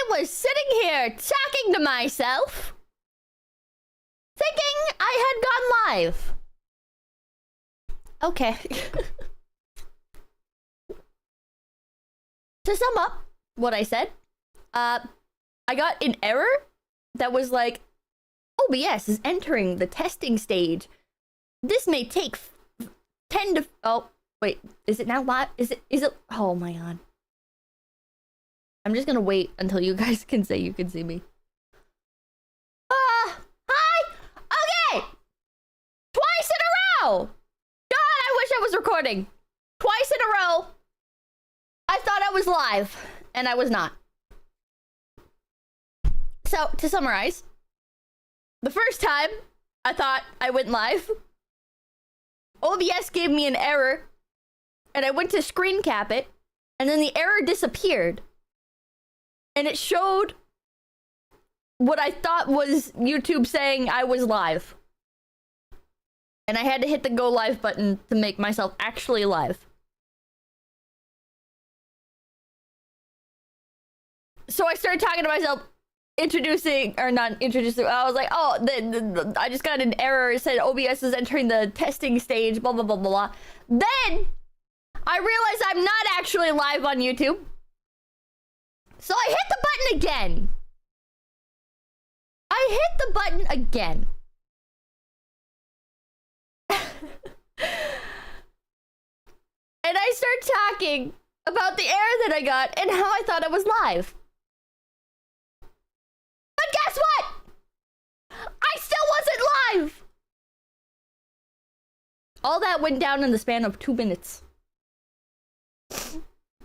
was sitting here talking to myself, thinking I had gone live. Okay. To sum up what I said, I got an error that was like, OBS is entering the testing stage. This may take 10 to... Oh, wait. Is it now live? Is it... Oh my god. I'm just gonna wait until you guys can say you can see me. Hi! Okay! Twice in a row! God, I wish I was recording. Twice in a row. I thought I was live, and I was not. So, to summarize, the first time I thought I went live, OBS gave me an error, and I went to screen cap it, and then the error disappeared. And it showed what I thought was YouTube saying I was live. And I had to hit the go live button to make myself actually live. So I started talking to myself, introducing, or not introducing, I was like, oh, I just got an error. It said OBS is entering the testing stage, blah, blah, blah, blah, blah. Then, I realized I'm not actually live on YouTube. So I hit the button again. I hit the button again. And I start talking about the error that I got and how I thought I was live. But guess what? I still wasn't live. All that went down in the span of 2 minutes.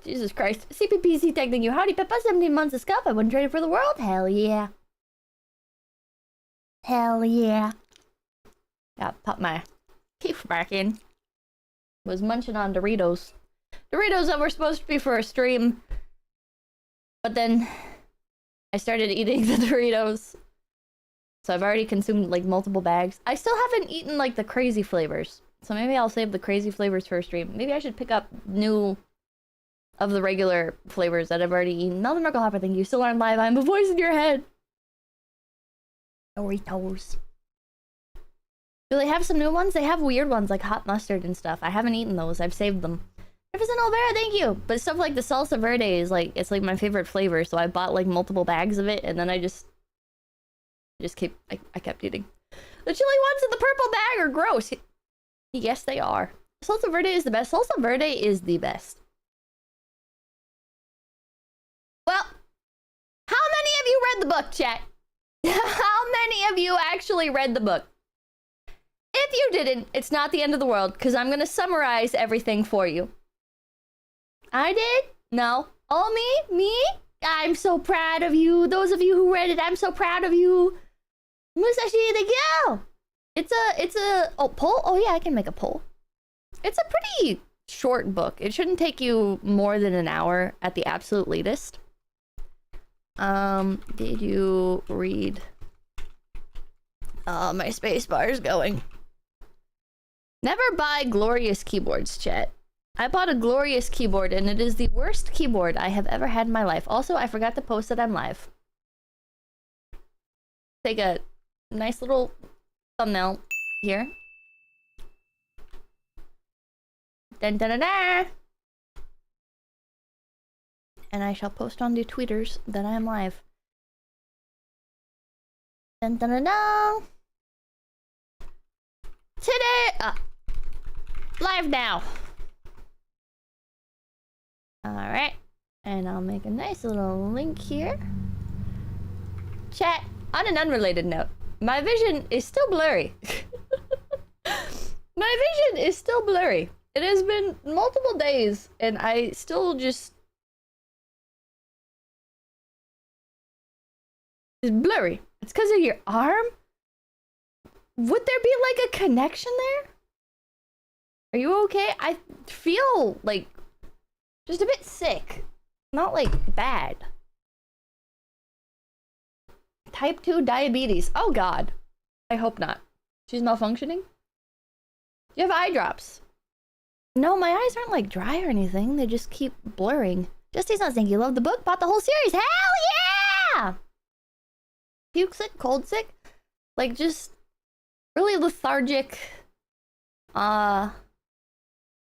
Jesus Christ. CPPC tagging you. Howdy, Pippa. 17 months of scuff. I wouldn't trade it for the world. Hell yeah. Hell yeah. Gotta pop my teeth back in. Was munching on Doritos. Doritos that were supposed to be for a stream. But then I started eating the Doritos. So I've already consumed like multiple bags. I still haven't eaten like the crazy flavors. So maybe I'll save the crazy flavors for a stream. Maybe I should pick up new of the regular flavors that I've already eaten. Melvin Merkel Hopper, thank you. Still aren't live. I'm a voice in your head. Doritos. Do they have some new ones? They have weird ones like hot mustard and stuff. I haven't eaten those. I've saved them. Represent Olvera, thank you. But stuff like the salsa verde is like, it's like my favorite flavor. So I bought like multiple bags of it and then I just keep, I kept eating. The chili ones in the purple bag are gross. Yes, they are. Salsa verde is the best. Salsa verde is the best. Well, how many of you read the book, chat? How many of you actually read the book? If you didn't, it's not the end of the world, because I'm going to summarize everything for you. I did? No. All me? Me? I'm so proud of you. Those of you who read it, I'm so proud of you. Musashi, thank you. It's a poll? Oh yeah, I can make a poll. It's a pretty short book. It shouldn't take you more than an hour at the absolute latest. Did you read? My space bar is going. Never buy glorious keyboards, chat. I bought a glorious keyboard and it is the worst keyboard I have ever had in my life. Also, I forgot to post that I'm live. Take a nice little thumbnail here. Dun dun dun dun. And I shall post on the tweeters that I am live. Dun dun dun dun. Today, live now. Alright. And I'll make a nice little link here. Chat, on an unrelated note, my vision is still blurry. My vision is still blurry. It has been multiple days and I still just... It's blurry. It's because of your arm? Would there be like a connection there? Are you okay? I feel like just a bit sick. Not like bad. Type 2 diabetes. Oh god. I hope not. She's malfunctioning? You have eye drops. No, my eyes aren't like dry or anything. They just keep blurring. Justy's not saying you love the book. Bought the whole series. Hell Yeah. Puke sick, cold sick, like just really lethargic,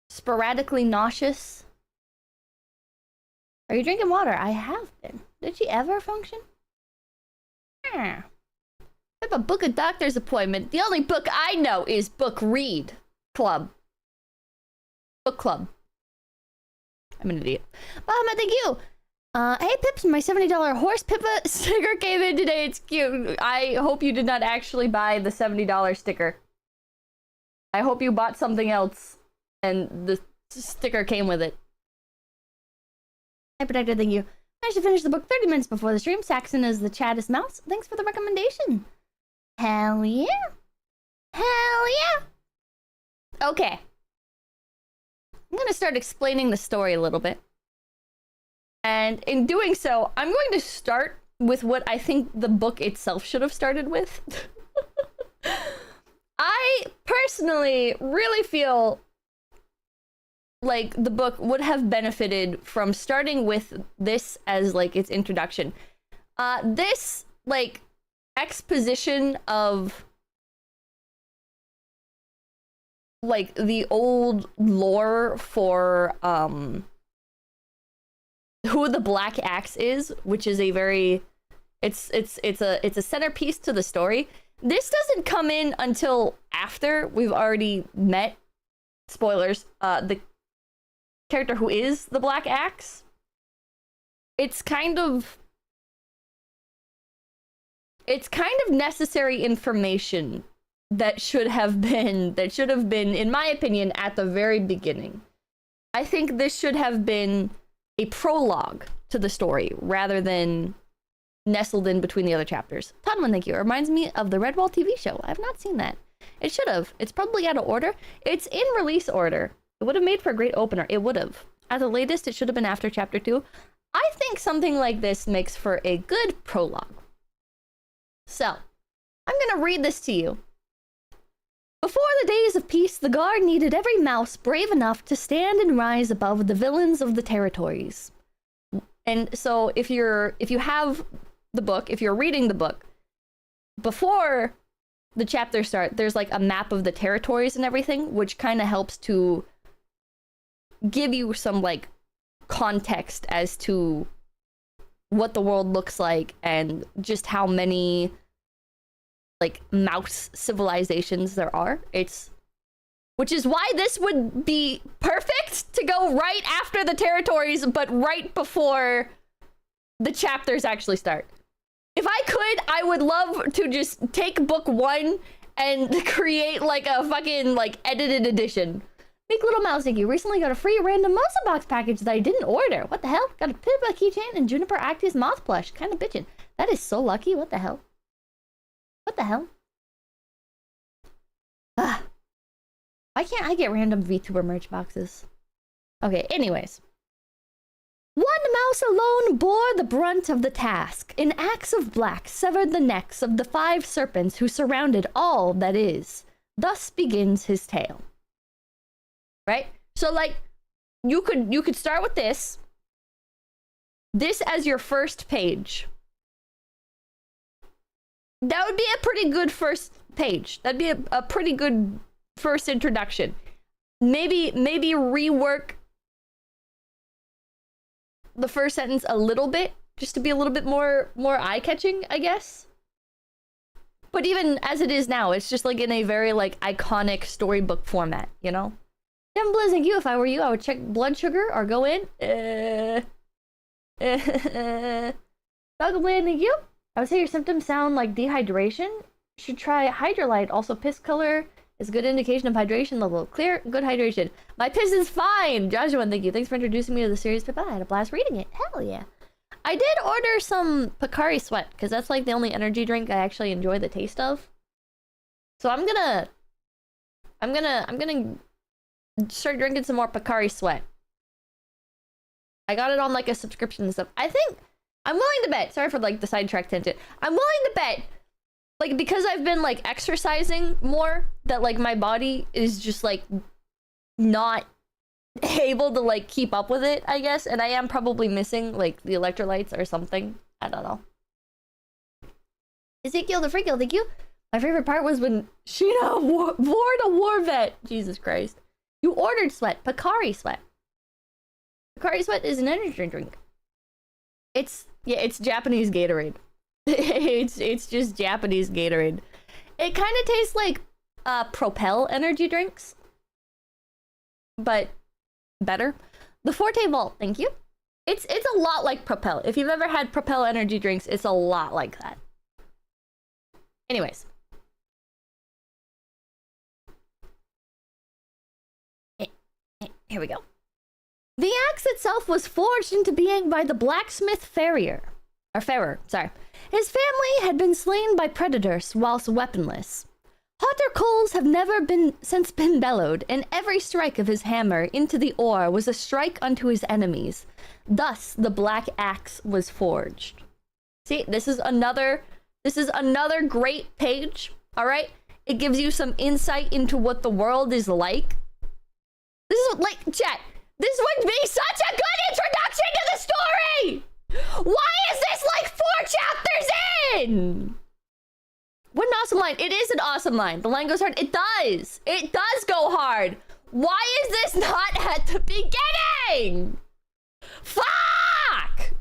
sporadically nauseous. Are you drinking water? I have been. Did she ever function? I have a book a doctor's appointment. The only book I know is Book Read Club. Book Club. I'm an idiot. Mama, thank you. Hey Pips, my $70 horse Pippa sticker came in today. It's cute. I hope you did not actually buy the $70 sticker. I hope you bought something else and the sticker came with it. Hi Protector, thank you. I should finish the book 30 minutes before the stream. Saxon is the chattest mouse. Thanks for the recommendation. Hell yeah. Hell yeah. Okay. I'm gonna start explaining the story a little bit. And in doing so, I'm going to start with what I think the book itself should have started with. I personally really feel like the book would have benefited from starting with this as like its introduction. This like exposition of like the old lore for who the Black Axe is, which is a very it's a centerpiece to the story. This doesn't come in until after we've already met, spoilers, the character who is the Black Axe. It's kind of necessary information that should have been, in my opinion, at the very beginning. I think this should have been a prologue to the story rather than nestled in between the other chapters. Tonwin, thank you. It reminds me of the Redwall TV show. I've not seen that. It should have. It's probably out of order. It's in release order. It would have made for a great opener. It would have. At the latest, it should have been after chapter 2. I think something like this makes for a good prologue. So, I'm gonna read this to you. Before the days of peace, the guard needed every mouse brave enough to stand and rise above the villains of the territories. And so if you have the book, if you're reading the book, before the chapters start, there's like a map of the territories and everything, which kind of helps to give you some like context as to what the world looks like and just how many like mouse civilizations there are. Which is why this would be perfect to go right after the territories, but right before the chapters actually start. If I could, I would love to just take book 1 and create like a fucking like edited edition. Big Little Mouse, thank you. Recently got a free random Mosa Box package that I didn't order. What the hell? Got a Pippa keychain and Juniper Actis moth plush. Kinda bitchin'. That is so lucky. What the hell? What the hell? Ah. Why can't I get random VTuber merch boxes? Okay, anyways. One mouse alone bore the brunt of the task. An axe of black severed the necks of the 5 serpents who surrounded all that is. Thus begins his tale. Right? So like you could start with this as your first page. That would be a pretty good first page. That'd be a pretty good first introduction. Maybe rework the first sentence a little bit just to be a little bit more eye-catching, I guess. But even as it is now, it's just like in a very like iconic storybook format, you know? Dem Blizz, thank you. If I were you, I would check blood sugar or go in. Dogblade, thank you. I would say your symptoms sound like dehydration. Should try Hydrolyte. Also, piss color is a good indication of hydration level. Clear, good hydration. My piss is fine. Joshua, thank you. Thanks for introducing me to the series, Pippa. I had a blast reading it. Hell yeah. I did order some Pocari Sweat because that's like the only energy drink I actually enjoy the taste of. So I'm gonna start drinking some more Pocari Sweat. I got it on like a subscription and stuff. I think I'm willing to bet. Sorry for like the sidetrack tangent. I'm willing to bet, like because I've been like exercising more, that like my body is just like not able to like keep up with it, I guess. And I am probably missing like the electrolytes or something. I don't know. Ezekiel the Freakiel, thank you. My favorite part was when Sheena wore a war vet. Jesus Christ. You ordered sweat. Picari sweat. Picari sweat is an energy drink. It's Japanese Gatorade. it's just Japanese Gatorade. It kind of tastes like Propel energy drinks, but better. The Forte Vault, thank you. It's a lot like Propel. If you've ever had Propel energy drinks, it's a lot like that. Anyways. Here we go. The axe itself was forged into being by the blacksmith Farrier. Or Farrer, sorry. His family had been slain by predators whilst weaponless. Hotter coals have never been bellowed, and every strike of his hammer into the ore was a strike unto his enemies. Thus the black axe was forged. See, this is another great page, all right? It gives you some insight into what the world is like. This is like, chat, this would be such a good introduction to the story! Why is this like 4 chapters in? What an awesome line. It is an awesome line. The line goes hard. It does. It does go hard. Why is this not at the beginning? Fuck!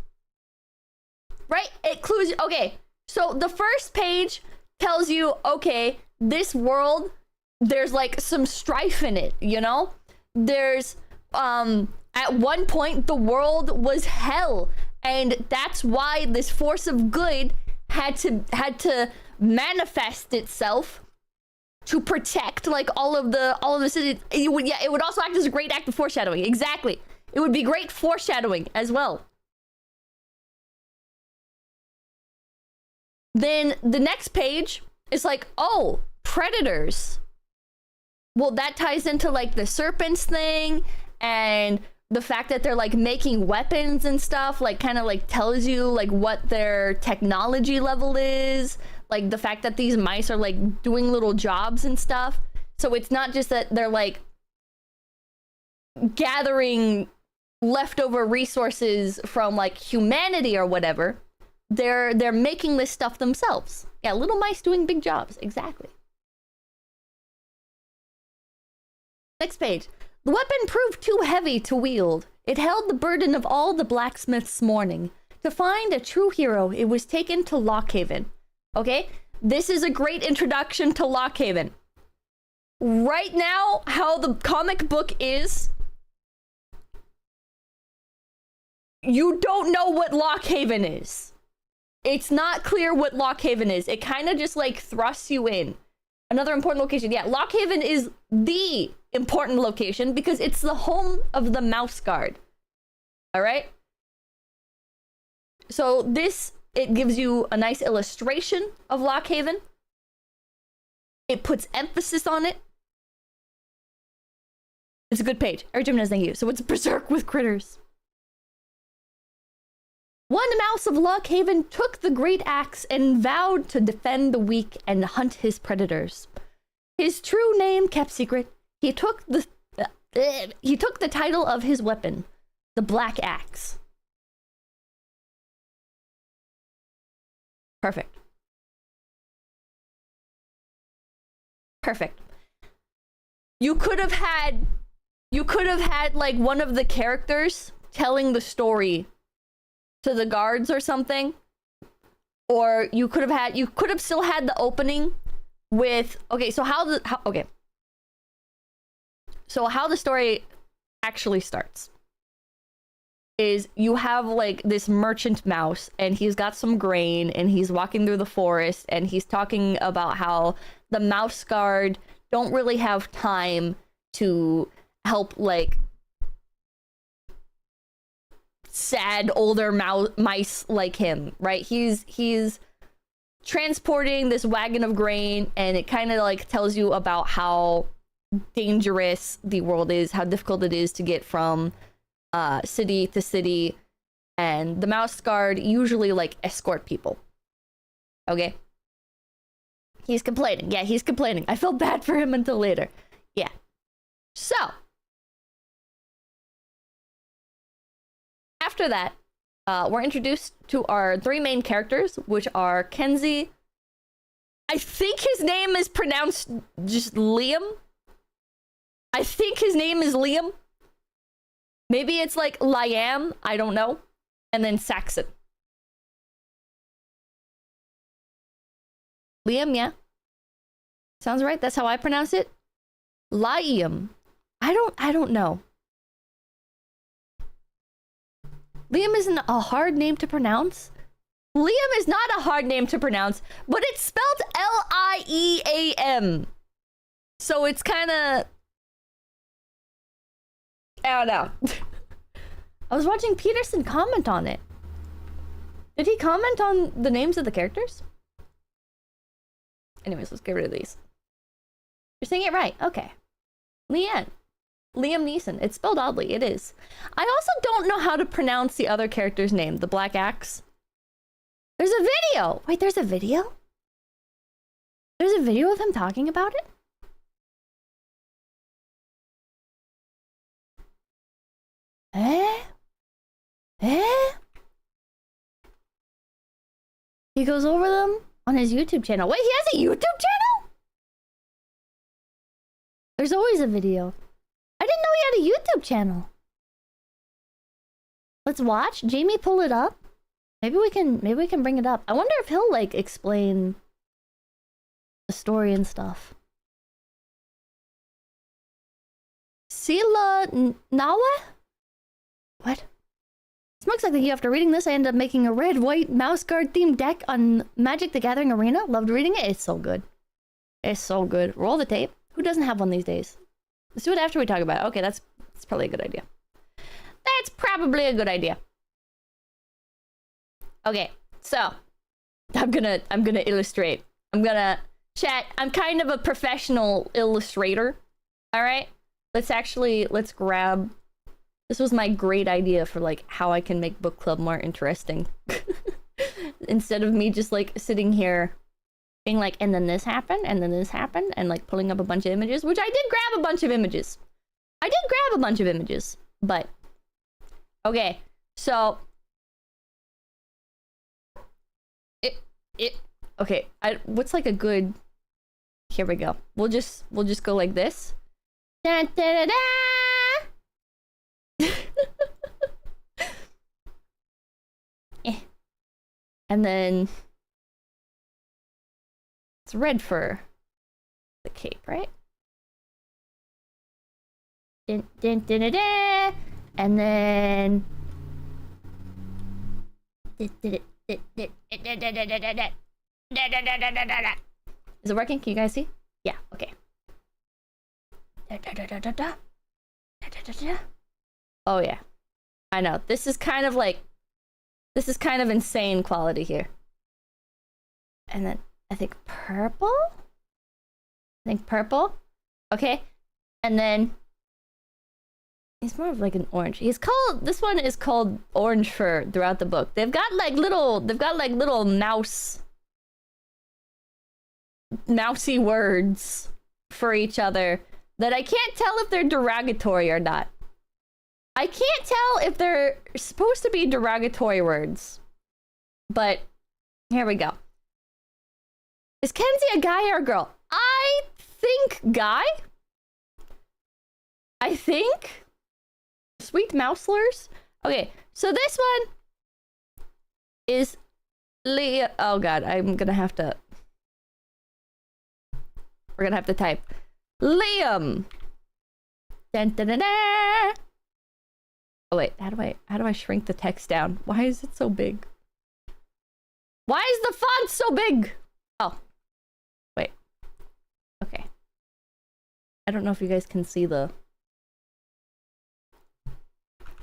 Right? It clues. Okay. So the first page tells you, okay, this world, there's like some strife in it, you know? There's, at one point, the world was hell. And that's why this force of good had to manifest itself to protect like all of the cities. It would also act as a great act of foreshadowing. Exactly. It would be great foreshadowing as well. Then the next page is like, oh, predators. Well, that ties into like the serpents thing, and the fact that they're like making weapons and stuff, like kind of like tells you like what their technology level is. Like the fact that these mice are like doing little jobs and stuff. So it's not just that they're like gathering leftover resources from like humanity or whatever. They're making this stuff themselves. Yeah, little mice doing big jobs. Exactly. Next page. The weapon proved too heavy to wield. It held the burden of all the blacksmith's mourning. To find a true hero, it was taken to Lockhaven. Okay? This is a great introduction to Lockhaven. Right now, how the comic book is, you don't know what Lockhaven is. It's not clear what Lockhaven is. It kind of just like thrusts you in. Another important location. Yeah, Lockhaven is the important location because it's the home of the Mouse Guard. All right? So this, it gives you a nice illustration of Lockhaven. It puts emphasis on it. It's a good page. Every gym knows, thank you. So it's Berserk with critters. One mouse of Lockhaven took the great axe and vowed to defend the weak and hunt his predators. His true name kept secret, he took the title of his weapon, the Black Axe. Perfect. Perfect. You could have had like one of the characters telling the story to the guards or something, or you could have still had the opening with, okay, so how the story actually starts is you have like this merchant mouse, and he's got some grain, and he's walking through the forest, and he's talking about how the Mouse Guard don't really have time to help like sad older mice like him, right? He's transporting this wagon of grain, and it kind of like tells you about how dangerous the world is, how difficult it is to get from city to city, and the Mouse Guard usually like escort people. Okay, he's complaining. Yeah, he's complaining. I felt bad for him until later. Yeah, so after that, we're introduced to our 3 main characters, which are Kenzie, I think his name is pronounced just Liam. I think his name is Liam. Maybe it's like Liam, I don't know. And then Saxon. Liam, yeah. Sounds right. That's how I pronounce it. Liam. I don't know. Liam isn't a hard name to pronounce. Liam is not a hard name to pronounce, but it's spelled L-I-E-A-M. So it's kind of... I don't know. I was watching Peterson comment on it. Did he comment on the names of the characters? Anyways, let's get rid of these. You're saying it right. Okay. Liam Neeson. It's spelled oddly. It is. I also don't know how to pronounce the other character's name. The Black Axe. There's a video. Wait, there's a video? There's a video of him talking about it? He goes over them on his YouTube channel. Wait, he has a YouTube channel? There's always a video. I didn't know he had a YouTube channel. Let's watch. Jamie, pull it up. Maybe we can bring it up. I wonder if he'll like explain the story and stuff. Sila Nawa? What? Smokes like that. After reading this, I ended up making a red-white mouse guard themed deck on Magic the Gathering Arena. Loved reading it. It's so good. It's so good. Roll the tape. Who doesn't have one these days? Let's do it after we talk about it. Okay, that's probably a good idea. That's probably a good idea. Okay, so I'm gonna illustrate. Chat. I'm kind of a professional illustrator. All right. Let's grab. This was my great idea for like how I can make book club more interesting. Instead of me just like sitting here being like, and then this happened, and then this happened, and like pulling up a bunch of images, which I did grab a bunch of images. But okay, so okay, what's like a good, here we go. We'll just go like this. Da, da, da, da. And then it's red for the cape, right? Dun, dun, dun, dun, dun. And then is it working? Can you guys see? Yeah, okay. Oh yeah, I know. This is kind of insane quality here. And then I think purple. Okay, and then he's more of like an orange. This one is called Orange Fur throughout the book. They've got like little mousy words for each other that I can't tell if they're derogatory or not. I can't tell if they're supposed to be derogatory words. But here we go. Is Kenzie a guy or a girl? I think guy. I think. Sweet mouselers. Okay, so this one is Leah. Oh god, we're gonna have to type Liam. Dun, dun, dun, dun. Oh wait, how do I shrink the text down? Why is it so big? Why is the font so big? Oh, wait. Okay. I don't know if you guys can see the.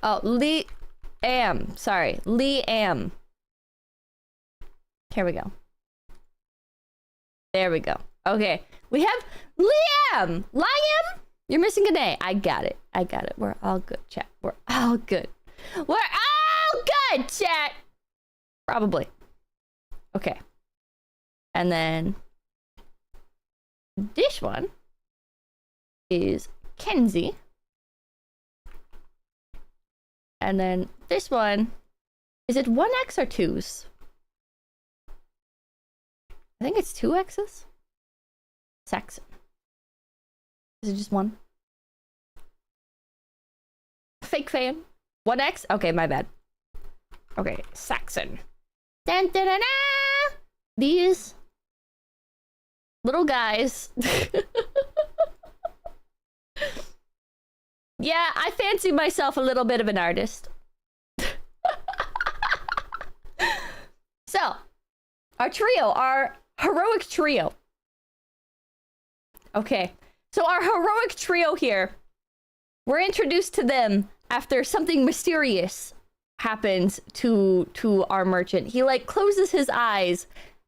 Oh, Liam. Sorry, Liam. Here we go. There we go. Okay, we have Liam. Liam. You're missing an A. I got it. We're all good, chat. We're all good, chat. Probably. Okay. And then this one is Kenzie. And then this one, is it 1x or 2s? I think it's 2 X's? Saxon. Is it just 1? Fake fan. 1 X? Okay, my bad. Okay, Saxon. Dun, dun, dun, dun. These little guys. Yeah, I fancy myself a little bit of an artist. So, our trio, our heroic trio. Okay, so our heroic trio here, we're introduced to them after something mysterious happens to our merchant. He like closes his eyes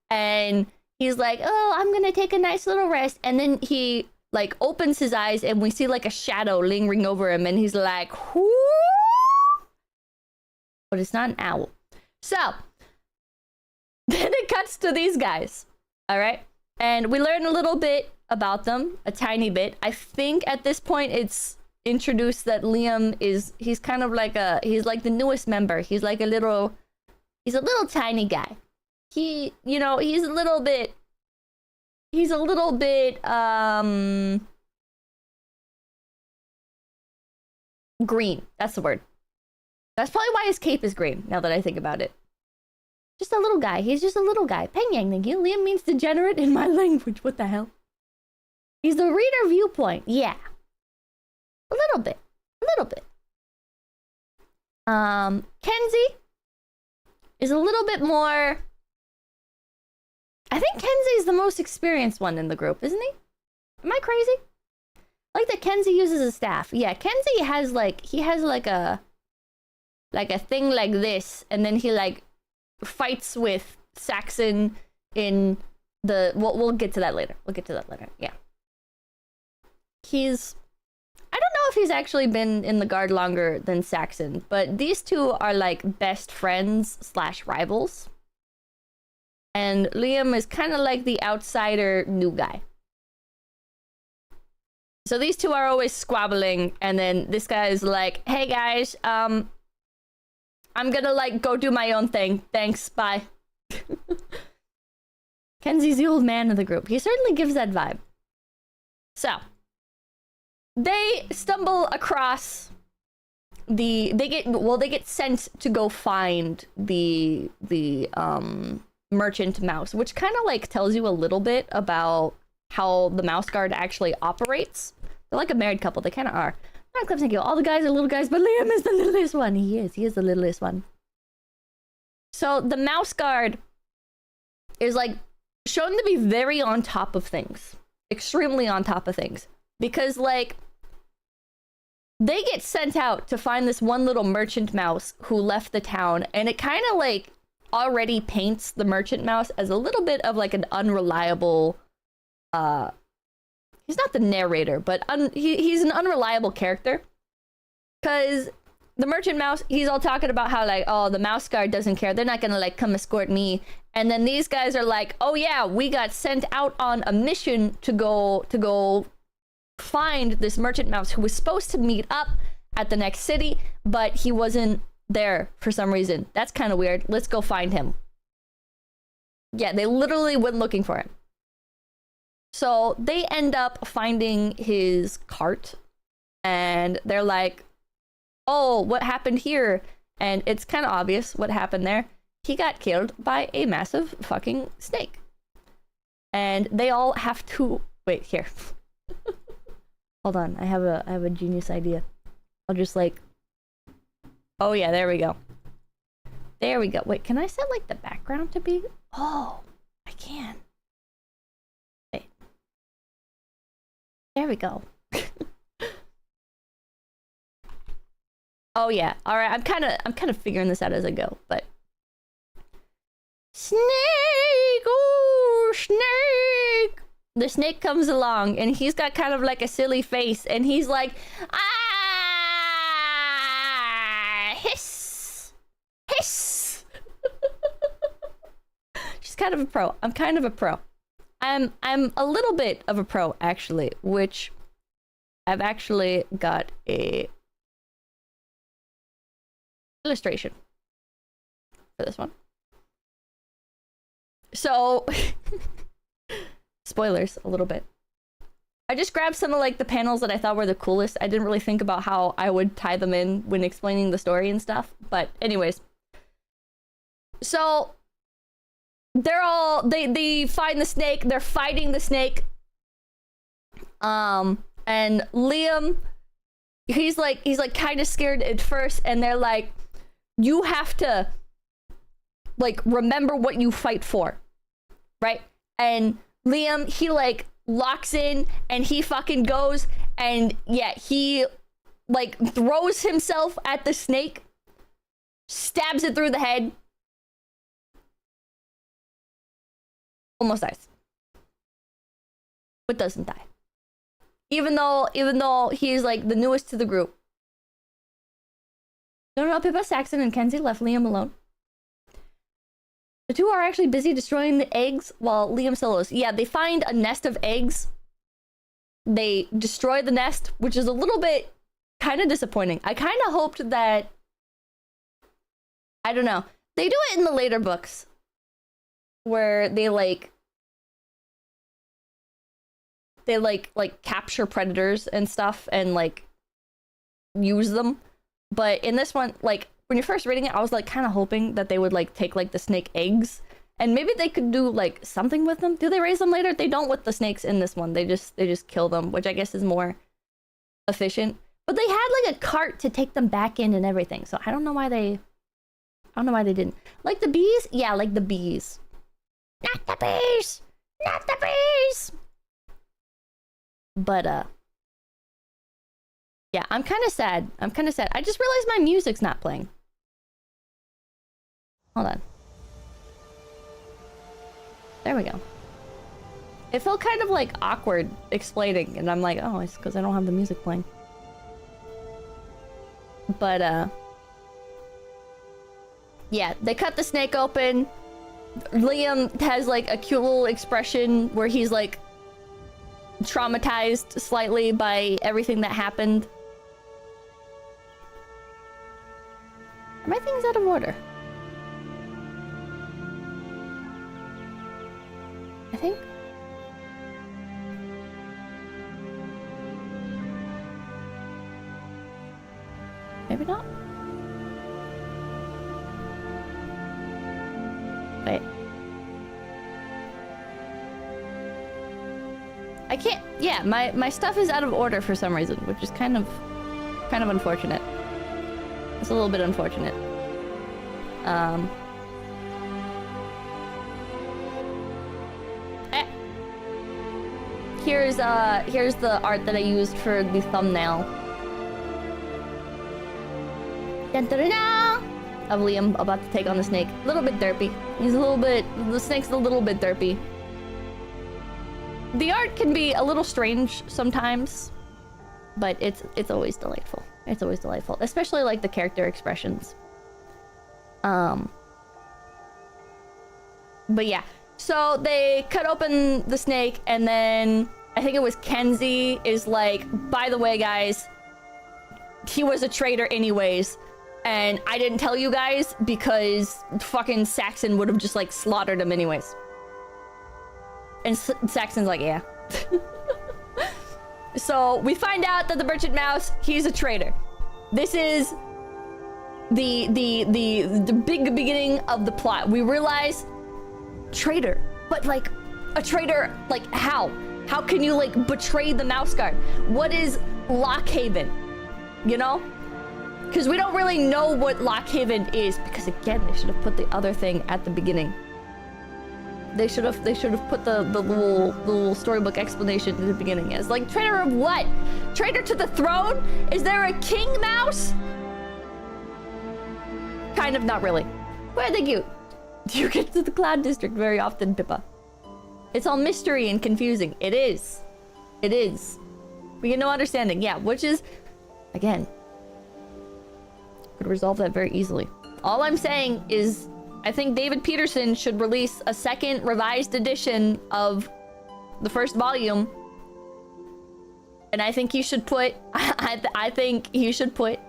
and he's like, oh, I'm gonna take a nice little rest. And then he like opens his eyes and we see like a shadow lingering over him and he's like, whoo! But it's not an owl. So then it cuts to these guys, all right? And we learn a little bit about them, a tiny bit. I think at this point it's introduced that Liam he's kind of like he's like the newest member. He's like he's a little tiny guy. He, you know, he's a little bit green. That's the word. That's probably why his cape is green, now that I think about it. Just a little guy. He's just a little guy. Peng yang, thank you. Liam means degenerate in my language. What the hell? He's the reader viewpoint. Yeah. A little bit. A little bit. 𝐭𝐿 is a little bit more... I think 𝐭𝐿 is the most experienced one in the group, isn't he? Am I crazy? I like that 𝐭𝐿 uses a staff. Yeah, 𝐭𝐿 has like... He has like a thing like this, and then he like fights with Saxon in the... We'll get to that later. We'll get to that later. Yeah. He's... I don't know if he's actually been in the guard longer than Saxon, but these two are like best friends / rivals. And Liam is kind of like the outsider new guy. So these two are always squabbling, and then this guy is like, hey guys, I'm gonna like go do my own thing. Thanks, bye. 𝐭𝐿's the old man of the group. He certainly gives that vibe. So they stumble across they get sent to go find the merchant mouse, which kind of like tells you a little bit about how the mouse guard actually operates. They're like a married couple. They kind of are. Not clips and kill. All the guys are little guys, but Liam is the littlest one. He is the littlest one. So the mouse guard is like shown to be very on top of things, extremely on top of things. Because, like, they get sent out to find this one little merchant mouse who left the town, and it kind of, like, already paints the merchant mouse as a little bit of, like, an unreliable, he's not the narrator, but he's an unreliable character. Because the merchant mouse, he's all talking about how, like, oh, the mouse guard doesn't care. They're not gonna, like, come escort me. And then these guys are like, oh, yeah, we got sent out on a mission to go find this merchant mouse who was supposed to meet up at the next city, but he wasn't there for some reason. That's kind of weird. Let's go find him. Yeah, they literally went looking for him. So they end up finding his cart, and they're like, oh, what happened here? And it's kind of obvious what happened there. He got killed by a massive fucking snake. And they all have to... Wait, here. Hold on, I have a genius idea. I'll just like... Oh yeah, there we go. There we go. Wait, can I set like the background to be... Oh, I can. Wait. There we go. Oh yeah, alright, I'm kind of figuring this out as I go, but... Snake! Oh, snake! The snake comes along, and he's got kind of like a silly face, and he's like, ah, hiss, hiss. She's kind of a pro. I'm kind of a pro. I'm a little bit of a pro, actually, which I've actually got a illustration for this one. So spoilers a little bit. I just grabbed some of like the panels that I thought were the coolest. I didn't really think about how I would tie them in when explaining the story and stuff. But anyways. So they find the snake, they're fighting the snake. And Liam, he's like kind of scared at first, and they're like, you have to like remember what you fight for, right? And Liam, he like locks in and he fucking goes, and yeah, he like throws himself at the snake, stabs it through the head, almost dies, but doesn't die. Even though he's like the newest to the group. No, Pippa Saxon and Kenzie left Liam alone. The two are actually busy destroying the eggs while Liam solos. Yeah, they find a nest of eggs. They destroy the nest, which is a little bit kind of disappointing. I kind of hoped that, I don't know. They do it in the later books where they capture predators and stuff and like use them. But in this one, like when you're first reading it, I was like kind of hoping that they would like take like the snake eggs and maybe they could do like something with them. Do they raise them later? They don't with the snakes in this one. They just kill them, which I guess is more efficient. But they had like a cart to take them back in and everything. So I don't know why they didn't. Like the bees? Yeah, like the bees. Not the bees! Not the bees! But yeah, I'm kind of sad. I just realized my music's not playing. Hold on. There we go. It felt kind of like awkward explaining, and I'm like, oh, it's because I don't have the music playing. But yeah, they cut the snake open. Liam has like a cute little expression where he's like traumatized slightly by everything that happened. Are my things out of order? I think. Maybe not. Wait. I can't. Yeah, my stuff is out of order for some reason, which is kind of unfortunate. It's a little bit unfortunate. Here's the art that I used for the thumbnail. Of Liam about to take on the snake. A little bit derpy. The snake's a little bit derpy. The art can be a little strange sometimes, but it's always delightful. It's always delightful, especially like the character expressions. But yeah, so they cut open the snake, and then I think it was Kenzie is like, by the way, guys, he was a traitor anyways, and I didn't tell you guys because fucking Saxon would have just like slaughtered him anyways. And Saxon's like, yeah. So we find out that the merchant mouse, he's a traitor. This is the big beginning of the plot. We realize traitor, but like a traitor, like how? How can you like betray the mouse guard? What is Lockhaven? You know? Because we don't really know what Lockhaven is, because again, they should have put the other thing at the beginning. They should have put the little storybook explanation at the beginning as like, traitor of what? Traitor to the throne? Is there a king mouse? Kind of, not really. Where are they cute? Do you get to the Cloud District very often, Pippa? It's all mystery and confusing. It is. It is. We get no understanding. Yeah, which is, again, could resolve that very easily. All I'm saying is, I think David Peterson should release a second revised edition of the first volume. And I think he should put, I think he should put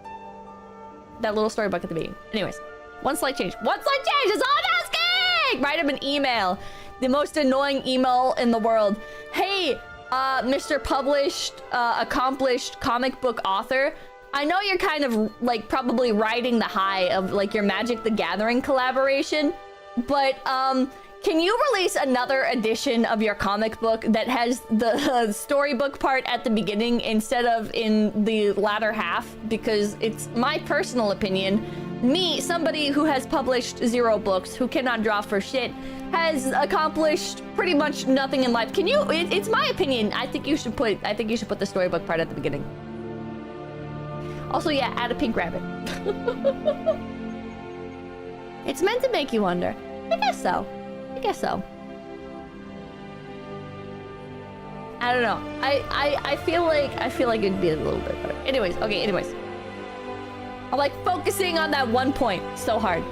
that little storybook at the beginning. Anyways, one slight change. One slight change is all I'm asking! Write him an email. the most annoying email in the world. Hey, Mr. Accomplished comic book author. I know you're kind of like probably riding the high of like your Magic the Gathering collaboration, but can you release another edition of your comic book that has the storybook part at the beginning instead of in the latter half? Because it's my personal opinion. Me, somebody who has published 0 books, who cannot draw for shit, has accomplished pretty much nothing in life. Can you? It's my opinion. I think you should put the storybook part at the beginning. Also, yeah, add a pink rabbit. It's meant to make you wonder. I guess so. I guess so. I don't know. I feel like it'd be a little bit better. Anyways, okay, anyways. I'm like focusing on that one point so hard.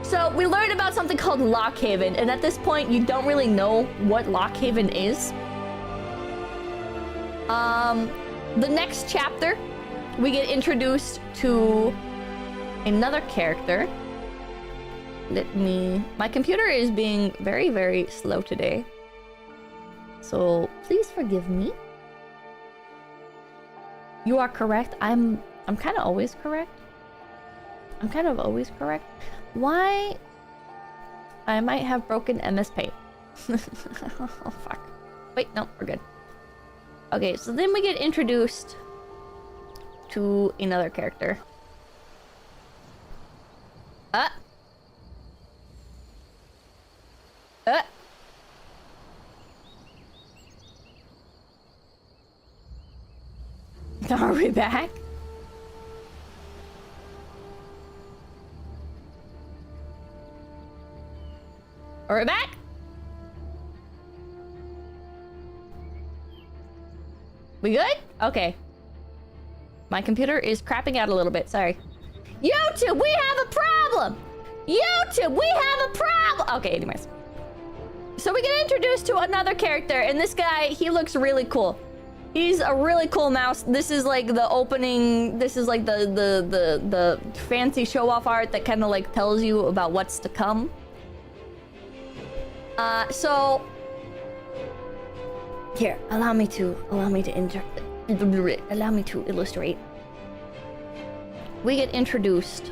So we learned about something called Lockhaven, and at this point you don't really know what Lockhaven is. The next chapter, we get introduced to another character. My computer is being very, very slow today. So please forgive me. You are correct. I'm kind of always correct. I'm kind of always correct. Why? I might have broken MS Paint. Oh, fuck. Wait, no, we're good. Okay, so then we get introduced to another character. Are we back? Are we back? We good? Okay. My computer is crapping out a little bit, sorry. YouTube, we have a problem! YouTube, we have a problem! Okay, anyways. So we get introduced to another character, and this guy, he looks really cool. He's a really cool mouse. This is like the opening, this is like the fancy show-off art that kind of like tells you about what's to come. So here, allow me to illustrate. We get introduced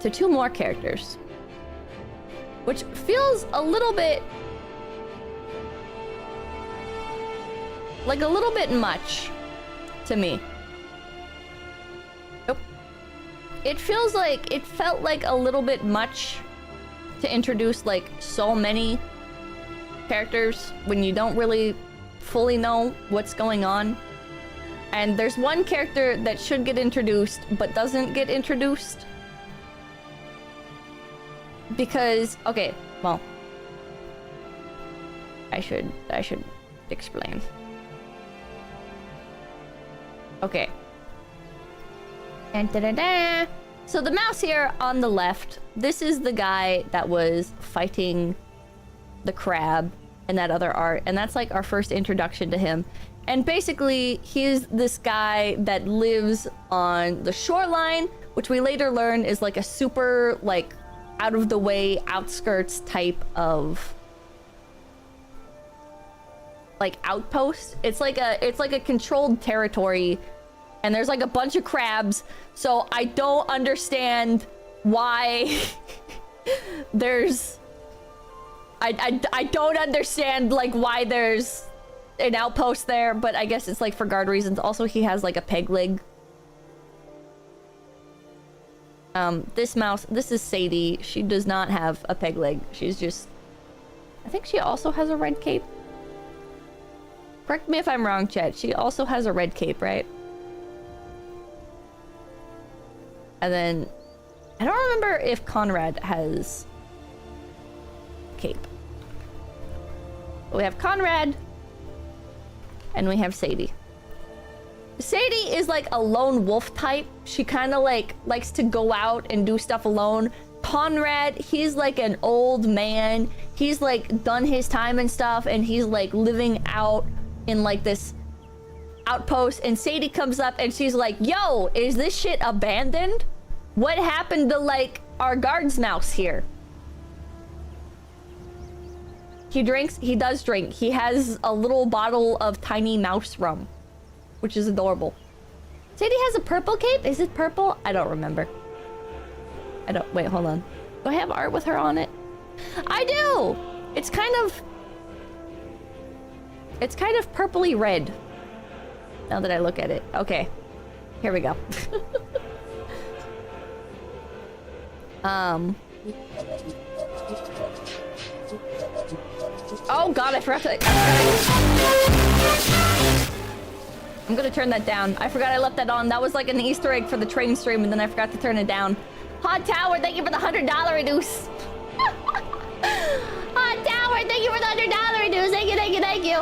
to 2 more characters, which feels a little bit like a little bit much to me. Nope. It felt like a little bit much to introduce like so many characters when you don't really fully know what's going on. And there's one character that should get introduced but doesn't get introduced. Because, okay, well, I should explain. Okay. So the mouse here on the left, this is the guy that was fighting the crab in that other art, and that's like our first introduction to him. And basically, he's this guy that lives on the shoreline, which we later learn is like a super, like, out of the way outskirts type of like outpost. It's like a controlled territory, and there's like a bunch of crabs. So I don't understand why there's I don't understand like why there's an outpost there, but I guess it's like for guard reasons. Also, he has like a peg leg. This mouse, this is Sadie. She does not have a peg leg. She's just, I think she also has a red cape. Correct me if I'm wrong, chat. She also has a red cape, right? And then, I don't remember if Conrad has cape. But we have Conrad, and we have Sadie. Sadie is like a lone wolf type. She kind of like likes to go out and do stuff alone. Conrad, he's like an old man. He's like done his time and stuff, and he's like living out in like this outpost. And Sadie comes up and she's like, yo, is this shit abandoned? What happened to like our guard's mouse here? He drinks. He does drink. He has a little bottle of tiny mouse rum, which is adorable. Sadie has a purple cape? Is it purple? I don't remember. I don't... Wait, hold on. Do I have art with her on it? I do! It's kind of... It's kind of purpley red. Now that I look at it. Okay. Here we go. Oh god, I forgot to... I'm gonna turn that down. I forgot I left that on. That was like an Easter egg for the train stream, and then I forgot to turn it down. Hot Tower, thank you for the $100 reduce. Hot Tower, thank you for the $100 reduce. Thank you, thank you, thank you.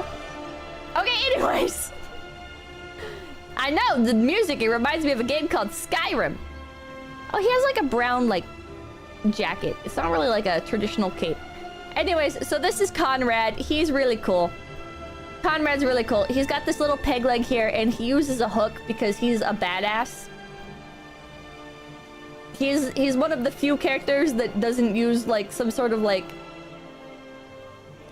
Okay, anyways. I know, the music, it reminds me of a game called Skyrim. Oh, he has like a brown, like, jacket. It's not really like a traditional cape. Anyways, so this is Conrad. He's really cool. Conrad's really cool. He's got this little peg leg here, and he uses a hook because he's a badass. He's one of the few characters that doesn't use, like, some sort of, like,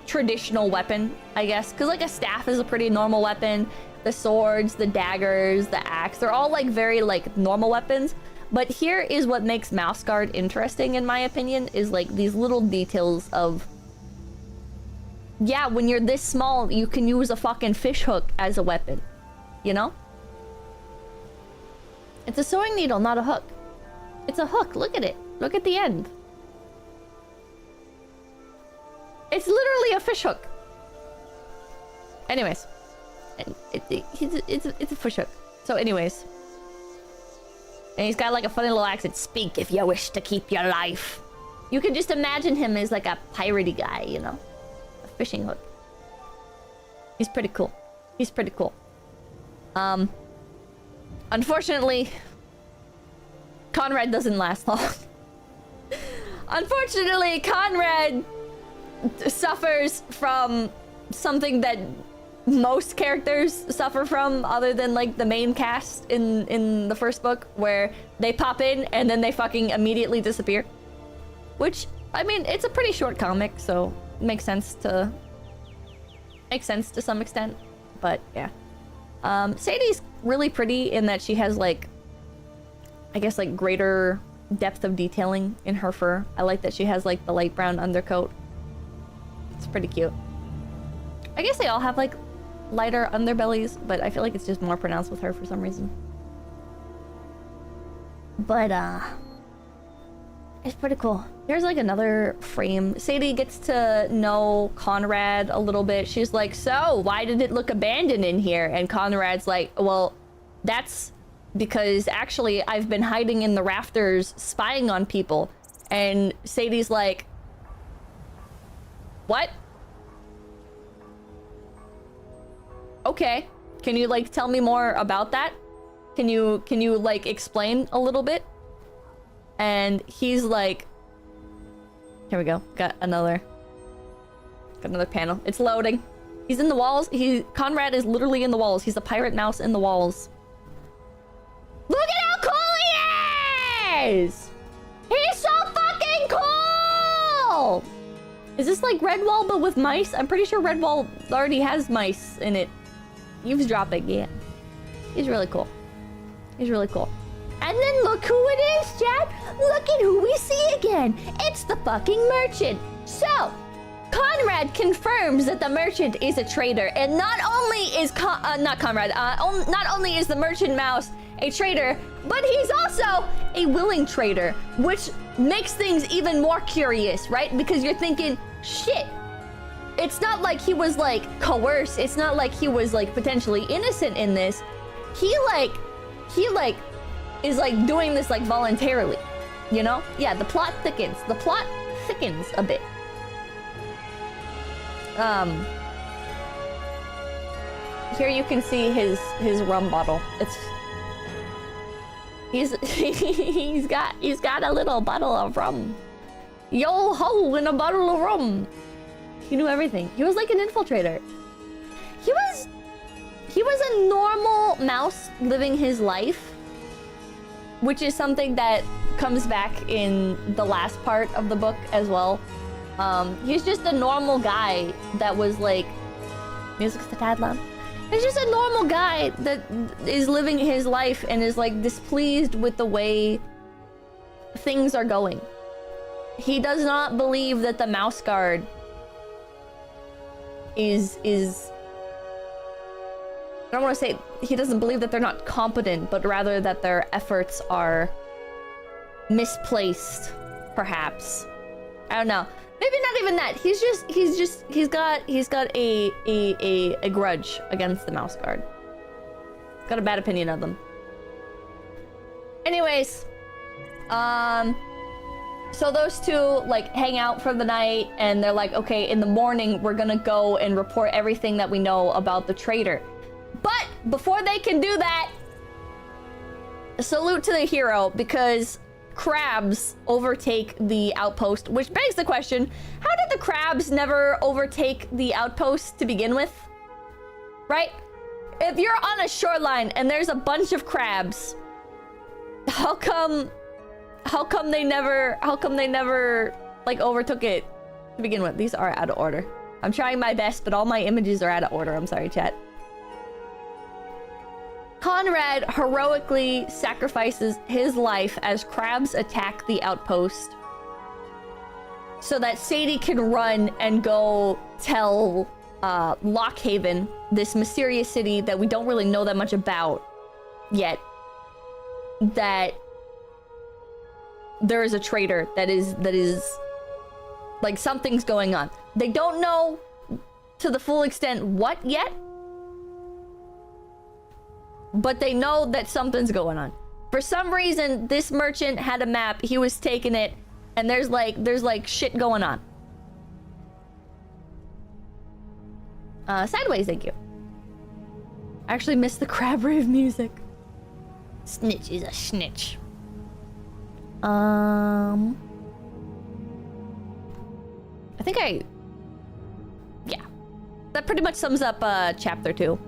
traditional weapon, I guess. Because, like, a staff is a pretty normal weapon. The swords, the daggers, the axe, they're all, like, very, like, normal weapons. But here is what makes Mouse Guard interesting, in my opinion, is, like, these little details of... Yeah, when you're this small, you can use a fucking fish hook as a weapon. You know? It's a sewing needle, not a hook. It's a hook. Look at it. Look at the end. It's literally a fish hook. Anyways. It's a fish hook. So anyways. And he's got like a funny little accent. Speak if you wish to keep your life. You can just imagine him as like a piratey guy, you know? A fishing hook. He's pretty cool. He's pretty cool. Unfortunately, Conrad doesn't last long. Unfortunately, Conrad suffers from something that most characters suffer from, other than like the main cast in the first book, where they pop in and then they fucking immediately disappear. Which, I mean, it's a pretty short comic, so it makes sense to some extent. But yeah, Sadie's really pretty in that she has like, I guess, like greater depth of detailing in her fur. I like that she has like the light brown undercoat. It's pretty cute. I guess they all have like lighter underbellies, but I feel like it's just more pronounced with her for some reason. But it's pretty cool. There's like another frame. Sadie gets to know Conrad a little bit. She's like, so why did it look abandoned in here? And Conrad's like, well, that's because actually I've been hiding in the rafters spying on people. And Sadie's like, what? Okay, can you like tell me more about that? Can you like explain a little bit? And he's like, here we go, got another panel. It's loading. He's in the walls. Conrad is literally in the walls. He's a pirate mouse in the walls. Look at how cool he is! He's so fucking cool! Is this like Redwall but with mice? I'm pretty sure Redwall already has mice in it. Eavesdropping, yeah. He's really cool. He's really cool. And then look who it is, chat! Look at who we see again! It's the fucking merchant! So, Conrad confirms that the merchant is a traitor, and not only is not only is the merchant mouse a traitor, but he's also a willing traitor, which makes things even more curious, right? Because you're thinking, shit, it's not like he was like coerced. It's not like he was like potentially innocent in this. He is like doing this like voluntarily, you know? Yeah, the plot thickens. The plot thickens a bit. Here you can see his rum bottle. He's got a little bottle of rum. Yo ho in a bottle of rum. He knew everything. He was like an infiltrator. He was a normal mouse living his life, which is something that comes back in the last part of the book as well. He's just a normal guy that was like... Music's a tad loud. He's just a normal guy that is living his life and is like displeased with the way things are going. He does not believe that the Mouse Guard is... I don't want to say he doesn't believe that they're not competent, but rather that their efforts are misplaced, perhaps. I don't know. Maybe not even that. He's got a grudge against the Mouse Guard. He's got a bad opinion of them. Anyways, so those two like hang out for the night, and they're like, okay, in the morning we're gonna go and report everything that we know about the traitor. But before they can do that, salute to the hero, because crabs overtake the outpost, which begs the question, how did the crabs never overtake the outpost to begin with? Right? If you're on a shoreline and there's a bunch of crabs, how come they never like overtook it to begin with? These are out of order. I'm trying my best, but all my images are out of order. I'm sorry, chat. Conrad heroically sacrifices his life as crabs attack the outpost so that Sadie can run and go tell Lockhaven, this mysterious city that we don't really know that much about yet, that there is a traitor that is like something's going on. They don't know to the full extent what yet, but they know that something's going on. For some reason, this merchant had a map. He was taking it, and there's like shit going on. Sideways, thank you. I actually missed the crab rave music. Snitch is a snitch. I think yeah. That pretty much sums up chapter 2.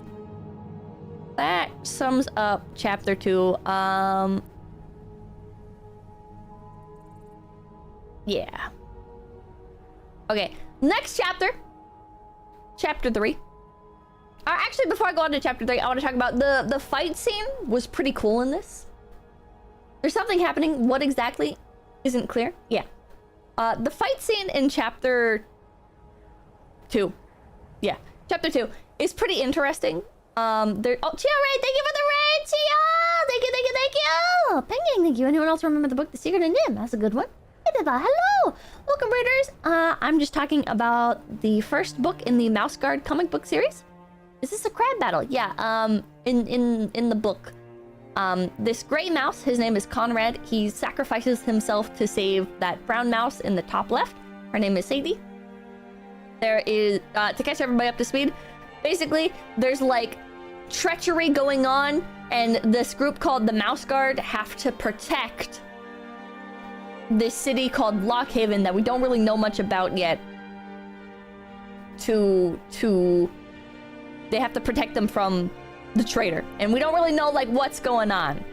That sums up chapter 2. Yeah. Okay, next chapter. Chapter 3. Actually, before I go on to chapter 3, I want to talk about the fight scene was pretty cool in this. There's something happening. What exactly isn't clear. Yeah. The fight scene in chapter 2. Yeah, chapter 2 is pretty interesting. Oh, Chia Ray, thank you for the raid, Chia! Thank you! Penguin, thank you. Anyone else remember the book, The Secret of Nim? That's a good one. Hello! Welcome, readers. I'm just talking about the first book in the Mouse Guard comic book series. Is this a crab battle? Yeah, in the book. This gray mouse, his name is Conrad. He sacrifices himself to save that brown mouse in the top left. Her name is Sadie. There is, to catch everybody up to speed, basically, there's like treachery going on, and this group called the Mouse Guard have to protect this city called Lockhaven that we don't really know much about yet. They have to protect them from the traitor, and we don't really know like what's going on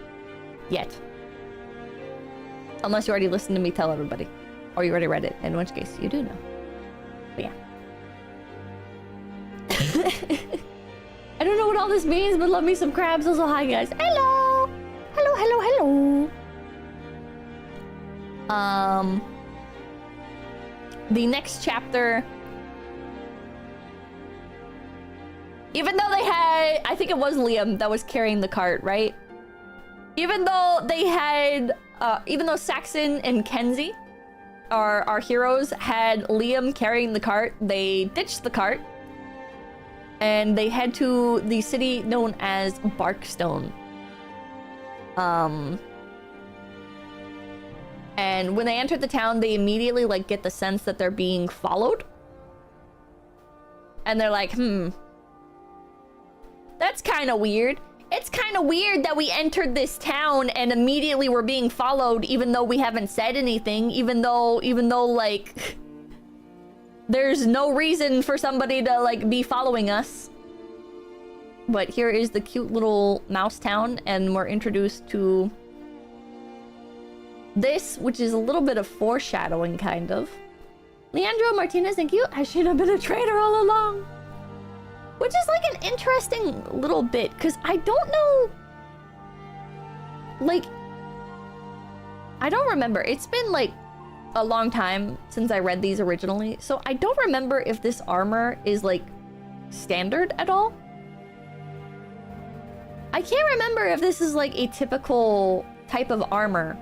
yet. Unless you already listened to me tell everybody, or you already read it, in which case you do know. But yeah. I don't know what all this means, but love me some crabs. Also, hi guys. Hello! Hello. The next chapter, even though they had, I think it was Liam that was carrying the cart, right? Even though they had, even though Saxon and Kenzie, our heroes, had Liam carrying the cart, they ditched the cart and they head to the city known as Barkstone. And when they enter the town, they immediately like get the sense that they're being followed. And they're like, that's kind of weird. It's kind of weird that we entered this town and immediately we're being followed, even though we haven't said anything, even though like there's no reason for somebody to like be following us. But here is the cute little mouse town, and we're introduced to this, which is a little bit of foreshadowing, kind of. Leandro Martinez, thank you. I should have been a traitor all along. Which is like an interesting little bit, because I don't know... Like... I don't remember. It's been like a long time since I read these originally, so I don't remember if this armor is like standard at all. I can't remember if this is like a typical type of armor,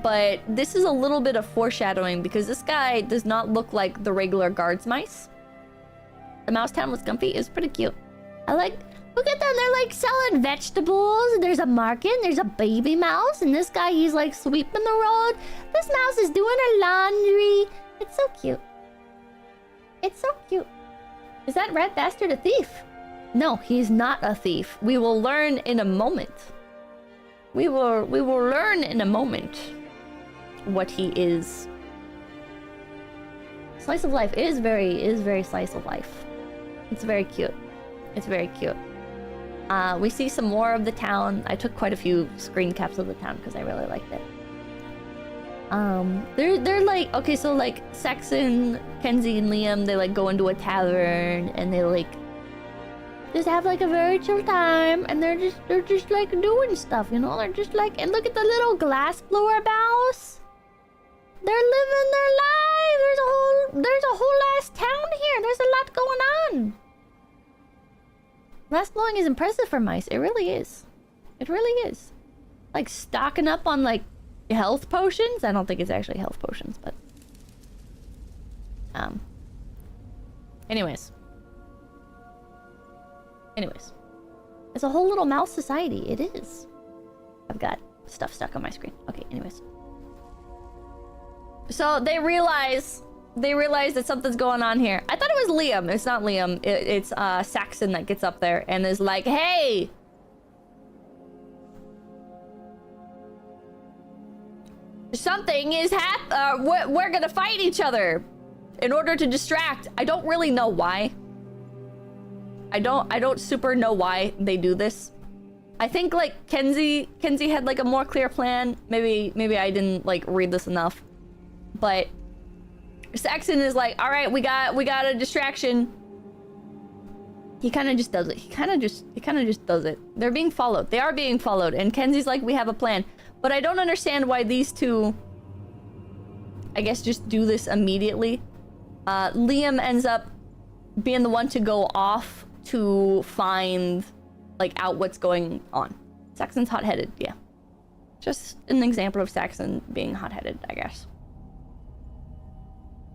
but this is a little bit of foreshadowing because this guy does not look like the regular guards mice. The mouse town with Scumfy is pretty cute. I like, look at them, they're like selling vegetables. There's a market, there's a baby mouse, and this guy, he's like sweeping the road. This mouse is doing her laundry. It's so cute. It's so cute. Is that rat bastard a thief? No, he's not a thief. We will learn in a moment. We will learn in a moment what he is. Slice of life is very slice of life. It's very cute. It's very cute. We see some more of the town. I took quite a few screen caps of the town because I really liked it. They're like, okay, so like Saxon, Kenzie, and Liam, they like go into a tavern and they like just have like a very chill time, and they're just like doing stuff, you know? They're just like, and look at the little glass blower mouse. They're living their life. There's a whole ass town here. There's a lot going on. Glass blowing is impressive for mice. It really is. It really is. Like stocking up on like health potions. I don't think it's actually health potions, but anyways, it's a whole little mouse society. It is. I've got stuff stuck on my screen. Okay, anyways. So they realize that something's going on here. I thought it was Liam. It's not Liam. It's Saxon that gets up there and is like, hey! Something is we're gonna fight each other in order to distract. I don't really know why. I don't super know why they do this. I think like Kenzie had like a more clear plan. Maybe I didn't like read this enough. But Saxon is like, all right, we got a distraction. He kind of just does it. He kind of just does it. They're being followed. They are being followed. And Kenzie's like, we have a plan. But I don't understand why these two, I guess, just do this immediately. Liam ends up being the one to go off to find, like, out what's going on. Saxon's hot-headed, yeah. Just an example of Saxon being hot-headed, I guess.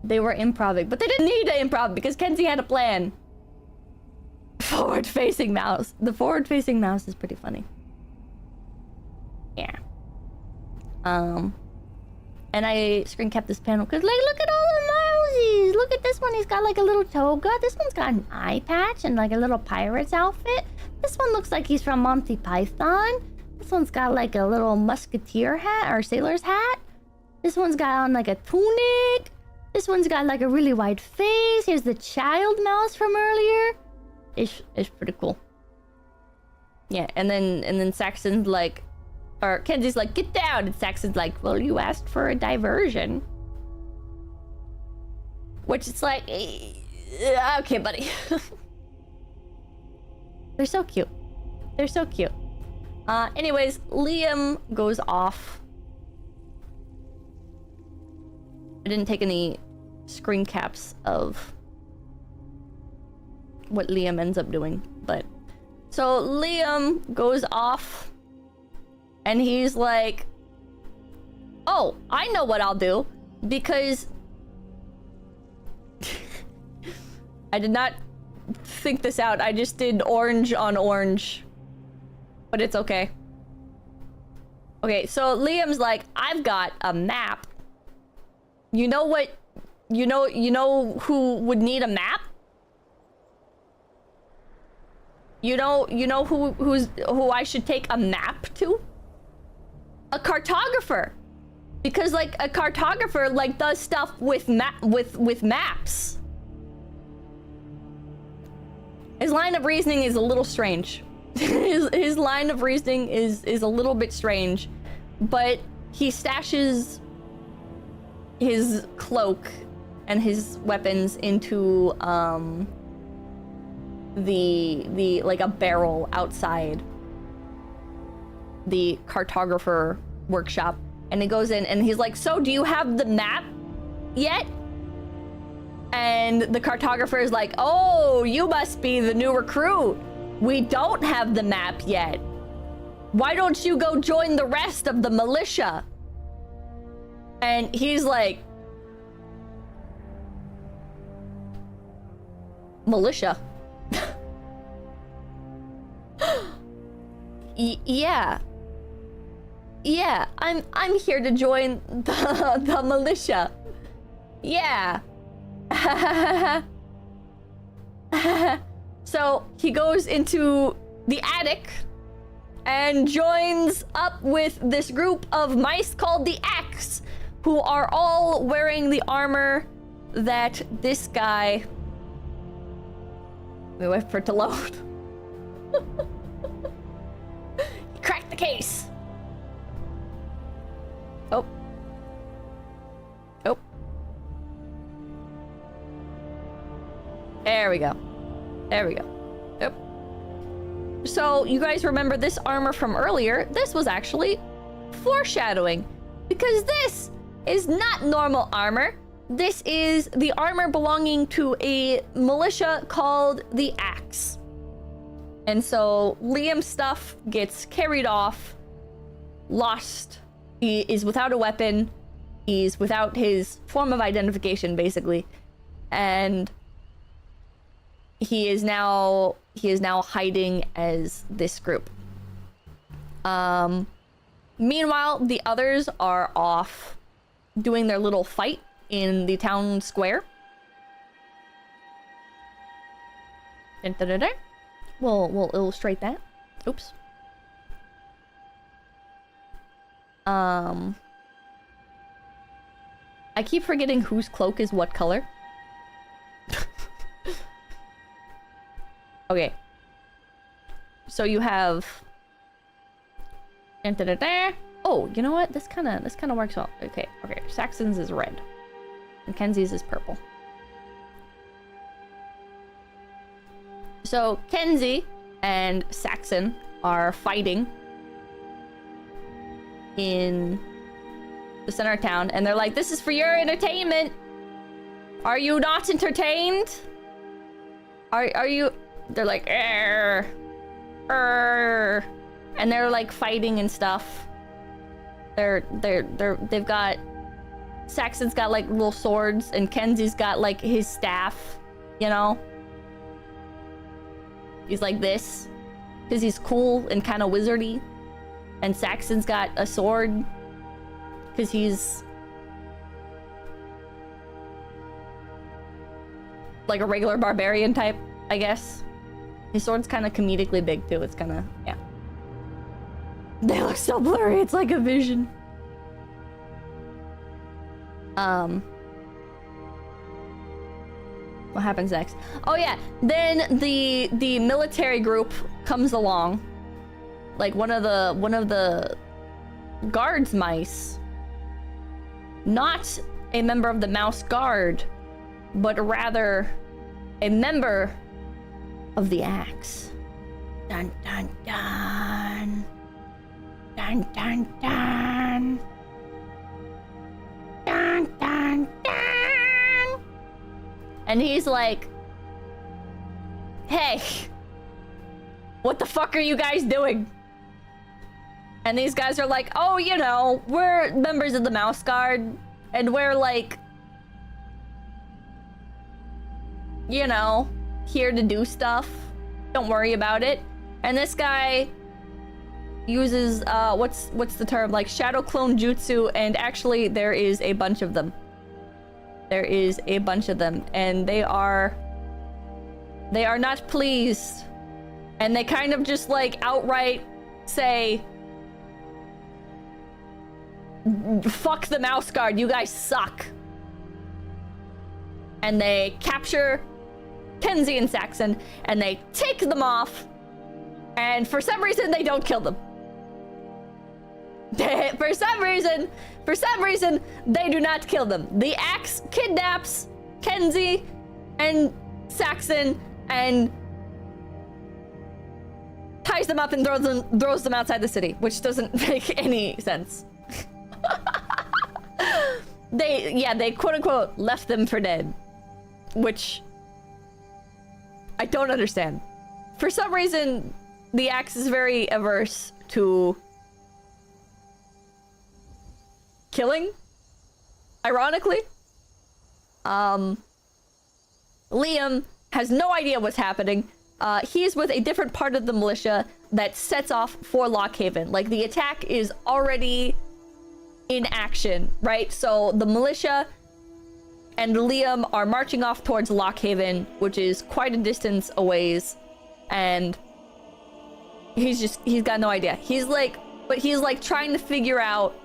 They were improvising, but they didn't need to improv because Kenzie had a plan. Forward-facing mouse. The forward-facing mouse is pretty funny. Yeah. And I screen capped this panel because, like, look at all the mousies. Look at this one. He's got like a little toga. This one's got an eye patch and like a little pirate's outfit. This one looks like he's from Monty Python. This one's got like a little musketeer hat or sailor's hat. This one's got on like a tunic. This one's got like a really wide face. Here's the child mouse from earlier. It's pretty cool. Yeah, and then Saxon's like, or Kenzie's like, get down, and Saxon's like, well, you asked for a diversion. Which it's like, okay, buddy. They're so cute. They're so cute. Anyways, Liam goes off. I didn't take any screen caps of what Liam ends up doing, but so Liam goes off and he's like, oh, I know what I'll do, because I did not think this out. I just did orange on orange, but it's okay. Okay, so Liam's like, I've got a map. You know what? You know who would need a map? You know who I should take a map to? A cartographer. Because like a cartographer like does stuff with maps. His line of reasoning is a little strange. his line of reasoning is a little bit strange, but he stashes his cloak and his weapons into the like a barrel outside the cartographer workshop, and he goes in and he's like, so do you have the map yet? And the cartographer is like, oh, you must be the new recruit. We don't have the map yet. Why don't you go join the rest of the militia? And he's like, militia? Yeah. Yeah, I'm here to join the militia. Yeah. So he goes into the attic and joins up with this group of mice called the Axe, who are all wearing the armor that this guy... We wait for it to load. Crack the case. Oh. Oh. There we go. There we go. Yep. So you guys remember this armor from earlier? This was actually foreshadowing, because this is not normal armor. This is the armor belonging to a militia called the Axe. And so Liam's stuff gets carried off, lost. He is without a weapon. He's without his form of identification, basically. And he is now hiding as this group. Meanwhile, the others are off doing their little fight in the town square. We'll illustrate that. Oops. I keep forgetting whose cloak is what color. Okay. So you have... Oh, you know what? This kind of works well. Okay. Saxon's is red. Mackenzie's is purple. So Kenzie and Saxon are fighting in the center of town, and they're like, this is for your entertainment. Are you not entertained? Are you... They're like, and they're like fighting and stuff. They've got... Saxon's got like little swords, and Kenzie's got like his staff, you know? He's like this, because he's cool and kind of wizardy. And Saxon's got a sword, because he's like a regular barbarian type, I guess. His sword's kind of comedically big too. It's kind of, yeah. They look so blurry, it's like a vision. What happens next? Oh yeah, then the military group comes along. Like one of the guards mice. Not a member of the mouse guard, but rather a member of the Axe. Dun dun dun. Dun dun dun. Dun dun dun. And he's like, hey, what the fuck are you guys doing? And these guys are like, oh, you know, we're members of the Mouse Guard, and we're like, you know, here to do stuff. Don't worry about it. And this guy uses, what's the term? Like shadow clone jutsu, and actually there is a bunch of them. There is a bunch of them, and they are not pleased. And they kind of just like outright say, fuck the Mouse Guard, you guys suck. And they capture Kenzie and Saxon, and they take them off, and for some reason they don't kill them. For some reason they do not kill them. The Axe kidnaps 𝐂𝐚𝐬 and Saxon and ties them up and throws them outside the city, which doesn't make any sense. They quote unquote left them for dead, which I don't understand. For some reason, the axe is very averse to killing, ironically. Liam has no idea what's happening. He's with a different part of the militia that sets off for Lockhaven. Like, the attack is already in action, right? So the militia and Liam are marching off towards Lockhaven, which is quite a distance away, and he's got no idea. He's like trying to figure out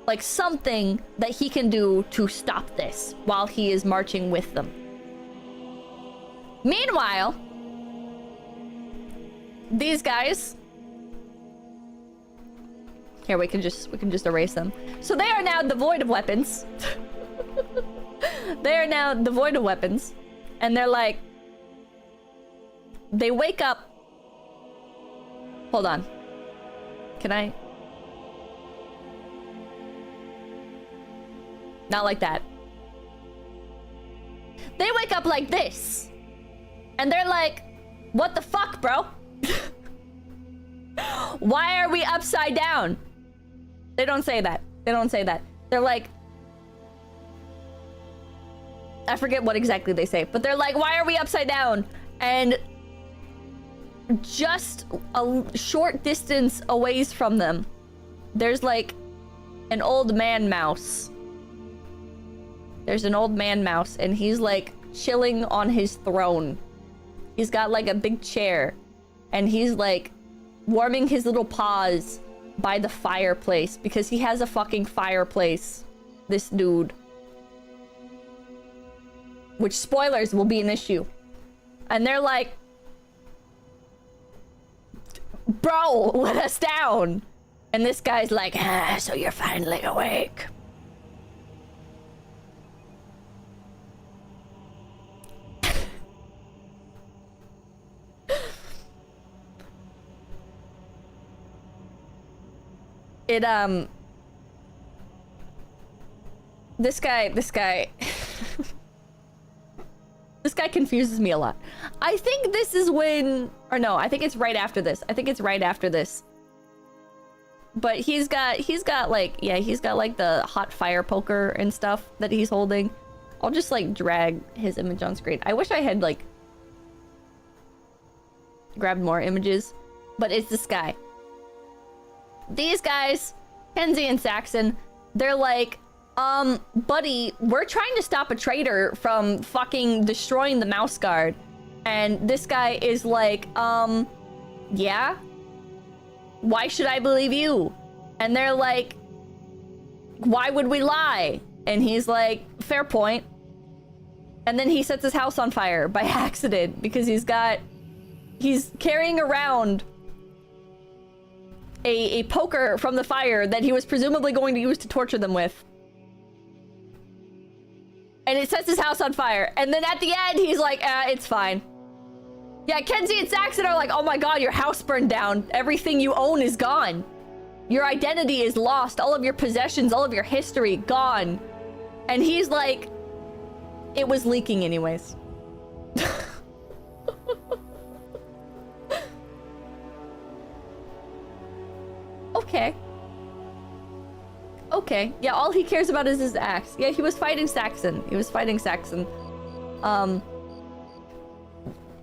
like something that he can do to stop this while he is marching with them. Meanwhile, these guys here, we can just erase them. So they are now devoid of weapons. They are now devoid of weapons, and they're like, they wake up. Hold on. Can I? Not like that. They wake up like this, and they're like, what the fuck, bro? Why are we upside down? They don't say that. They don't say that. They're like, I forget what exactly they say, but they're like, why are we upside down? And just a short distance away from them, there's like an old man mouse. There's an old man mouse, and he's like chilling on his throne. He's got like a big chair, and he's like warming his little paws by the fireplace because he has a fucking fireplace, this dude. Which, spoilers, will be an issue. And they're like, bro, let us down. And this guy's like, ah, so you're finally awake. This guy this guy confuses me a lot. I think this is when, or no, I think it's right after this. I think it's right after this. But he's got like, yeah, he's got like the hot fire poker and stuff that he's holding. I'll just like drag his image on screen. I wish I had like grabbed more images, but it's this guy. These guys, 𝐂𝐚𝐬 and Saxon, they're like, buddy, we're trying to stop a traitor from fucking destroying the mouse guard. And this guy is like, yeah? Why should I believe you? And they're like, why would we lie? And he's like, fair point. And then he sets his house on fire by accident because he's carrying around a poker from the fire that he was presumably going to use to torture them with. And it sets his house on fire. And then at the end, he's like, it's fine. Yeah, 𝐂𝐚𝐬 and Saxon are like, oh my god, your house burned down. Everything you own is gone. Your identity is lost. All of your possessions, all of your history, gone. And he's like, it was leaking anyways. Okay. Okay. Yeah, all he cares about is his axe. Yeah, he was fighting Saxon.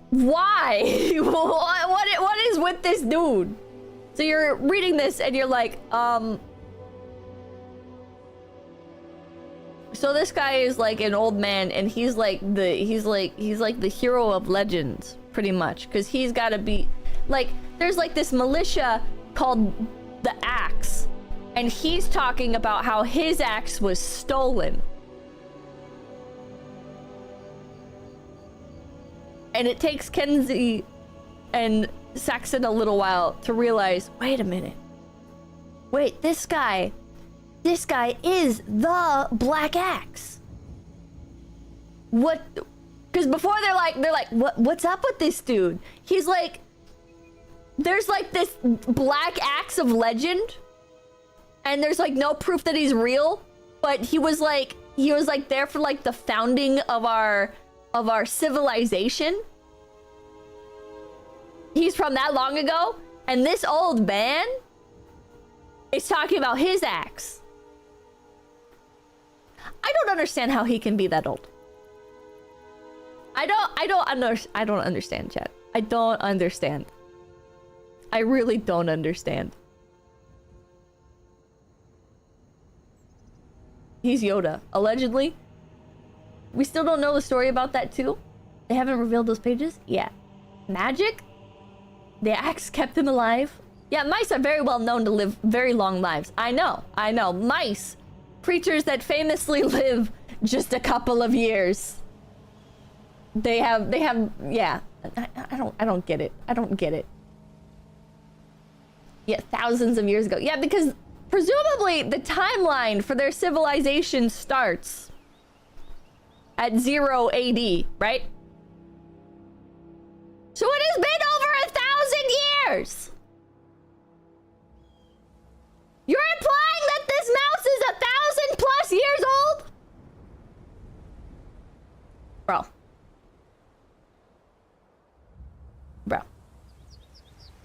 Why? What is with this dude? So you're reading this and you're like, so this guy is like an old man, and he's like the hero of legends, pretty much, because he's got to be like, there's like this militia called the Axe, and he's talking about how his axe was stolen. And it takes 𝐂𝐚𝐬 and Saxon a little while to realize, wait a minute. Wait, this guy is the Black Axe. what? Because before they're like, what's up with this dude? He's like, there's like this black axe of legend, and there's like no proof that he's real, but he was like there for like the founding of our civilization. He's from that long ago, and this old man is talking about his axe. I don't understand how he can be that old. I don't understand, chat. I don't understand. I really don't understand. He's Yoda, allegedly. We still don't know the story about that too. They haven't revealed those pages? Yeah. Magic? The axe kept him alive? Yeah, mice are very well known to live very long lives. I know. Mice. Creatures that famously live just a couple of years. They have, yeah. I don't get it. I don't get it. Yeah, thousands of years ago. Yeah, because presumably the timeline for their civilization starts at 0 AD, right? So it has been over 1,000 years. You're implying that this mouse is 1,000+ years old? Bro.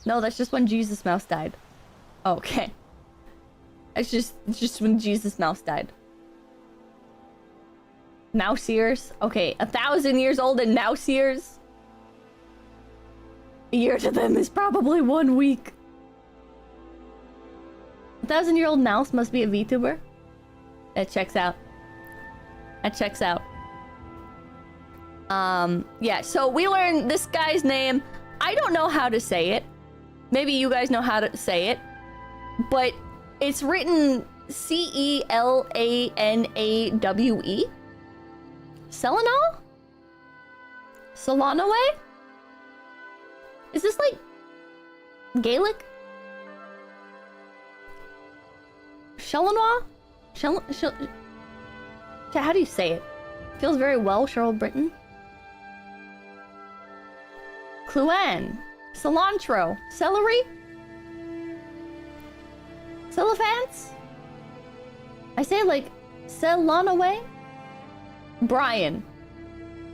No, that's just when Jesus Mouse died. Okay. It's just when Jesus Mouse died. Mouse years? Okay, 1,000 years old in mouse years? A year to them is probably 1 week. 1,000-year-old mouse must be a VTuber? That checks out. That checks out. Yeah, so we learned this guy's name. I don't know how to say it. Maybe you guys know how to say it. But it's written Celanawe? Selanawe? Selanawe? Is this like Gaelic? Shelanois? How do you say it? Feels very Welsh or Old Britain. Cluan. Cilantro. Celery? Cellophants? I say like Selanawe? Brian.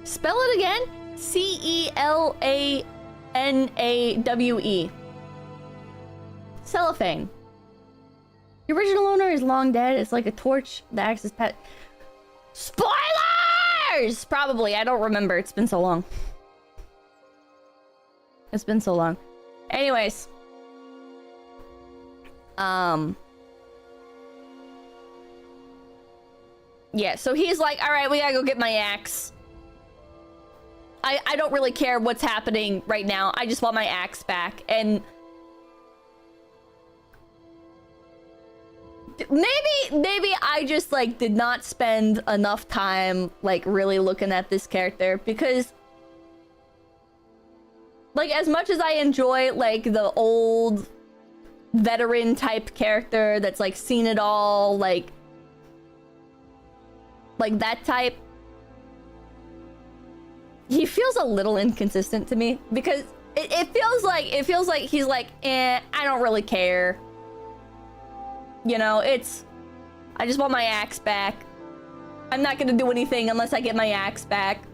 Spell it again. Celanawe. Cellophane. The original owner is long dead. It's like a torch. The axe is pet. Spoilers! Probably. I don't remember. It's been so long. It's been so long. Anyways. Yeah, so he's like, alright, we gotta go get my axe. I don't really care what's happening right now. I just want my axe back. And maybe I just like did not spend enough time like really looking at this character, because like as much as I enjoy like the old veteran type character that's like seen it all, like that type, he feels a little inconsistent to me, because it feels like he's like, I don't really care. You know, I just want my axe back. I'm not gonna do anything unless I get my axe back.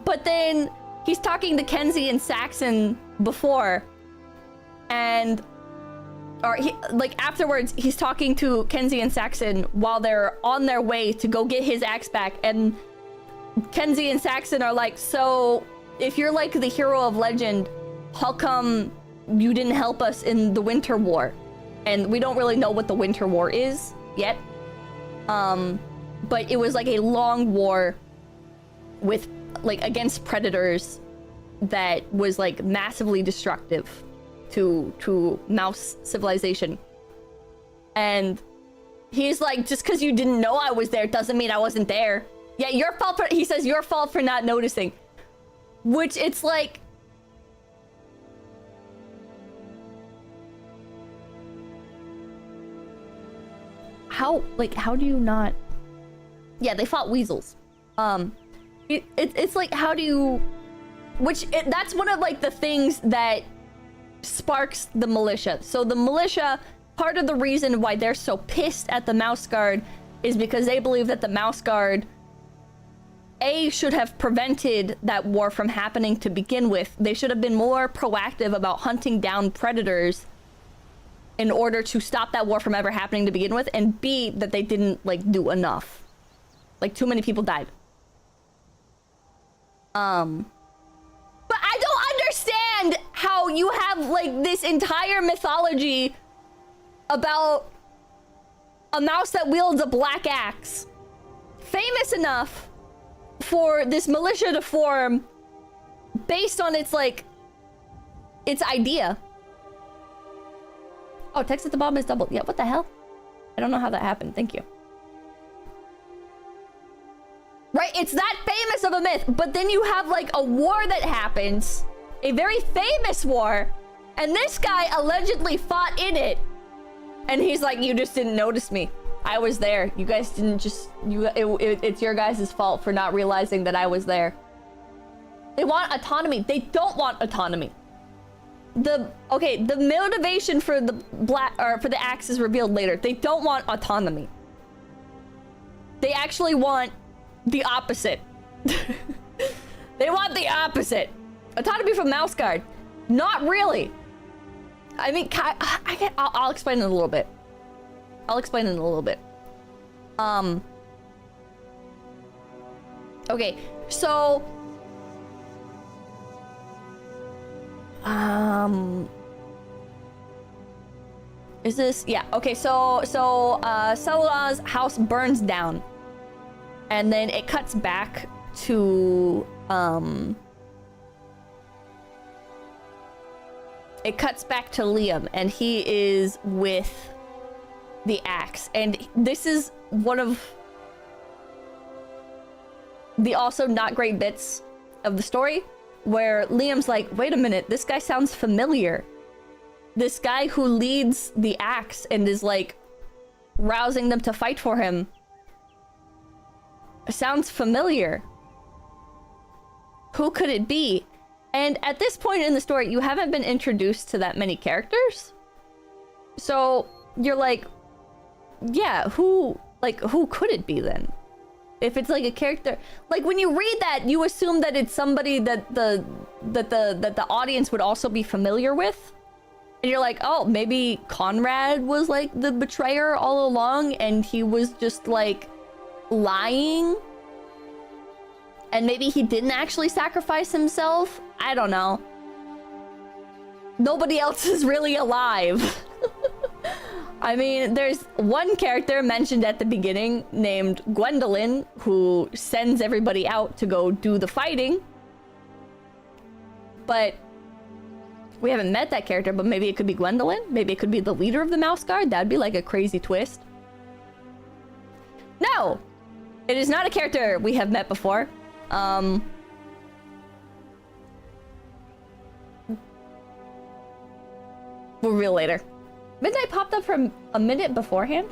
But then he's talking to Kenzie and Saxon before, afterwards he's talking to Kenzie and Saxon while they're on their way to go get his axe back, and Kenzie and Saxon are like, so if you're like the hero of legend, how come you didn't help us in the Winter War? And we don't really know what the Winter War is yet. But it was like a long war with like against predators that was like massively destructive to mouse civilization. And he's like, just because you didn't know I was there doesn't mean I wasn't there. Yeah, your fault for, he says, your fault for not noticing. Which it's like, how do you not? Yeah, they fought weasels. It's like, how do you... that's one of like the things that sparks the militia. So the militia, part of the reason why they're so pissed at the Mouse Guard is because they believe that the Mouse Guard, A, should have prevented that war from happening to begin with. They should have been more proactive about hunting down predators in order to stop that war from ever happening to begin with, and B, that they didn't like do enough. Like, too many people died. But I don't understand how you have like this entire mythology about a mouse that wields a black axe, famous enough for this militia to form based on its like its idea. Oh, text at the bottom is doubled. Yeah, what the hell? I don't know how that happened. Thank you. Right, it's that famous of a myth, but then you have like a war that happens, a very famous war, and this guy allegedly fought in it, and he's like, you just didn't notice me. I was there. You guys didn't just... it's your guys' fault for not realizing that I was there. They want autonomy. They don't want autonomy. The motivation for the for the axe is revealed later. They don't want autonomy. They actually want the opposite. They want the opposite. Autonomy from Mouse Guard. Not really. I mean, I'll explain it in a little bit. I'll explain it in a little bit. Okay, so... is this... Yeah, okay, so 𝐂𝐚𝐬's house burns down. And then it cuts back to... it cuts back to Liam, and he is with the axe. And this is one of the also not great bits of the story, where Liam's like, wait a minute, this guy sounds familiar. This guy who leads the axe and is like rousing them to fight for him sounds familiar. Who could it be? And at this point in the story, you haven't been introduced to that many characters. So you're like, yeah, who could it be then? If it's like a character, like when you read that, you assume that it's somebody that the audience would also be familiar with. And you're like, oh, maybe Conrad was like the betrayer all along and he was just like lying. And maybe he didn't actually sacrifice himself. I don't know. Nobody else is really alive. I mean, there's one character mentioned at the beginning named Gwendolyn, who sends everybody out to go do the fighting. But we haven't met that character, but maybe it could be Gwendolyn. Maybe it could be the leader of the Mouse Guard. That'd be like a crazy twist. No! It is not a character we have met before. We'll reveal later. Midnight popped up from a minute beforehand?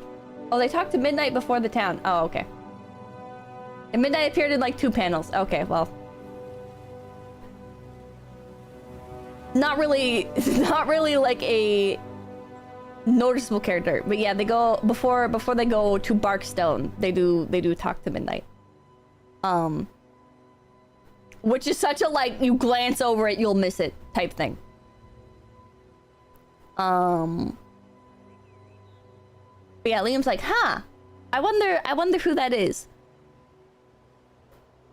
Oh, they talked to Midnight before the town. Oh, okay. And Midnight appeared in like 2 panels. Okay, well. Not really like a noticeable character. But yeah, they go before they go to Barkstone, they do talk to Midnight. Which is such a like, you glance over it, you'll miss it type thing. But yeah, Liam's like, huh, I wonder who that is.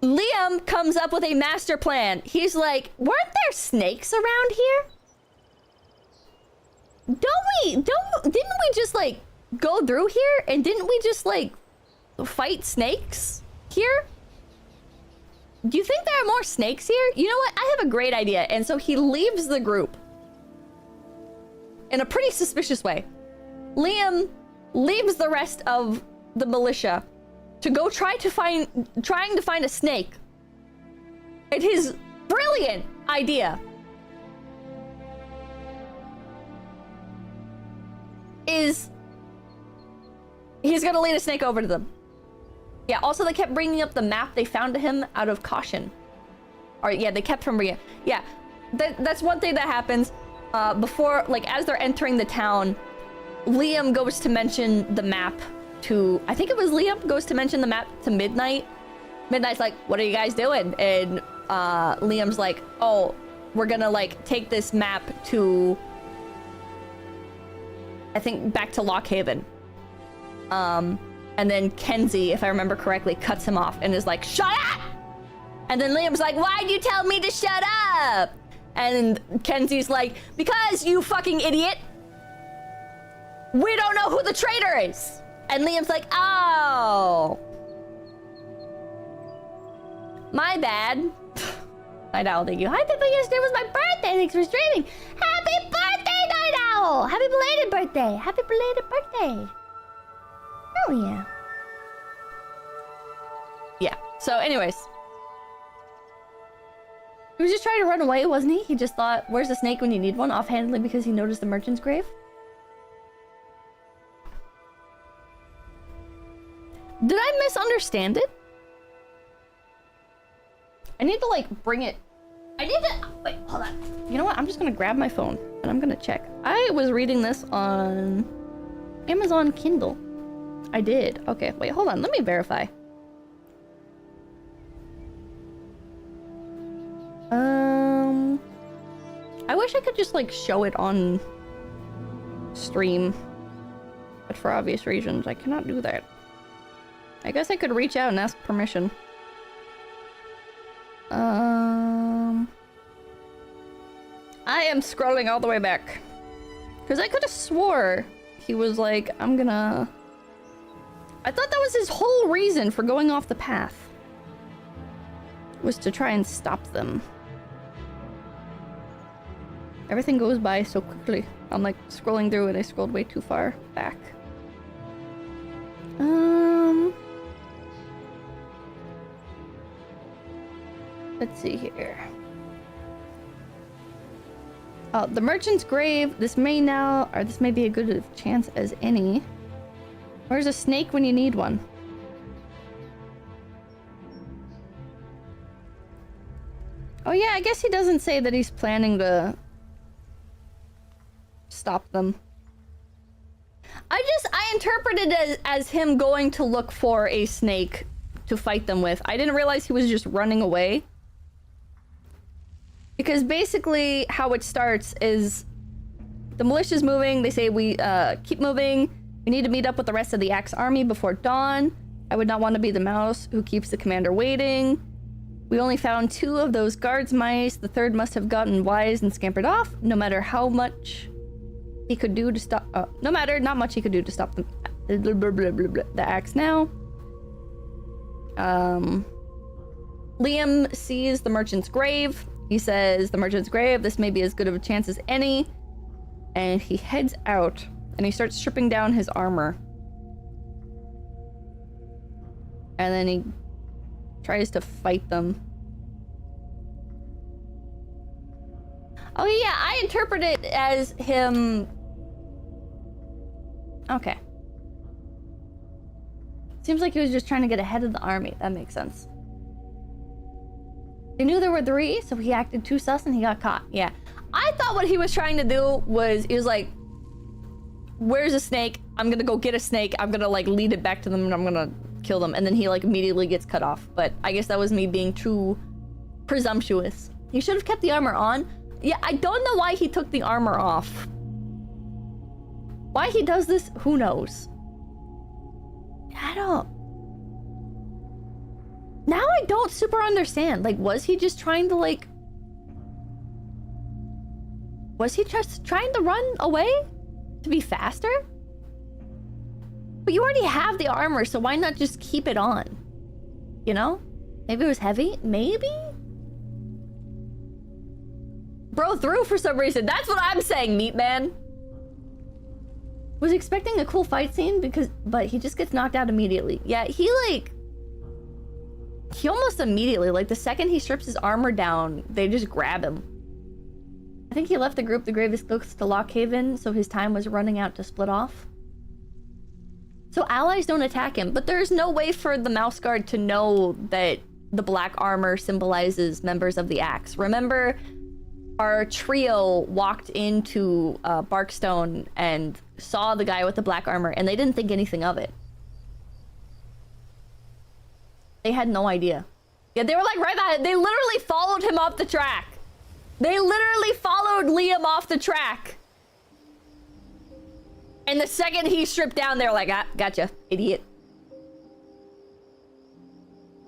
Liam comes up with a master plan. He's like, weren't there snakes around here? Didn't we just like go through here? And didn't we just like fight snakes here? Do you think there are more snakes here? You know what? I have a great idea. And so he leaves the group in a pretty suspicious way. Liam leaves the rest of the militia to go trying to find a snake. And his brilliant idea is he's gonna lead a snake over to them. Yeah, also they kept bringing up the map they found to him out of caution. Or yeah, they kept from bringing. Yeah, that's one thing that happens. Before, like, as they're entering the town, Liam goes to mention the map to, I think it was Liam goes to mention the map to Midnight. Midnight's like, what are you guys doing? And Liam's like, oh, we're gonna like take this map to, I think back to Lockhaven. And then Kenzie, if I remember correctly, cuts him off and is like, shut up! And then Liam's like, why'd you tell me to shut up? And Kenzie's like, because you fucking idiot. We don't know who the traitor is. And Liam's like, oh. My bad. Night Owl, thank you. Hi, people, yesterday was my birthday. Thanks for streaming. Happy birthday, Night Owl. Happy belated birthday. Happy belated birthday. Oh, yeah. Yeah, so anyways. He was just trying to run away, wasn't he? He just thought, where's the snake when you need one? Offhandedly because he noticed the merchant's grave. Did I misunderstand it? I need to, like, bring it... I need to... Wait, hold on. You know what? I'm just gonna grab my phone, and I'm gonna check. I was reading this on... Amazon Kindle. I did. Okay, wait, hold on. Let me verify. I wish I could just, like, show it on stream. But for obvious reasons, I cannot do that. I guess I could reach out and ask permission. I am scrolling all the way back. Because I could have swore he was like, I'm gonna... I thought that was his whole reason for going off the path. Was to try and stop them. Everything goes by so quickly. I'm like scrolling through and I scrolled way too far back. Let's see here. Oh, the merchant's grave. This may be a good chance as any. Where's a snake when you need one? Oh yeah, I guess he doesn't say that he's planning to stop them. I interpreted it as him going to look for a snake to fight them with. I didn't realize he was just running away. Because basically how it starts is the militia's moving. They say we keep moving. We need to meet up with the rest of the Axe army before dawn. I would not want to be the mouse who keeps the commander waiting. We only found 2 of those guards mice. The third must have gotten wise and scampered off. No matter how much he could do to stop... not much he could do to stop them. The Axe now. Liam sees the merchant's grave. He says, the merchant's grave, this may be as good of a chance as any. And he heads out. And he starts stripping down his armor. And then he tries to fight them. Oh yeah, I interpret it as him... Okay. Seems like he was just trying to get ahead of the army. That makes sense. They knew there were 3, so he acted too sus and he got caught. Yeah. I thought what he was trying to do was, he was like, where's a snake? I'm gonna go get a snake. I'm gonna, like, lead it back to them and I'm gonna kill them. And then he, like, immediately gets cut off. But I guess that was me being too presumptuous. He should have kept the armor on. Yeah, I don't know why he took the armor off. Why he does this, who knows? I don't... Now I don't super understand. Like, was he just trying to, like... Was he just trying to run away? To be faster? But you already have the armor, so why not just keep it on? You know? Maybe it was heavy? Maybe? Bro threw for some reason. That's what I'm saying, Meat Man. Was expecting a cool fight scene but he just gets knocked out immediately. Yeah, he almost immediately, like the second he strips his armor down, they just grab him. I think he left the group the grave is close to Lockhaven, so his time was running out to split off. So allies don't attack him, but there's no way for the mouse guard to know that the black armor symbolizes members of the Axe. Remember, our trio walked into Barkstone and saw the guy with the black armor, and they didn't think anything of it. They had no idea. Yeah, they were like right by it. They literally followed him off the track. They literally followed Liam off the track. And the second he stripped down, they were like, ah, gotcha, idiot.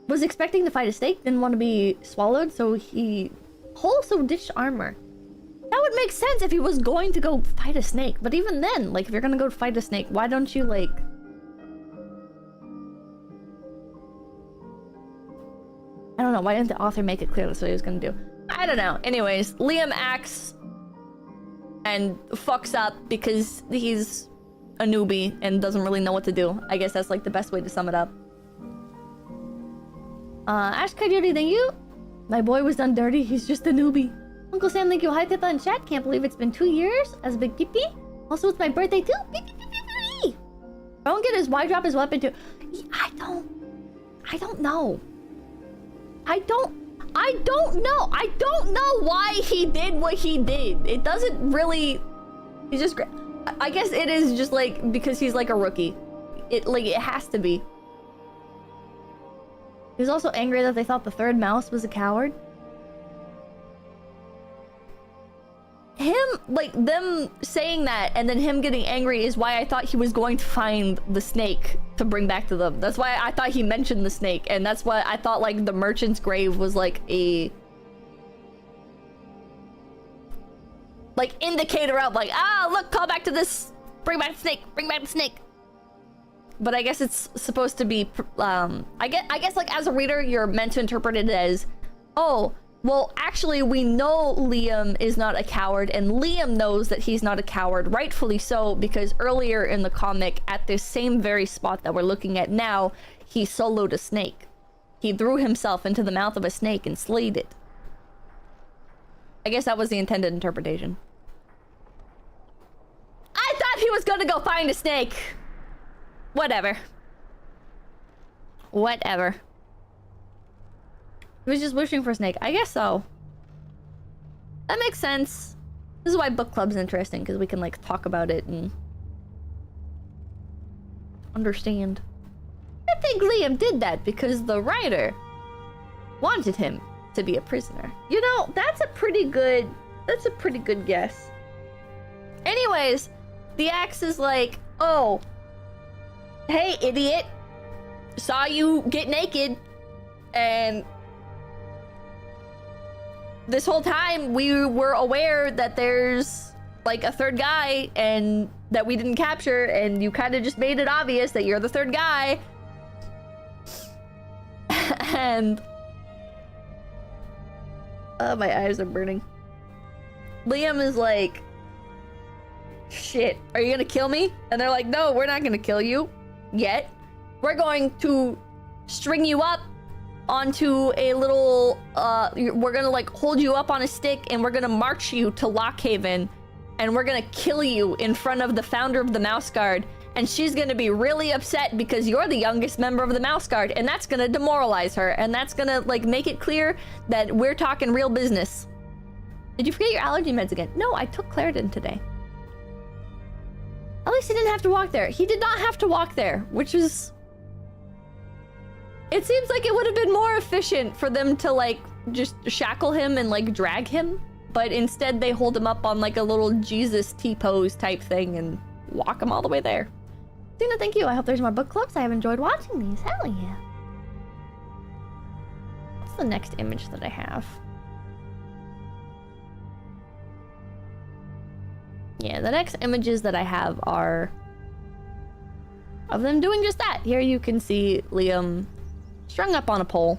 Was expecting to fight a snake, didn't want to be swallowed, so he also ditched armor. That would make sense if he was going to go fight a snake. But even then, like, if you're gonna go fight a snake, why don't you, like... I don't know, why didn't the author make it clear that's what he was gonna do? I don't know. Anyways, Liam acts and fucks up because he's a newbie and doesn't really know what to do. I guess that's like the best way to sum it up. Ash Coyote, thank you. My boy was done dirty, he's just a newbie. Uncle Sam, thank you. Hi, Pippa in chat. Can't believe it's been 2 years as a big peepee. Also, it's my birthday too. Don't get his, why drop his weapon too? I don't know. I don't know. I don't know why he did what he did. It doesn't really... He's just... I guess it is just like... Because he's like a rookie. It has to be. He was also angry that they thought the third mouse was a coward. Him, like, them saying that and then him getting angry is why I thought he was going to find the snake to bring back to them. That's why I thought he mentioned the snake, and that's why I thought, like, the merchant's grave was, like, a... like, indicator of, like, ah, look, call back to this! Bring back the snake! Bring back the snake! But I guess it's supposed to be, I guess, like, as a reader, you're meant to interpret it as, oh, well, actually, we know Liam is not a coward, and Liam knows that he's not a coward, rightfully so, because earlier in the comic, at this same very spot that we're looking at now, he soloed a snake. He threw himself into the mouth of a snake and slayed it. I guess that was the intended interpretation. I thought he was gonna go find a snake! Whatever. Whatever. He was just wishing for a snake. I guess so. That makes sense. This is why book club's interesting, because we can, like, talk about it and... understand. I think Liam did that because the writer wanted him to be a prisoner. You know, that's a pretty good guess. Anyways, the axe is like, oh, hey, idiot. Saw you get naked, and this whole time we were aware that there's like a third guy and that we didn't capture, and you kind of just made it obvious that you're the third guy. And my eyes are burning. Liam is like, shit, are you gonna kill me? And they're like, no, we're not gonna kill you yet. We're going to string you up onto a little, we're gonna like hold you up on a stick and we're gonna march you to Lockhaven, and we're gonna kill you in front of the founder of the Mouse Guard, and she's gonna be really upset because you're the youngest member of the Mouse Guard, and that's gonna demoralize her, and that's gonna like make it clear that we're talking real business. Did you forget your allergy meds again? No, I took Claritin today. At least he didn't have to walk there. He did not have to walk there, which is... It seems like it would have been more efficient for them to, like, just shackle him and, like, drag him. But instead, they hold him up on, like, a little Jesus T-pose type thing and walk him all the way there. Dina, thank you. I hope there's more book clubs. I have enjoyed watching these. Hell yeah. What's the next image that I have? Yeah, the next images that I have are of them doing just that. Here you can see Liam strung up on a pole.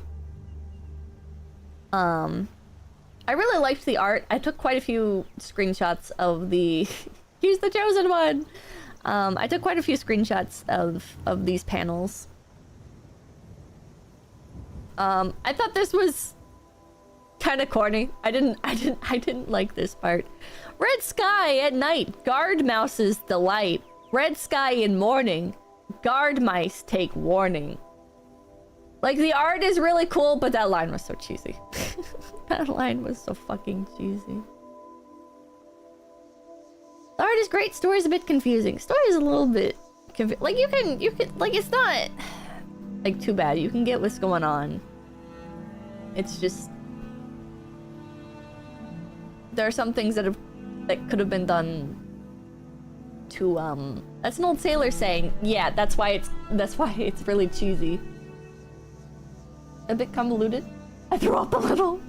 I really liked the art. I took quite a few screenshots of the... He's the chosen one! I took quite a few screenshots of these panels. I thought this was kind of corny. I didn't like this part. Red sky at night, guard mouse's delight. Red sky in morning, Guard mice take warning. Like, the art is really cool, but that line was so cheesy. That line was so fucking cheesy. The art is great, story's a bit confusing. Story's a little bit like, you can, like, it's not, like, too bad. You can get what's going on. It's just... there are some things that could have been done to, that's an old sailor saying. Yeah, that's why it's really cheesy. A bit convoluted. I threw up a little.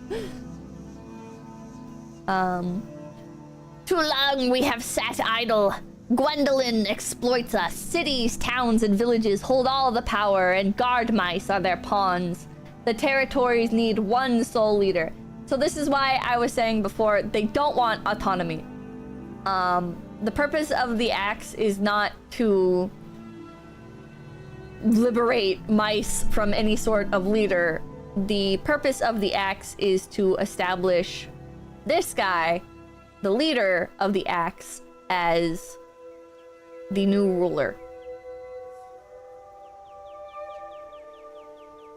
Too long we have sat idle. Gwendolyn exploits us. Cities, towns, and villages hold all the power, and guard mice are their pawns. The territories need one sole leader. So this is why I was saying before, they don't want autonomy. The purpose of the axe is not to liberate mice from any sort of leader. The purpose of the axe is to establish this guy, the leader of the axe, as the new ruler.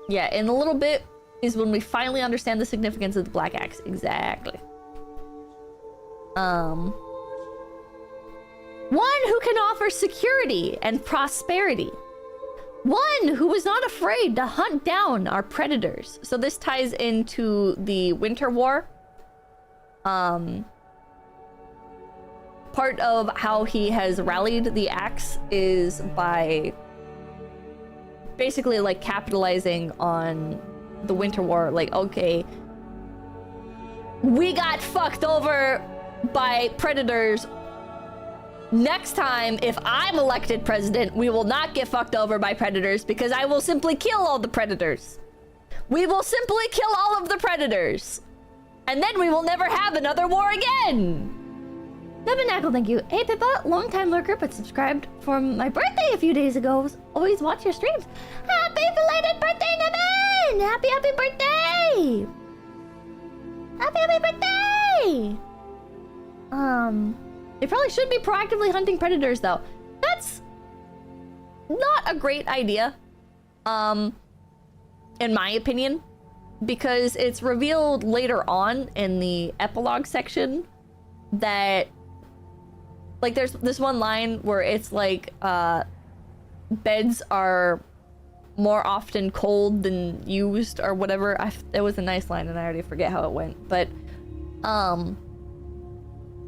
Yeah, in a little bit is when we finally understand the significance of the black axe. Exactly. One who can offer security and prosperity. One who is not afraid to hunt down our predators. So this ties into the Winter War. Part of how he has rallied the axe is by basically, like, capitalizing on the Winter War. Like, okay, we got fucked over by predators. Next time, if I'm elected president, we will not get fucked over by predators, because I will simply kill all the predators. We will simply kill all of the predators. And then we will never have another war again. Tabernacle, thank you. Hey, Pippa, long-time lurker, but subscribed for my birthday a few days ago. Always watch your streams. Happy belated birthday, Nevin! Happy birthday! Happy birthday! They probably should be proactively hunting predators, though. That's not a great idea, in my opinion, because it's revealed later on in the epilogue section that, like, there's this one line where it's like, beds are more often cold than used or whatever. It was a nice line and I already forget how it went, but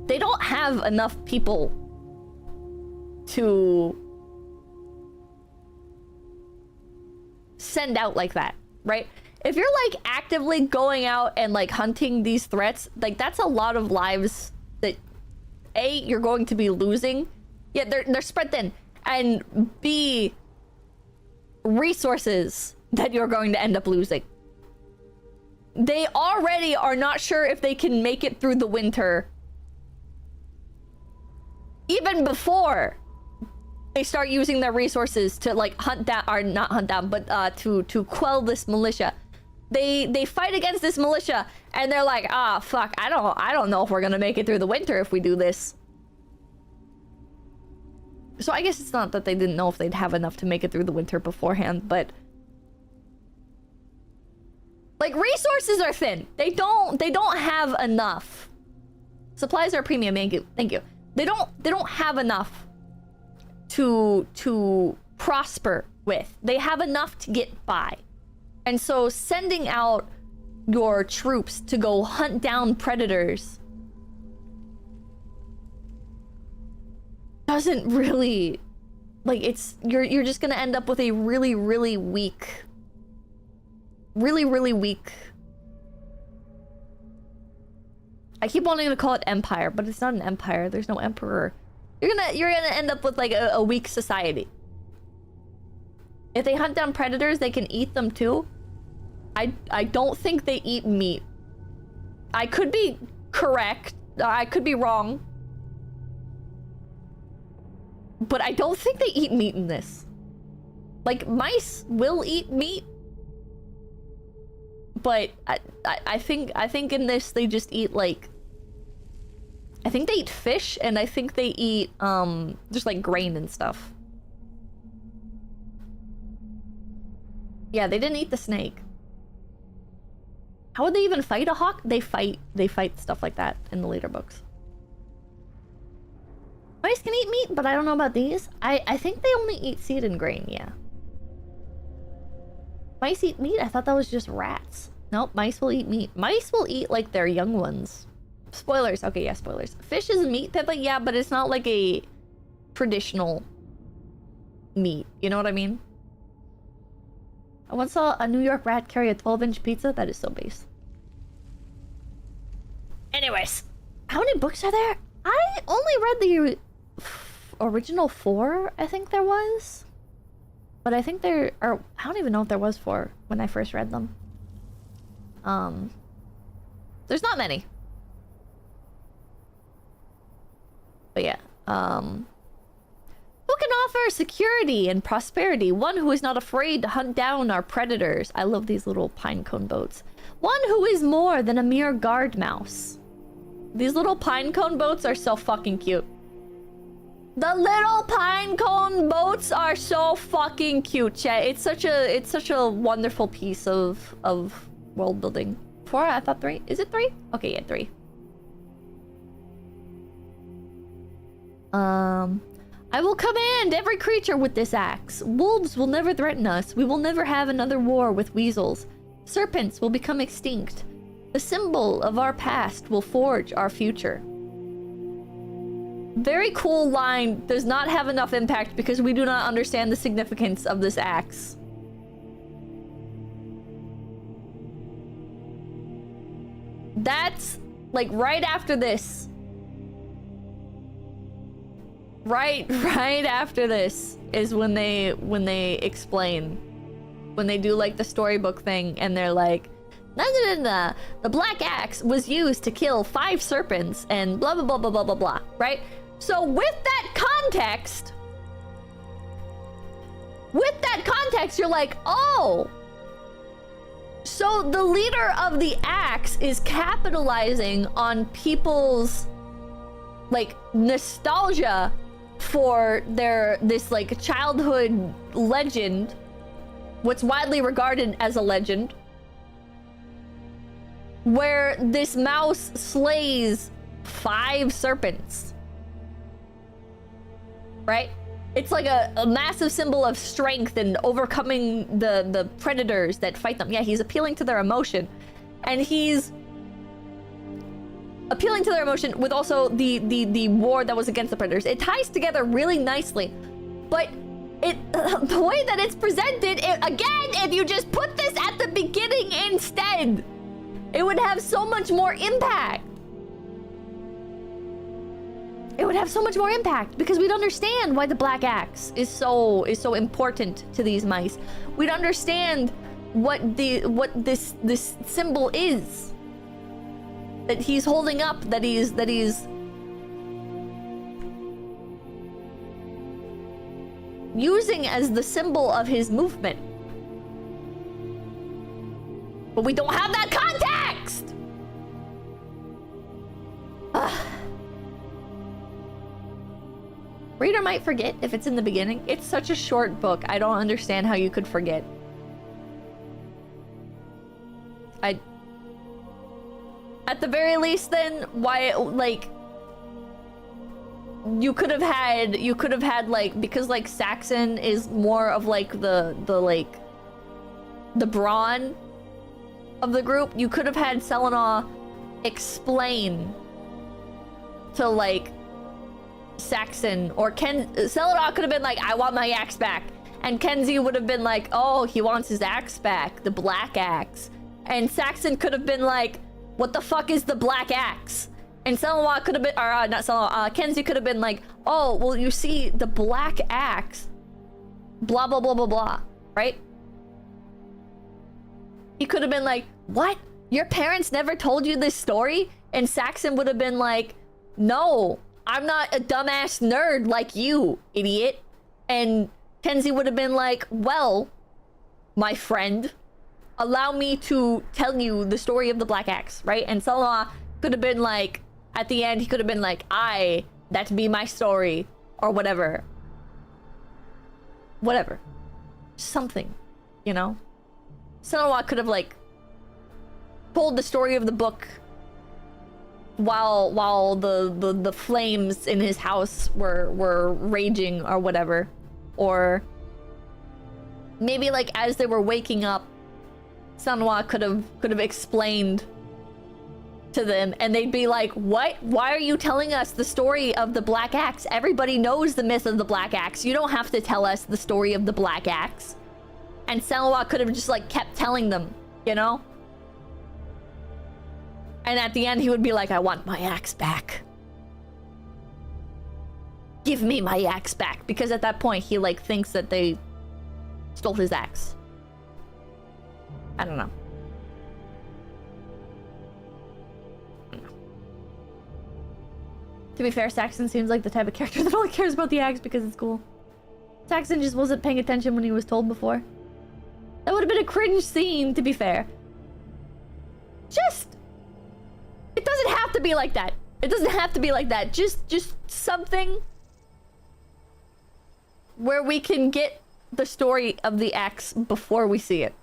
they don't have enough people to send out like that, right? If you're, like, actively going out and, like, hunting these threats, like, that's a lot of lives that A, you're going to be losing. Yeah, they're spread thin. And B, resources that you're going to end up losing. They already are not sure if they can make it through the winter, even before they start using their resources to, like, hunt down, or not hunt down, but to quell this militia. They fight against this militia and they're like, ah, fuck, I don't know if we're gonna make it through the winter if we do this. So I guess it's not that they didn't know if they'd have enough to make it through the winter beforehand, but, like, resources are thin. They don't have enough. Supplies are premium, thank you. They don't have enough to prosper with. They have enough to get by. And so sending out your troops to go hunt down predators doesn't really, like, it's, you're just gonna end up with a really weak, really weak, I keep wanting to call it empire, but it's not an empire. There's no emperor. You're gonna end up with, like, a weak society. If they hunt down predators, they can eat them too. I don't think they eat meat. I could be correct. I could be wrong. But I don't think they eat meat in this. Like, mice will eat meat. But I think in this they just eat, like, I think they eat fish, and I think they eat just, like, grain and stuff. Yeah, they didn't eat the snake. How would they even fight a hawk? They fight stuff like that in the later books. Mice can eat meat, but I don't know about these. I think they only eat seed and grain, yeah. Mice eat meat? I thought that was just rats. Nope, mice will eat meat. Mice will eat, like, their young ones. Spoilers. Okay, yeah, spoilers. Fish is meat, Pippa, yeah, but it's not like a traditional meat. You know what I mean? I once saw a New York rat carry a 12-inch pizza. That is so base. Anyways, how many books are there? I only read the original 4, I think there was. But I think there are... I don't even know if there was 4 when I first read them. There's not many. But yeah, who can offer security and prosperity? One who is not afraid to hunt down our predators. I love these little pinecone boats. One who is more than a mere guard mouse. These little pinecone boats are so fucking cute. The little pinecone boats are so fucking cute, chat. It's such a wonderful piece of world building. 4? I thought 3. Is it 3? Okay, yeah, 3. I will command every creature with this axe. Wolves will never threaten us. We will never have another war with weasels. Serpents will become extinct. The symbol of our past will forge our future. Very cool line. Does not have enough impact because we do not understand the significance of this axe. That's like right after this. Right after this is when they explain, when they do like the storybook thing, and they're like, the black axe was used to kill 5 serpents and blah blah blah blah blah blah blah. Right? So with that context, you're like, oh, so the leader of the axe is capitalizing on people's like nostalgia for this like childhood legend, what's widely regarded as a legend, where this mouse slays 5 serpents. Right? It's like a massive symbol of strength and overcoming the predators that fight them. Yeah, he's appealing to their emotion. And he's appealing to their emotion with also the war that was against the predators. It ties together really nicely, but the way that it's presented, again, if you just put this at the beginning instead, it would have so much more impact. It would have so much more impact because we'd understand why the black axe is so important to these mice. We'd understand what this symbol is that he's holding up, that he's using as the symbol of his movement. But we don't have that context! Reader might forget if it's in the beginning. It's such a short book. I don't understand how you could forget. At the very least, then, why, like, you could have had like, because like Saxon is more of like the brawn of the group, you could have had Selena explain to like Saxon, or Selena could have been like, I want my axe back, and Kenzie would have been like, oh, he wants his axe back, the black axe, and Saxon could have been like, what the fuck is the black axe? And Selena could have been, or not Selena, Kenzie could have been like, oh, well, you see, the black axe, blah blah blah blah blah, right? He could have been like, what? Your parents never told you this story? And Saxon would have been like, no, I'm not a dumbass nerd like you, idiot. And Kenzie would have been like, well, my friend, allow me to tell you the story of the black axe, right? And Selena could have been like, at the end, he could have been like, that be my story, or whatever. Whatever. Something, you know? Senua could have like told the story of the book while the flames in his house were raging or whatever, or maybe like as they were waking up, Senua could have explained to them, and they'd be like, what? Why are you telling us the story of the Black Axe? Everybody knows the myth of the Black Axe. You don't have to tell us the story of the Black Axe. And Senua could have just like kept telling them, you know? And at the end he would be like, I want my axe back. Give me my axe back. Because at that point he like thinks that they stole his axe. I don't know. To be fair, Saxon seems like the type of character that only cares about the axe because it's cool. Saxon just wasn't paying attention when he was told before. That would have been a cringe scene, to be fair. Just... It doesn't have to be like that. It doesn't have to be like that. Just something where we can get the story of the axe before we see it.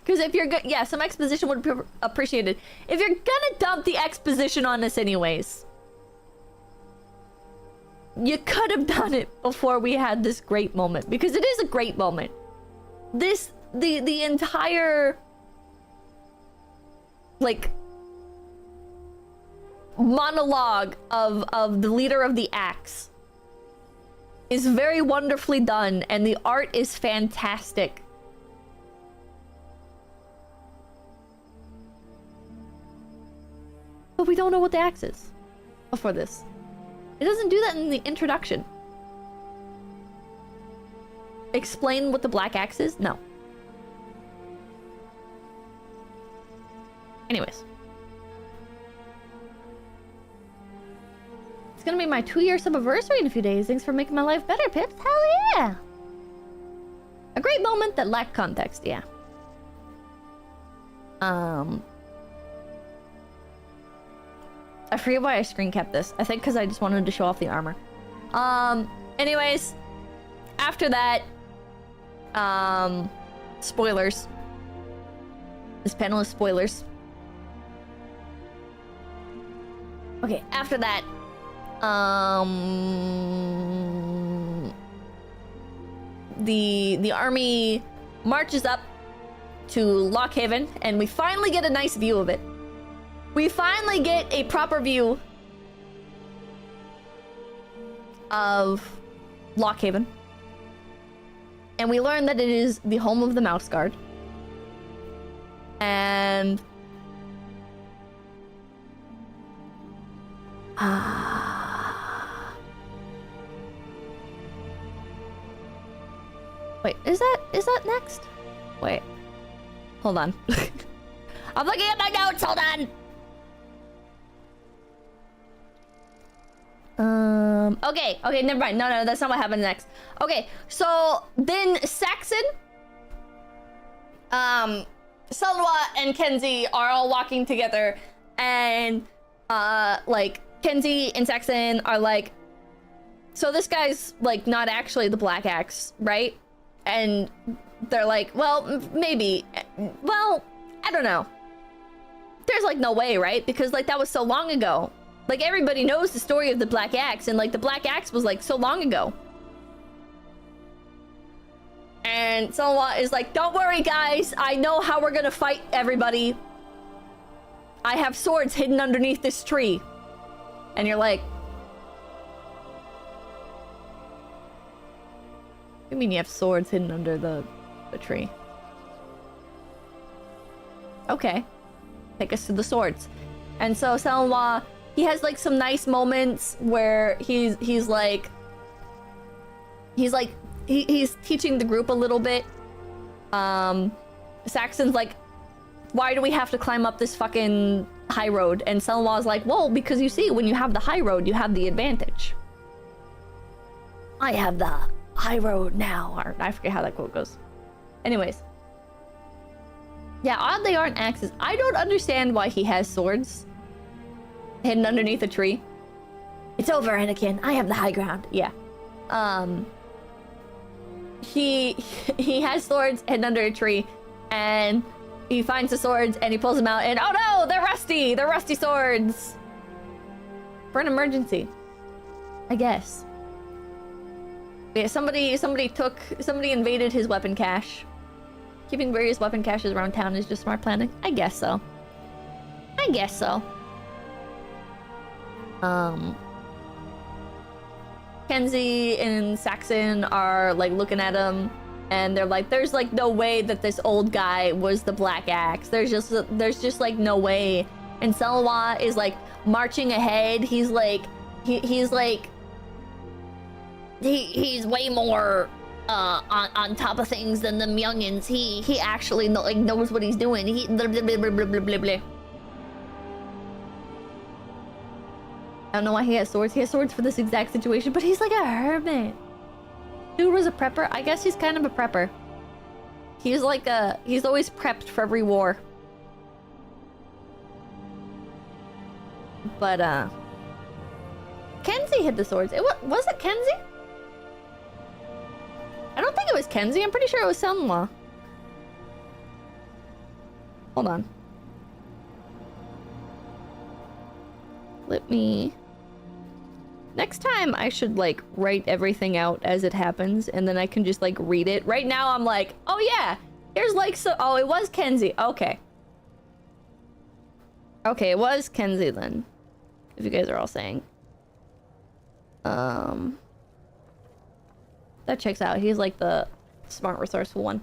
Because if you're good, yeah, some exposition would be appreciated. If you're gonna dump the exposition on us anyways, you could have done it before we had this great moment, because it is a great moment. The entire like monologue of the leader of the axe is very wonderfully done, and the art is fantastic. But we don't know what the axe is before this. It doesn't do that in the introduction. Explain what the Black Axe is? No. Anyways. It's gonna be my 2-year sub-anniversary in a few days. Thanks for making my life better, Pips. Hell yeah! A great moment that lacked context, yeah. I forget why I screen capped this. I think because I just wanted to show off the armor. Anyways, after that, spoilers. This panel is spoilers. Okay, after that, the army marches up to Lockhaven, and we finally get a nice view of it. We finally get a proper view of Lockhaven. And we learn that it is the home of the Mouse Guard. And... Wait, is that next? Wait. Hold on. I'm looking at my notes, hold on! Okay, never mind. No, that's not what happens next. Okay, so then Saxon, Senua and Kenzie are all walking together, and like Kenzie and Saxon are like, so this guy's like not actually the Black Axe, right? And they're like, well, maybe. Well, I don't know. There's like no way, right? Because like that was so long ago. Like, everybody knows the story of the Black Axe, and, like, the Black Axe was, like, so long ago. And Senua is like, don't worry, guys. I know how we're gonna fight everybody. I have swords hidden underneath this tree. And you're like... What do you mean you have swords hidden under the tree? Okay. Take us to the swords. And so Senua... He has like some nice moments where he's teaching the group a little bit. Saxon's like, why do we have to climb up this fucking high road? And Senua's like, well, because you see, when you have the high road, you have the advantage. I have the high road now. Or I forget how that quote goes. Anyways. Yeah, odd they aren't axes. I don't understand why he has swords hidden underneath a tree. It's over, Anakin. I have the high ground. Yeah. he has swords hidden under a tree, and he finds the swords and he pulls them out, and oh no, they're rusty! They're rusty swords! For an emergency, I guess. Yeah, somebody invaded his weapon cache. Keeping various weapon caches around town is just smart planning. I guess so. I guess so. Kenzie and Saxon are like looking at him, and they're like, "There's like no way that this old guy was the Black Axe. There's just like no way." And 𝐂𝐚 is like marching ahead. He's like, he's way more on top of things than them youngins. He actually knows what he's doing. He blah, blah, blah, blah, blah, blah, blah. I don't know why he has swords. He has swords for this exact situation, but he's like a hermit. Dude was a prepper. I guess he's kind of a prepper. He's like he's always prepped for every war. But Kenzie hid the swords. Was it Kenzie? I don't think it was Kenzie. I'm pretty sure it was 𝐂𝐚. Hold on. Let me... Next time I should like write everything out as it happens, and then I can just like read it. Right now I'm like, oh yeah, here's like so. Oh, it was Kenzie. Okay. Okay, it was Kenzie then. If you guys are all saying. That checks out. He's like the smart, resourceful one.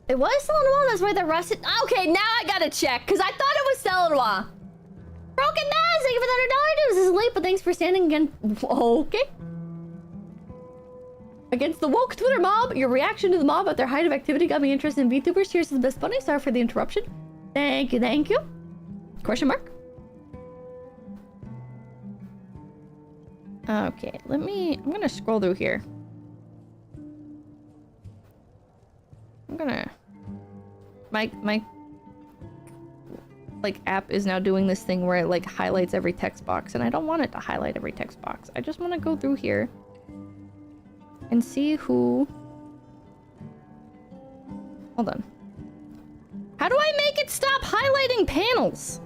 It was 𝐂𝐚. That's why the rusted. Okay, now I gotta check because I thought it was 𝐂𝐚. Broken Naz, thank you for the $100. This is late, but thanks for standing again. Okay. Against the woke Twitter mob, your reaction to the mob at their height of activity got me interested in VTubers. Cheers to the best bunny. Sorry for the interruption. Thank you, thank you. Question mark? Okay, I'm gonna scroll through here. My like app is now doing this thing where it like highlights every text box, and I don't want it to highlight every text box. I just want to go through here and see who... Hold on. How do I make it stop highlighting panels?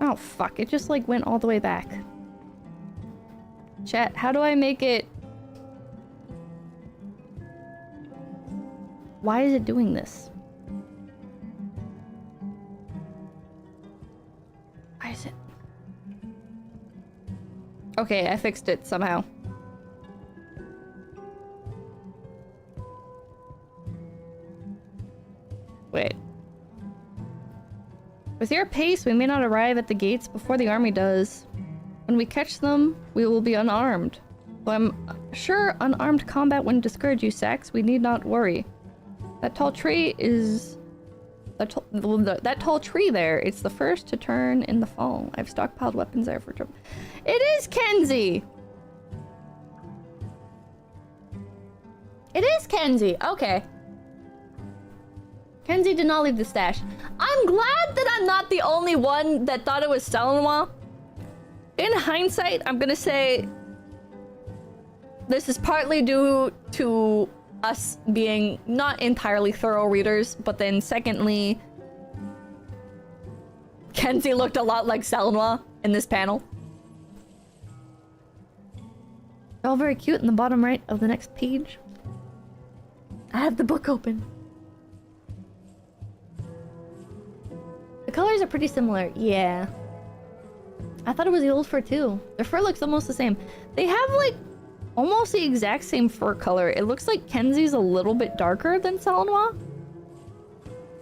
Oh fuck, it just like went all the way back. Chat, how do I make it... Why is it doing this? Why is it? Okay, I fixed it somehow. Wait. With your pace, we may not arrive at the gates before the army does. When we catch them, we will be unarmed. Though I'm sure unarmed combat wouldn't discourage you, Sax. We need not worry. That tall tree is... That tall tree there, it's the first to turn in the fall. I've stockpiled weapons there for trouble. It is Kenzie! It is Kenzie! Okay. Kenzie did not leave the stash. I'm glad that I'm not the only one that thought it was 𝐂𝐚. In hindsight, I'm gonna say... This is partly due to us being not entirely thorough readers, but then secondly, Kenzie looked a lot like 𝐂𝐚 in this panel. They're all very cute in the bottom right of the next page. I have the book open. The colors are pretty similar, yeah. I thought it was the old fur too. Their fur looks almost the same. They have like almost the exact same fur color. It looks like Kenzie's a little bit darker than 𝐂𝐚,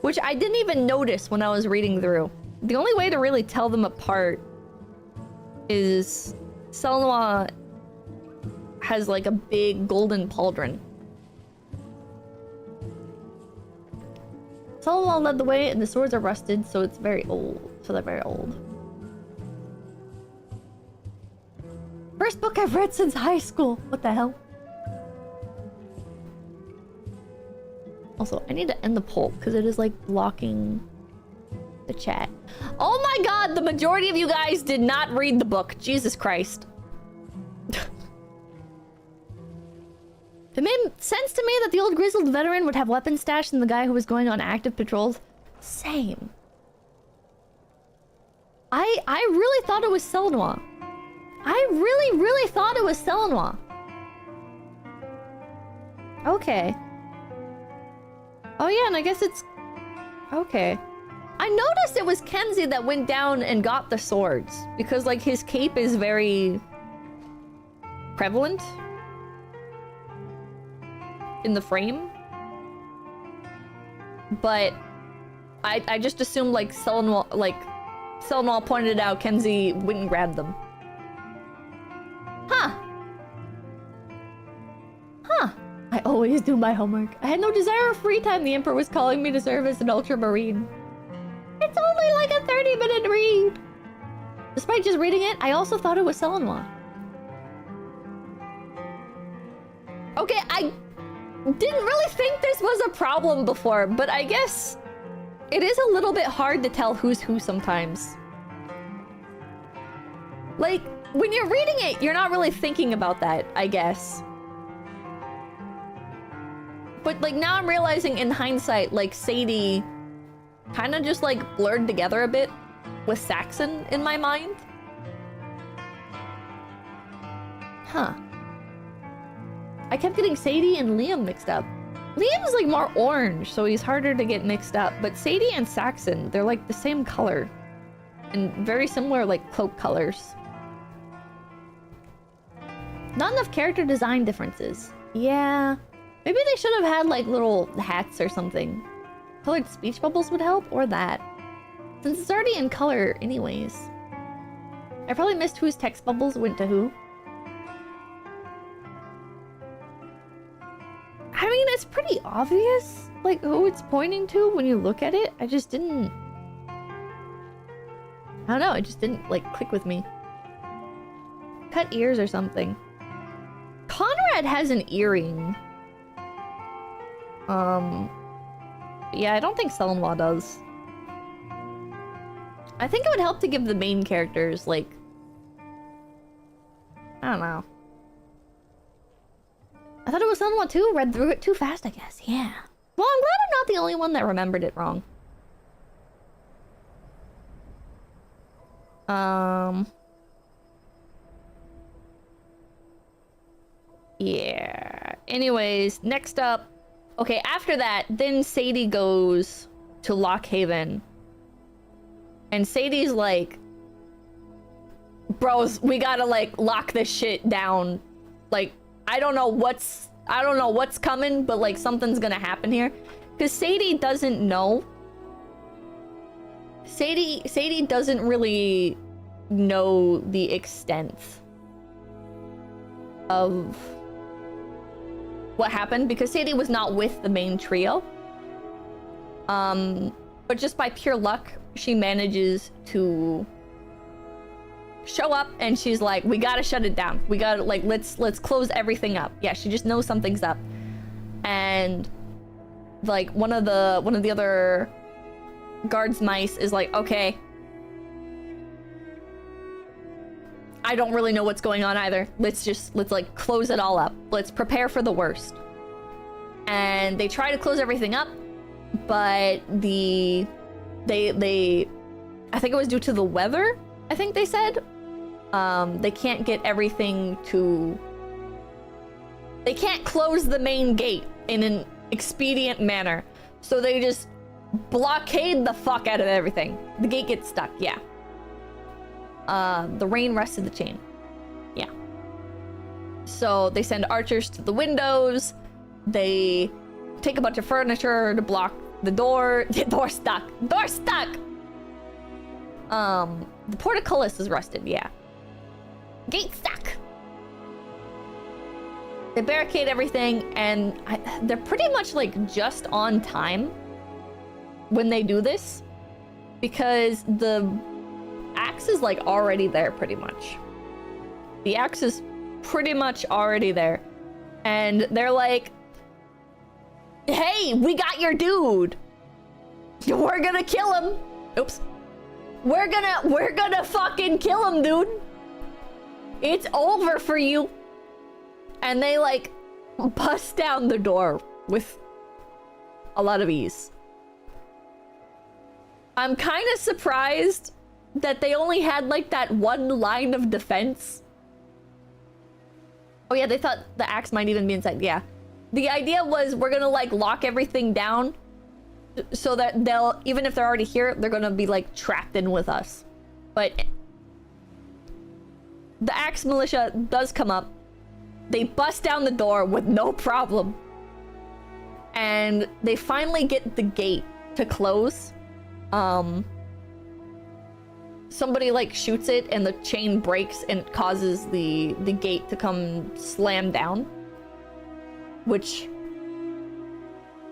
which I didn't even notice when I was reading through. The only way to really tell them apart is 𝐂𝐚 has like a big golden pauldron. 𝐂𝐚 led the way, and the swords are rusted, so it's very old. So they're very old. First book I've read since high school. What the hell? Also, I need to end the poll because it is like blocking the chat. Oh my god, the majority of you guys did not read the book. Jesus Christ. to me that the old grizzled veteran would have weapons stashed in the guy who was going on active patrols. Same. I really thought it was 𝐂𝐴𝐚. I really thought it was 𝐂𝐴𝐚. Okay. Oh yeah, and I guess it's... Okay. I noticed it was 𝐒𝐚 that went down and got the swords. Because, like, his cape is very... prevalent. In the frame. But... I just assumed, like, 𝐂𝐴𝐚 pointed out 𝐒𝐚 went and grabbed them. Huh. Huh. I always do my homework. I had no desire or free time. The Emperor was calling me to serve as an ultramarine. It's only like a 30-minute read. Despite just reading it, I also thought it was 𝐂𝐴𝐚. Okay, I didn't really think this was a problem before, but I guess it is a little bit hard to tell who's who sometimes. Like, when you're reading it, you're not really thinking about that, I guess. But, like, now I'm realizing in hindsight, like, 𝐒𝐚 kind of just, like, blurred together a bit with Saxon in my mind. Huh. I kept getting 𝐒𝐚 and Liam mixed up. Liam's, like, more orange, so he's harder to get mixed up. But 𝐒𝐚 and Saxon, they're, like, the same color. And very similar, like, cloak colors. Not enough character design differences. Yeah. Maybe they should have had, like, little hats or something. Colored speech bubbles would help, or that. Since it's already in color anyways. I probably missed whose text bubbles went to who. I mean, it's pretty obvious, like, who it's pointing to when you look at it. I just didn't... I don't know, it just didn't, like, click with me. Cut ears or something. Conrad has an earring. Yeah, I don't think 𝐂𝐴𝐚 does. I think it would help to give the main characters, like... I don't know. I thought it was 𝐂𝐴𝐚 too. Read through it too fast, I guess. Yeah. Well, I'm glad I'm not the only one that remembered it wrong. Yeah. Anyways, next up... Okay, after that, then 𝐒𝐚 goes to Lockhaven. And 𝐒𝐚's like... Bros, we gotta, like, lock this shit down. Like, I don't know what's coming, but, like, something's gonna happen here. Because 𝐒𝐚 doesn't know. 𝐒𝐚 doesn't really know the extent of what happened, because 𝐒𝐚 was not with the main trio. But just by pure luck, she manages to show up, and she's like, we gotta shut it down. We gotta, like, let's close everything up. Yeah, she just knows something's up. And, like, one of the other guards mice is like, okay, I don't really know what's going on either. Let's like close it all up. Let's prepare for the worst. And they try to close everything up, but they I think it was due to the weather, I think they said. They can't get everything to... They can't close the main gate in an expedient manner. So they just blockade the fuck out of everything. The gate gets stuck, yeah. The rain rusted the chain. Yeah. So they send archers to the windows. They take a bunch of furniture to block the door. The door's stuck. Door's stuck! The portcullis is rusted, yeah. Gate stuck! They barricade everything, and they're pretty much, like, just on time when they do this. Because the axe is, like, already there, pretty much. The axe is pretty much already there. And they're like, hey, we got your dude! We're gonna kill him! Oops. We're gonna fucking kill him, dude! It's over for you! And they, like, bust down the door with a lot of ease. I'm kind of surprised that they only had like that one line of defense. Oh yeah, they thought the axe might even be inside. Yeah. The idea was we're gonna like lock everything down so that they'll, even if they're already here, they're gonna be like trapped in with us. But the axe militia does come up. They bust down the door with no problem. And they finally get the gate to close. Somebody like shoots it and the chain breaks and it causes the gate to come slam down. Which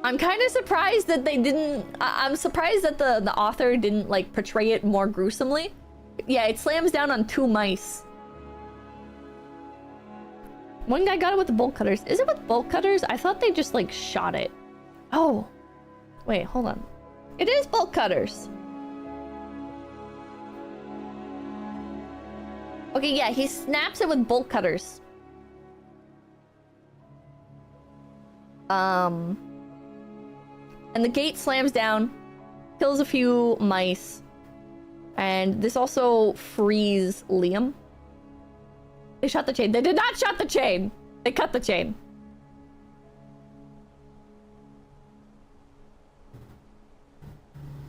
I'm kind of surprised that they didn't. I'm surprised that the author didn't like portray it more gruesomely. Yeah, it slams down on 2 mice. One guy got it with the bolt cutters. Is it with bolt cutters? I thought they just like shot it. Oh, wait, hold on. It is bolt cutters. Okay, yeah, he snaps it with bolt cutters. And the gate slams down, kills a few mice, and this also frees Liam. They shot the chain. They did not shot the chain. They cut the chain.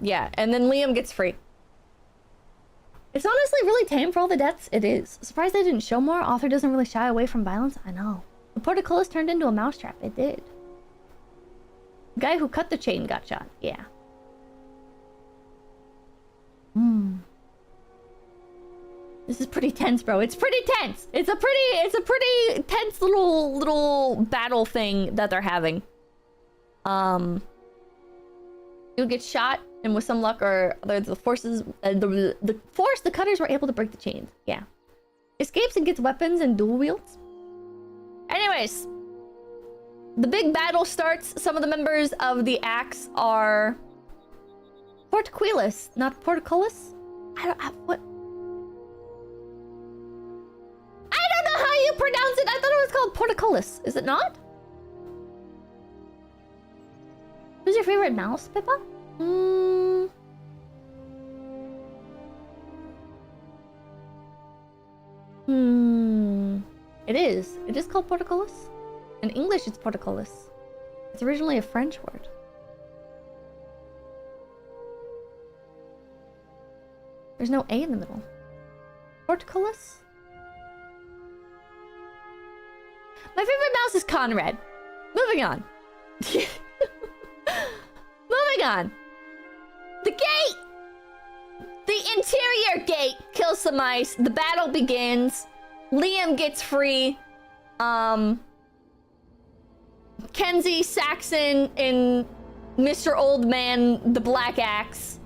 Yeah, and then Liam gets free. It's honestly really tame for all the deaths. It is. Surprised they didn't show more. Author doesn't really shy away from violence. I know. The 𝐴𝐴 turned into a mousetrap. It did. The guy who cut the chain got shot. Yeah. This is pretty tense, bro. It's pretty tense. It's a pretty tense little battle thing that they're having. Dude gets shot, and with some luck or the forces, the cutters were able to break the chains. Yeah. Escapes and gets weapons and dual wields. Anyways, the big battle starts. Some of the members of the Axe are 𝐴𝐴, not 𝐴𝐴. What? I don't know how you pronounce it. I thought it was called 𝐴𝐴. Is it not? Who's your favorite mouse, Pippa? It is. It is called 𝐴𝐴. In English, it's 𝐴𝐴. It's originally a French word. There's no A in the middle. 𝐴𝐴? My favorite mouse is Conrad. Moving on. Moving on. The gate! The interior gate kills some mice. The battle begins. Liam gets free. Kenzie, Saxon, and Mr. Old Man, the Black Axe,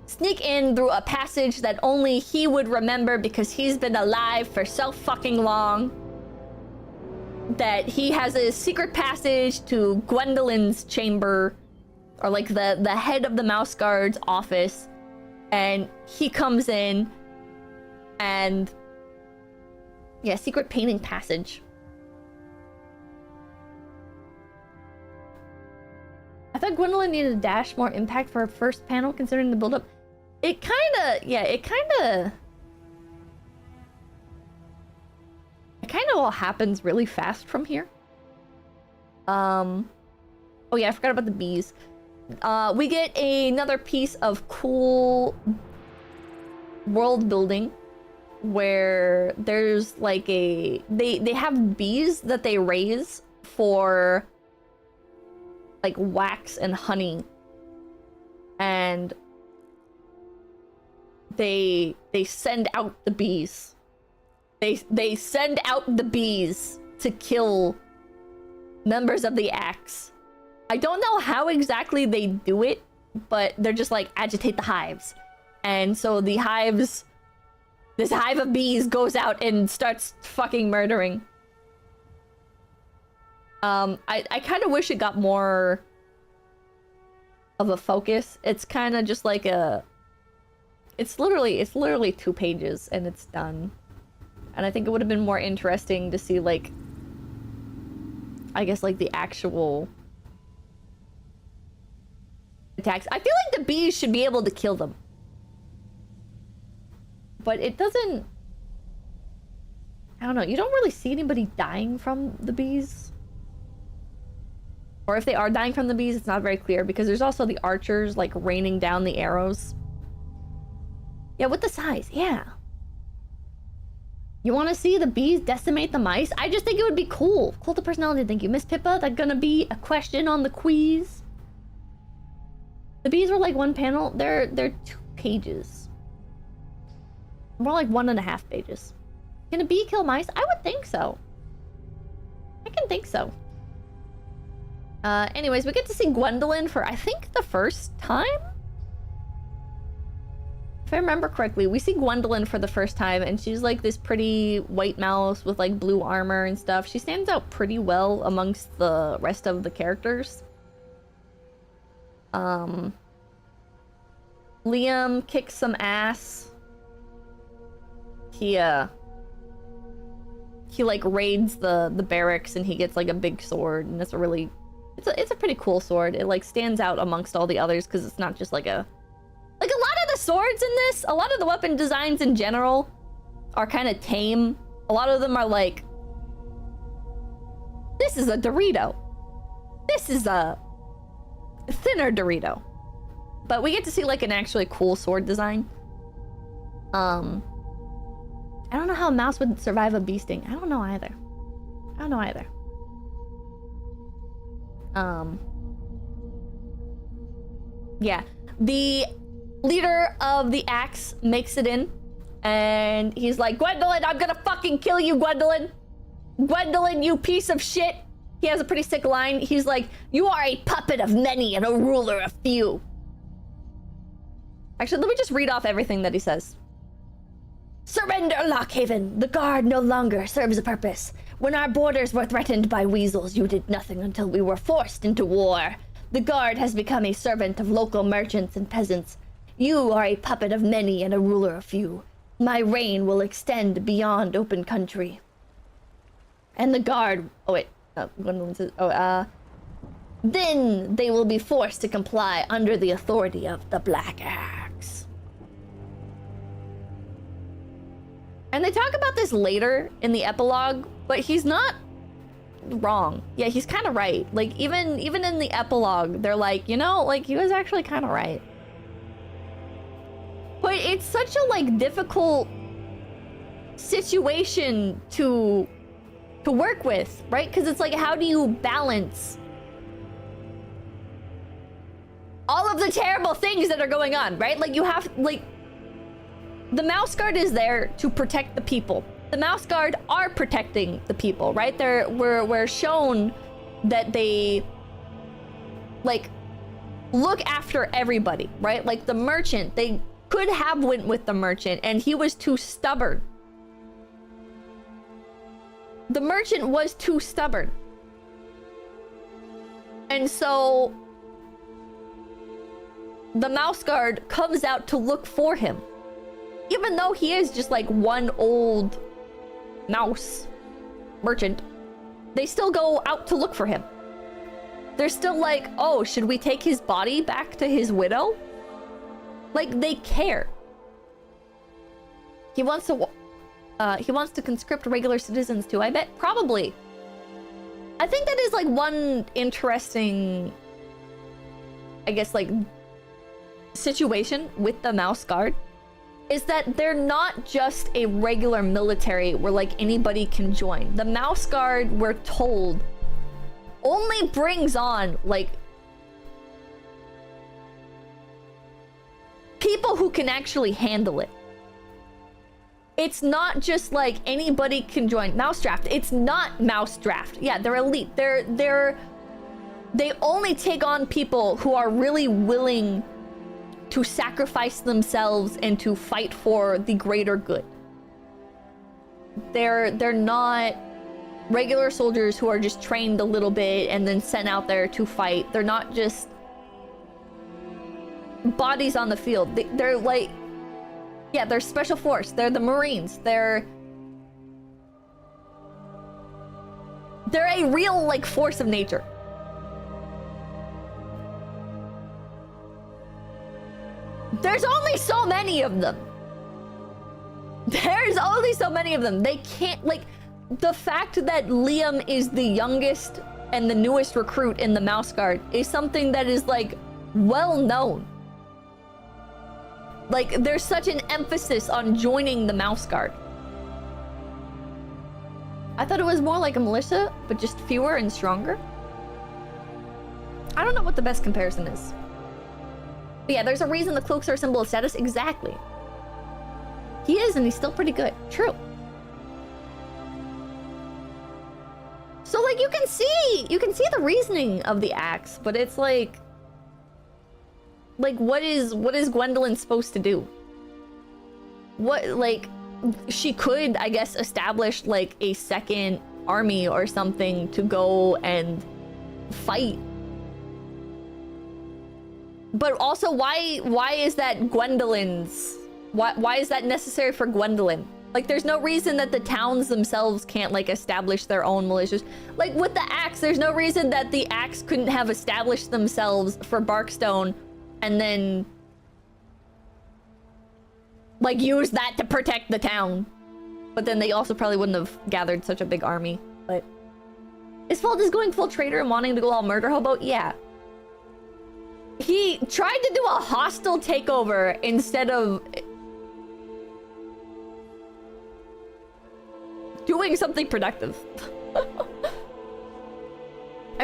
sneak in through a passage that only he would remember because he's been alive for so fucking long. That he has a secret passage to Gwendolyn's chamber, or like the head of the Mouse Guard's office, and he comes in, and yeah, secret painting passage. I thought Gwendolyn needed a dash more impact for her first panel, considering the build-up. It kind of all happens really fast from here. Oh yeah, I forgot about the bees. We get another piece of cool world building where there's like they have bees that they raise for like wax and honey, and they send out the bees. They send out the bees to kill members of the Axe. I don't know how exactly they do it, but they're just like, agitate the hives. And so the hives, this hive of bees goes out and starts fucking murdering. I kind of wish it got more of a focus. It's kind of just like it's literally 2 pages and it's done. And I think it would have been more interesting to see like I guess, like, the actual attacks. I feel like the bees should be able to kill them. But it doesn't... I don't know. You don't really see anybody dying from the bees. Or if they are dying from the bees, it's not very clear, because there's also the archers, like, raining down the arrows. Yeah, with the size, yeah. You want to see the bees decimate the mice? I just think it would be cool. Cult of personality, thank you. Miss Pippa, that's gonna be a question on the quiz. The bees were like one panel. They're 2 pages. More like 1.5 pages. Can a bee kill mice? I would think so. I can think so. Anyways, we get to see Gwendolyn for, I think, the first time? If I remember correctly, we see Gwendolyn for the first time, and she's like this pretty white mouse with like blue armor and stuff. She stands out pretty well amongst the rest of the characters. Liam kicks some ass. He like raids the barracks, and he gets like a big sword, and it's a really... It's a pretty cool sword. It like stands out amongst all the others because it's not just like a... Like a lot of the swords in this, a lot of the weapon designs in general are kind of tame. A lot of them are like, this is a Dorito. This is a thinner Dorito. But we get to see like an actually cool sword design. I don't know how a mouse would survive a bee sting. I don't know either. Yeah, the leader of the axe makes it in, and he's like, Gwendolyn, I'm gonna fucking kill you, Gwendolyn. Gwendolyn, you piece of shit. He has a pretty sick line. He's like, you are a puppet of many and a ruler of few. Actually, let me just read off everything that he says. Surrender, Lockhaven. The guard no longer serves a purpose. When our borders were threatened by weasels, you did nothing until we were forced into war. The guard has become a servant of local merchants and peasants. You are a puppet of many and a ruler of few. My reign will extend beyond open country. And the guard... Oh, wait. Gwendolyn says... Then they will be forced to comply under the authority of the Black Axe. And they talk about this later in the epilogue, but he's not wrong. Yeah, he's kind of right. Like, even in the epilogue, they're like, you know, like, he was actually kind of right. But it's such a, like, difficult situation to work with, right? Because it's like, how do you balance all of the terrible things that are going on, right? Like, you have, like, the Mouse Guard is there to protect the people. The Mouse Guard are protecting the people, right? We're shown that they, like, look after everybody, right? Like, the merchant, they could have went with the merchant, and he was too stubborn. The merchant was too stubborn. And so the Mouse Guard comes out to look for him. Even though he is just like one old mouse merchant, they still go out to look for him. They're still like, oh, should we take his body back to his widow? Like, they care. He wants to conscript regular citizens too, I bet. Probably. I think that is like one interesting, I guess, like, situation with the Mouse Guard, is that they're not just a regular military where like anybody can join. The Mouse Guard, we're told, only brings on like people who can actually handle it. It's not just like anybody can join Mouse Draft. It's not Mouse Draft. Yeah, they're elite. They only take on people who are really willing to sacrifice themselves and to fight for the greater good. They're not regular soldiers who are just trained a little bit and then sent out there to fight. They're not just bodies on the field. They're like, yeah, they're special force. They're the Marines. They're They're a real, like, force of nature. There's only so many of them. There's only so many of them. They can't, like, the fact that Liam is the youngest and the newest recruit in the Mouse Guard is something that is, like, well known. Like, there's such an emphasis on joining the Mouse Guard. I thought it was more like a militia, but just fewer and stronger. I don't know what the best comparison is. But yeah, there's a reason the cloaks are a symbol of status. Exactly. He is, and he's still pretty good. True. So, like, you can see the reasoning of the axe, but it's like, what is Gwendolyn supposed to do? What, like, she could, I guess, establish, like, a second army or something to go and fight. But also, why is that Gwendolyn's? Why is that necessary for Gwendolyn? Like, there's no reason that the towns themselves can't, like, establish their own militias. Like, with the axe, there's no reason that the axe couldn't have established themselves for Barkstone and then, like, use that to protect the town. But then they also probably wouldn't have gathered such a big army. But his fault is going full traitor and wanting to go all murder hobo? Yeah. He tried to do a hostile takeover instead of doing something productive. I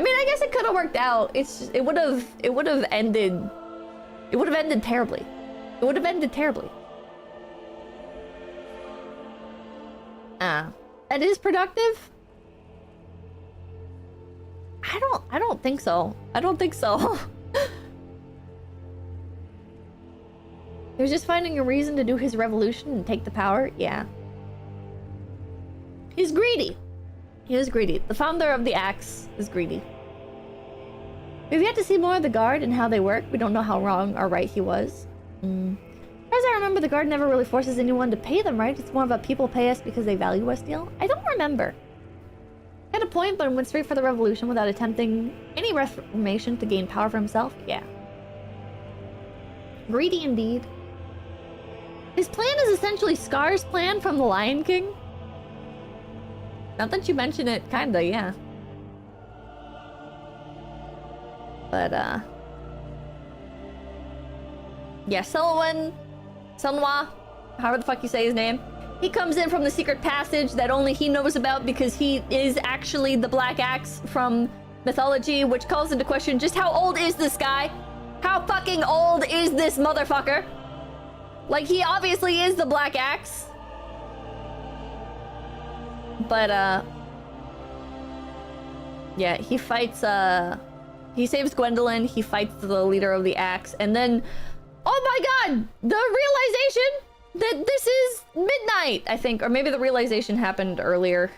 mean, I guess it could have worked out. It's just, it would have ended terribly. It would have ended terribly. That is productive? I don't think so. I don't think so. He was just finding a reason to do his revolution and take the power? Yeah. He's greedy. He is greedy. The founder of the axe is greedy. We've yet to see more of the guard and how they work. We don't know how wrong or right he was. As I remember, the guard never really forces anyone to pay them, right? It's more about people pay us because they value us deal. I don't remember. Had a point, but went straight for the revolution without attempting any reformation to gain power for himself. Yeah. Greedy indeed. His plan is essentially Scar's plan from The Lion King. Not that you mention it, kinda, yeah. But, yeah, Sunwa, however the fuck you say his name. He comes in from the secret passage that only he knows about because he is actually the Black Axe from mythology, which calls into question just how old is this guy? How fucking old is this motherfucker? Like, he obviously is the Black Axe. But, yeah, he fights, he saves Gwendolyn, he fights the leader of the Axe, and then, oh my god! The realization that this is midnight, I think. Or maybe the realization happened earlier.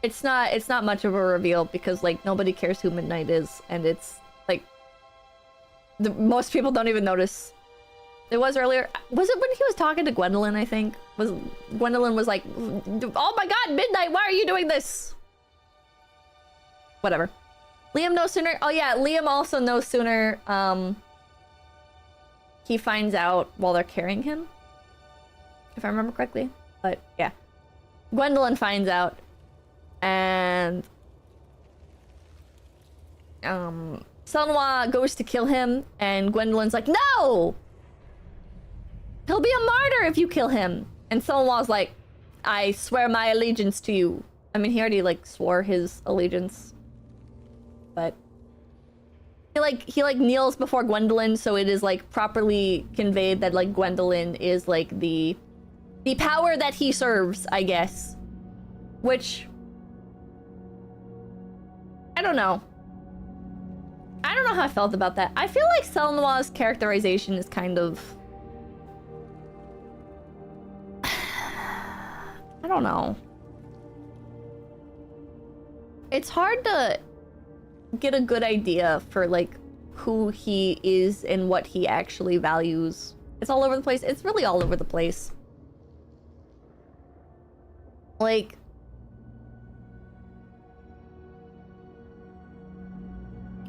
It's not much of a reveal because, like, nobody cares who Midnight is, and it's, like, most people don't even notice. It was earlier. Was it when he was talking to Gwendolyn, I think? Gwendolyn was like, oh my god, Midnight, why are you doing this? Whatever. Liam knows sooner. Oh yeah, Liam also knows sooner. He finds out while they're carrying him, if I remember correctly. But yeah, Gwendolyn finds out, and Sunwa goes to kill him, and Gwendolyn's like, no! He'll be a martyr if you kill him. And Sunwa's like, I swear my allegiance to you. I mean, he already, like, swore his allegiance. But he kneels before Gwendolyn, so it is, like, properly conveyed that, like, Gwendolyn is, like, the power that he serves, I guess. Which, I don't know. I don't know how I felt about that. I feel like Selma's characterization is kind of, I don't know. It's hard to get a good idea for, like, who he is and what he actually values. It's all over the place. It's really all over the place. Like,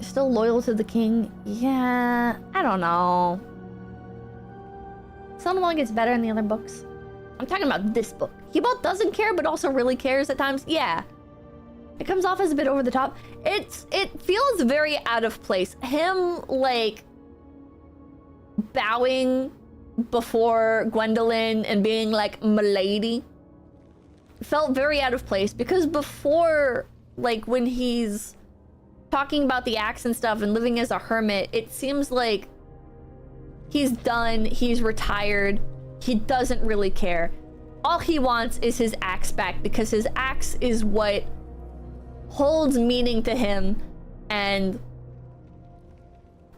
Still loyal to the king? Yeah, I don't know. Some of it gets better in the other books. I'm talking about this book. He both doesn't care, but also really cares at times. Yeah. It comes off as a bit over the top. It feels very out of place. Him, like, bowing before Gwendolyn and being like, "Milady," felt very out of place, because before, like, when he's talking about the axe and stuff and living as a hermit, it seems like he's done, he's retired, he doesn't really care. All he wants is his axe back, because his axe is what holds meaning to him. And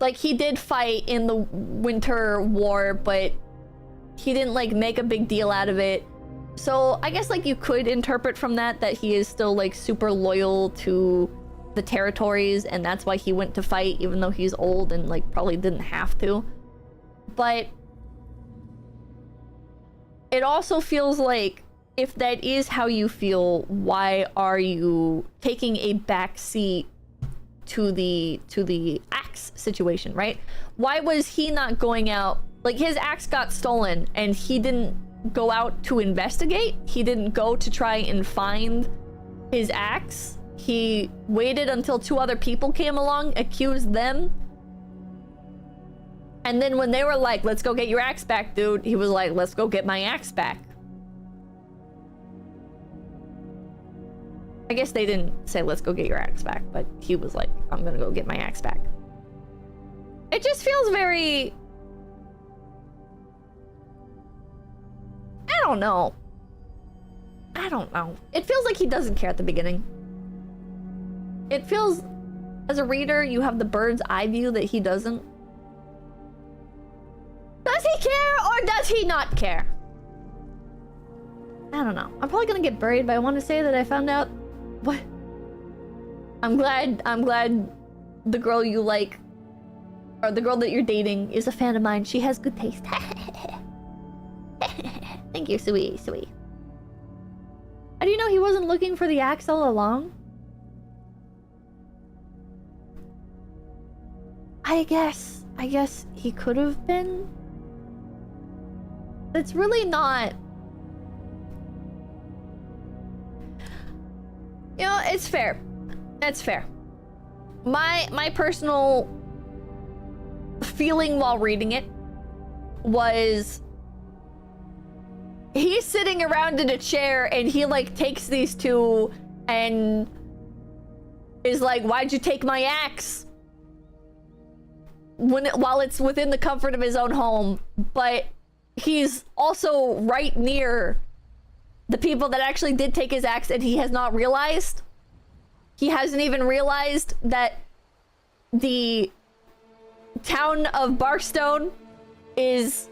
like, he did fight in the Winter War, but he didn't like make a big deal out of it. So I guess like you could interpret from that he is still like super loyal to the territories, and that's why he went to fight even though he's old and like probably didn't have to. But it also feels like, if that is how you feel, why are you taking a back seat to the axe situation, right? Why was he not going out? Like, his axe got stolen and he didn't go out to investigate. He didn't go to try and find his axe. He waited until 2 other people came along, accused them. And then when they were like, "Let's go get your axe back, dude," he was like, "Let's go get my axe back." I guess they didn't say, "Let's go get your axe back," but he was like, "I'm gonna go get my axe back." It just feels very... I don't know. It feels like he doesn't care at the beginning. It feels, as a reader, you have the bird's eye view that he doesn't. Does he care or does he not care? I don't know. I'm probably gonna get buried, but I want to say that I found out... What? I'm glad the girl you like, or the girl that you're dating, is a fan of mine. She has good taste. Thank you, sweet. How do you know he wasn't looking for the axe all along? I guess he could have been. It's really not... You know, it's fair. It's fair. My personal feeling while reading it was... He's sitting around in a chair and he like takes these 2 and is like, "Why'd you take my axe?" While it's within the comfort of his own home, but he's also right near the people that actually did take his axe, and he has not realized. He hasn't even realized that the town of Barkstone is...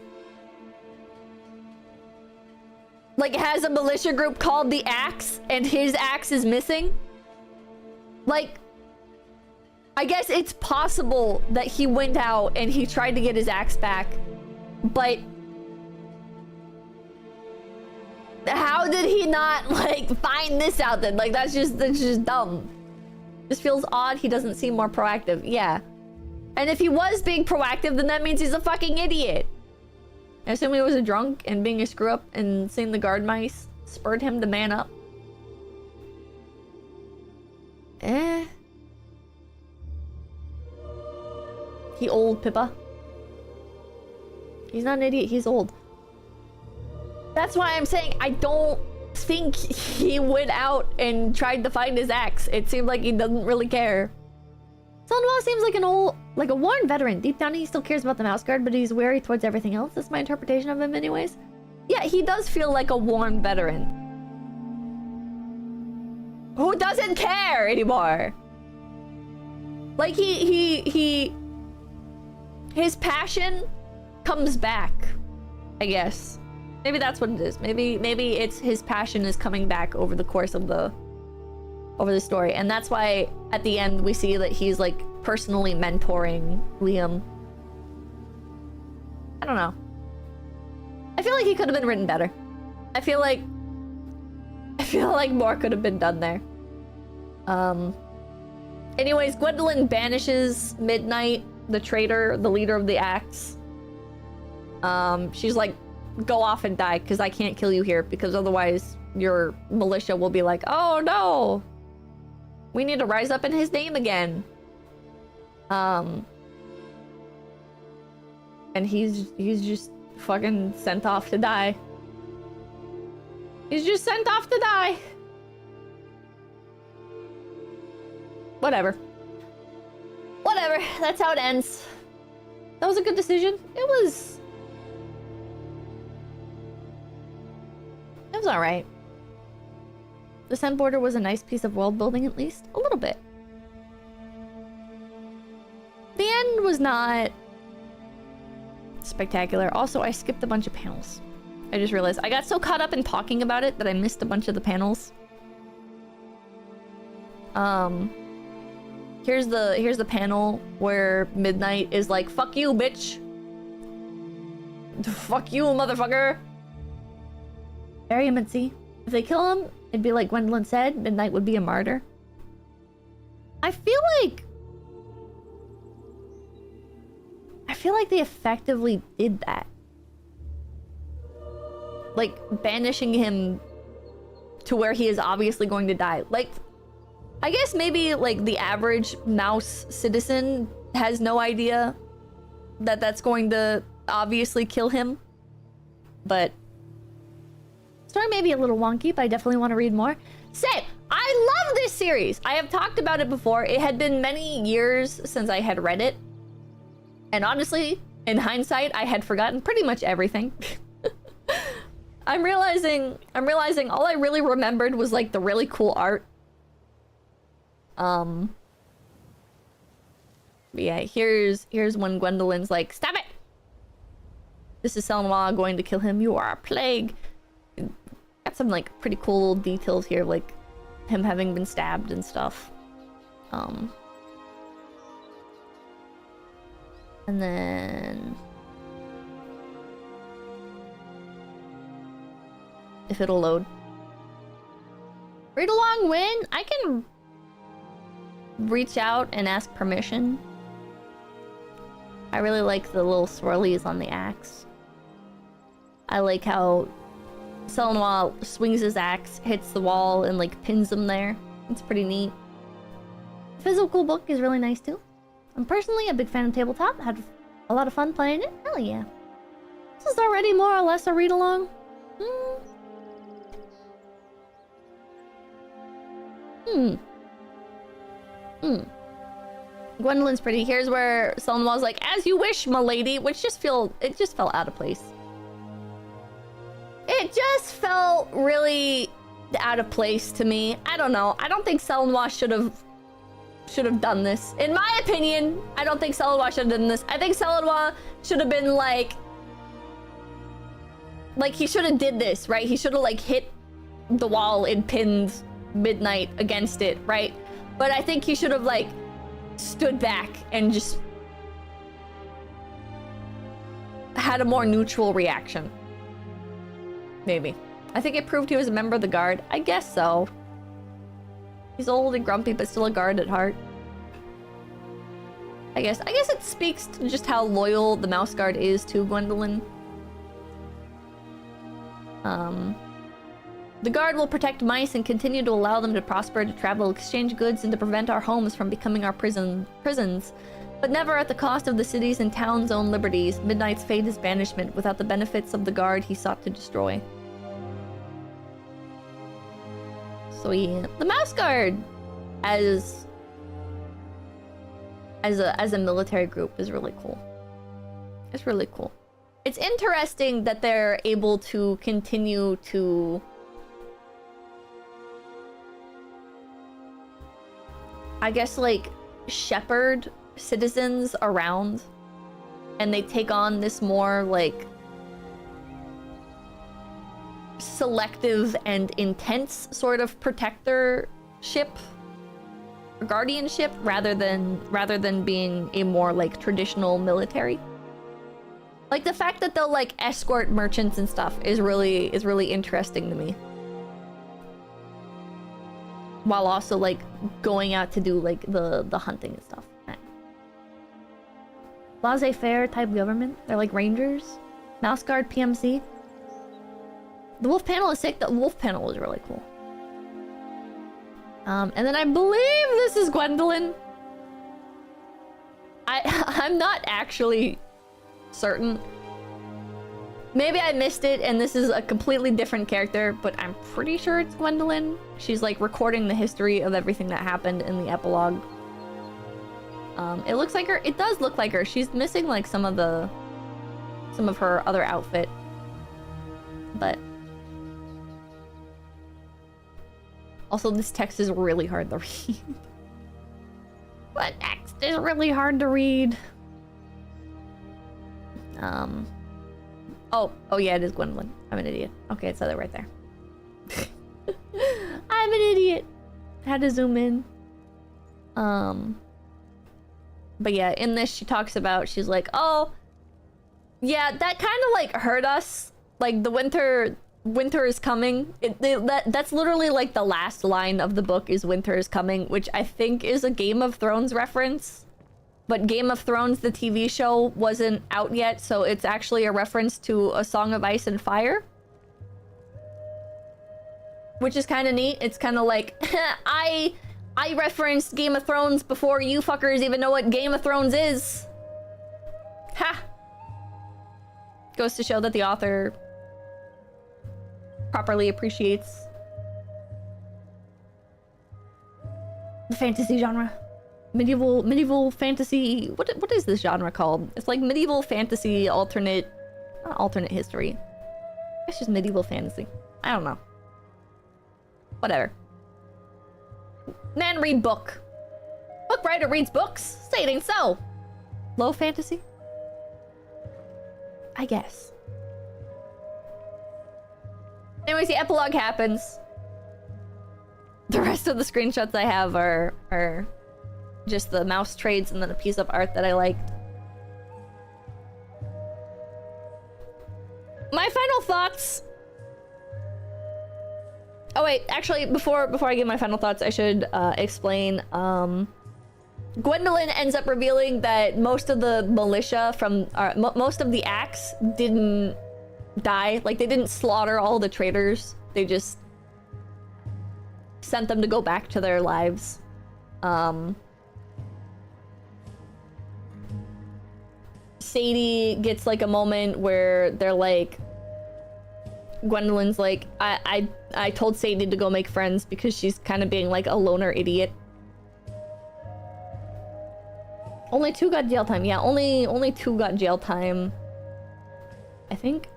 like, has a militia group called the Axe, and his axe is missing. Like, I guess it's possible that he went out and he tried to get his axe back, but how did he not, like, find this out then? Like, that's just dumb. Just feels odd he doesn't seem more proactive. Yeah. And if he was being proactive, then that means he's a fucking idiot. I assume he was a drunk, and being a screw-up and seeing the guard mice spurred him to man up. He old, Pippa. He's not an idiot, he's old. That's why I'm saying I don't think he went out and tried to find his axe. It seemed like he doesn't really care. Sonwell seems like a worn veteran. Deep down, he still cares about the mouse guard, but he's wary towards everything else. That's my interpretation of him anyways. Yeah, he does feel like a worn veteran who doesn't care anymore. Like, his passion comes back, I guess. Maybe that's what it is. Maybe it's his passion is coming back over the course of the story, and that's why at the end we see that he's like personally mentoring Liam. I don't know. I feel like he could have been written better. I feel like more could have been done there. Anyways, Gwendolyn banishes Midnight, the traitor, the leader of the Axe. She's like, go off and die, because I can't kill you here, because otherwise your militia will be like, oh no! We need to rise up in his name again. And he's just fucking sent off to die. He's just sent off to die. Whatever. Whatever. That's how it ends. That was a good decision. It was alright. The Scent Border was a nice piece of world building, at least. A little bit. The end was not spectacular. Also, I skipped a bunch of panels. I just realized I got so caught up in talking about it that I missed a bunch of the panels. Here's the panel where Midnight is like, fuck you, bitch. Fuck you, motherfucker. Very immensely. If they kill him, it'd be like Gwendolyn said, Midnight would be a martyr. I feel like they effectively did that. Like, banishing him to where he is obviously going to die. Like, I guess maybe, like, the average mouse citizen has no idea that that's going to obviously kill him. But story may be a little wonky, but I definitely want to read more. Same! I love this series! I have talked about it before. It had been many years since I had read it. And honestly, in hindsight, I had forgotten pretty much everything. I'm realizing all I really remembered was like the really cool art. Yeah, here's when Gwendolyn's like, stop it! This is 𝐂𝐚 going to kill him. You are a plague. Got some like pretty cool details here, like him having been stabbed and stuff. And then if it'll load. Read along win? I can reach out and ask permission. I really like the little swirlies on the axe. I like how 𝐂𝐚 swings his axe, hits the wall, and like pins him there. It's pretty neat. The physical book is really nice too. I'm personally a big fan of tabletop. Had a lot of fun playing it. Hell yeah. This is already more or less a read along. Gwendolyn's pretty. Here's where 𝐂𝐚's like, as you wish, my lady, which just felt out of place. It just felt really out of place to me. I don't know. I don't think 𝐂𝐚 should have done this. In my opinion, I don't think 𝐂𝐚 should have done this. I think 𝐂𝐚 should have been like he should have did this, right? He should have like hit the wall and pinned Midnight against it, right? But I think he should have like stood back and just had a more neutral reaction. Maybe. I think it proved he was a member of the guard. I guess so. He's old and grumpy, but still a guard at heart. I guess it speaks to just how loyal the mouse guard is to Gwendolyn. The guard will protect mice and continue to allow them to prosper, to travel, exchange goods, and to prevent our homes from becoming our prisons. But never at the cost of the city's and town's own liberties. Midnight's fate is banishment without the benefits of the guard he sought to destroy. So yeah, the mouse guard as a military group is really cool. It's really cool. It's interesting that they're able to continue to I guess like shepherd citizens around, and they take on this more like selective and intense sort of protectorship or guardianship rather than being a more like traditional military. Like the fact that they'll like escort merchants and stuff is really interesting to me. while also like going out to do like the hunting and stuff. Laissez-faire type government. They're like rangers. Mouse guard PMC. The wolf panel is sick. The wolf panel is really cool. And then I believe this is Gwendolyn. I'm not actually certain. Maybe I missed it and this is a completely different character, but I'm pretty sure it's Gwendolyn. She's like recording the history of everything that happened in the epilogue. It looks like her. It does look like her. She's missing like some of her other outfit. But also this text is really hard to read. What text is really hard to read? Oh yeah, it is Gwendolyn. I'm an idiot. Okay, it said it right there. I'm an idiot. Had to zoom in. But yeah, in this she talks about, she's like, oh, yeah, that kind of like hurt us. Like the winter is coming. That's literally like the last line of the book is winter is coming, which I think is a Game of Thrones reference. But Game of Thrones, the TV show, wasn't out yet, so it's actually a reference to A Song of Ice and Fire. Which is kind of neat. It's kind of like, I referenced Game of Thrones before you fuckers even know what Game of Thrones is. Ha! Goes to show that the author properly appreciates the fantasy genre. Medieval fantasy. What is this genre called? It's like medieval fantasy alternate, not alternate history. It's just medieval fantasy. I don't know. Whatever. Man read book. Book writer reads books. Stating so. Low fantasy? I guess. Anyways, the epilogue happens. The rest of the screenshots I have are just the mouse trades and then a piece of art that I liked. My final thoughts. Oh wait, actually, before I give my final thoughts, I should explain. Gwendolyn ends up revealing that most of the militia from most of the acts didn't die. Like they didn't slaughter all the traitors. They just sent them to go back to their lives. Sadie gets like a moment where they're like, Gwendolyn's like, I told Sadie to go make friends because she's kind of being like a loner idiot. Only 2 got jail time. Yeah, only 2 got jail time. I think.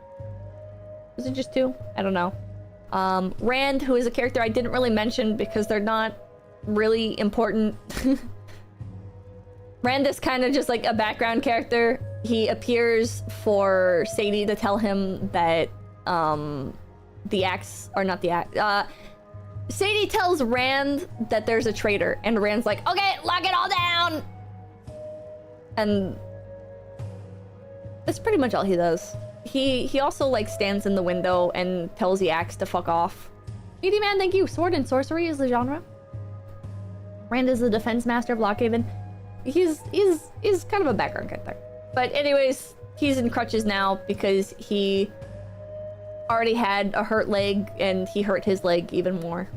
Was it just 2? I don't know. Rand, who is a character I didn't really mention because they're not really important. Rand is kind of just like a background character. He appears for Sadie to tell him that the axe, or not the axe, Sadie tells Rand that there's a traitor, and Rand's like, okay, lock it all down! And that's pretty much all he does. He also like stands in the window and tells the axe to fuck off. BD man, thank you. Sword and sorcery is the genre. Rand is the defense master of Lockhaven. He's kind of a background character. But anyways, he's in crutches now because he already had a hurt leg and he hurt his leg even more.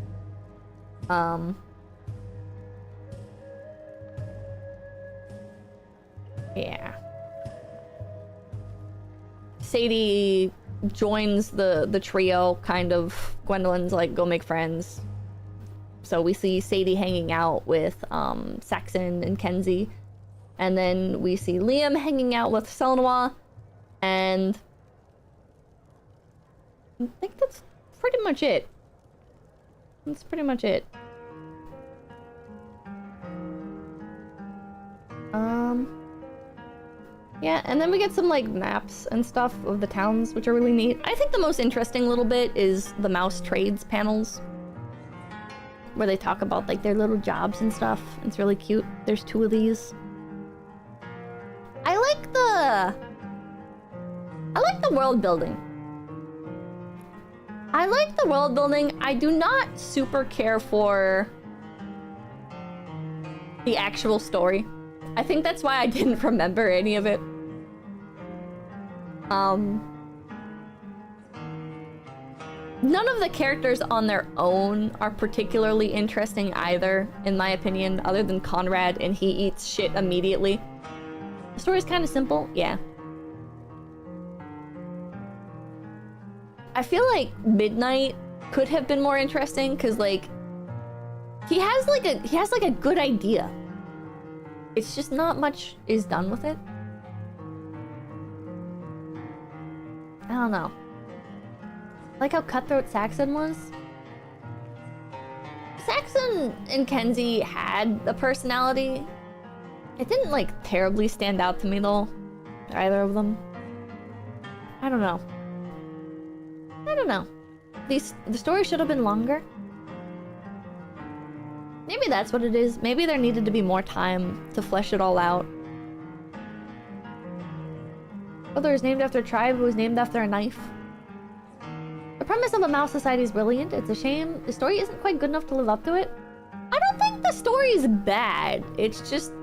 Yeah. Sadie joins the trio, kind of. Gwendolyn's like, go make friends. So we see Sadie hanging out with Saxon and Kenzie. And then we see Liam hanging out with Selnoa. And I think that's pretty much it. That's pretty much it. Yeah, and then we get some like maps and stuff of the towns, which are really neat. I think the most interesting little bit is the mouse trades panels, where they talk about like their little jobs and stuff. It's really cute. There's 2 of these. I like the world building. I like the world building. I do not super care for the actual story. I think that's why I didn't remember any of it. None of the characters on their own are particularly interesting either, in my opinion, other than Conrad, and he eats shit immediately. The story's kind of simple, yeah. I feel like Midnight could have been more interesting, because, like, he has like a good idea. It's just not much is done with it. I don't know. Like how cutthroat Saxon was. Saxon and Kenzie had a personality. It didn't like terribly stand out to me though. Either of them. I don't know. I don't know. The story should have been longer. Maybe that's what it is. Maybe there needed to be more time to flesh it all out. Brother is named after a tribe who was named after a knife. The premise of a mouse society is brilliant. It's a shame the story isn't quite good enough to live up to it. I don't think the story is bad. It's just...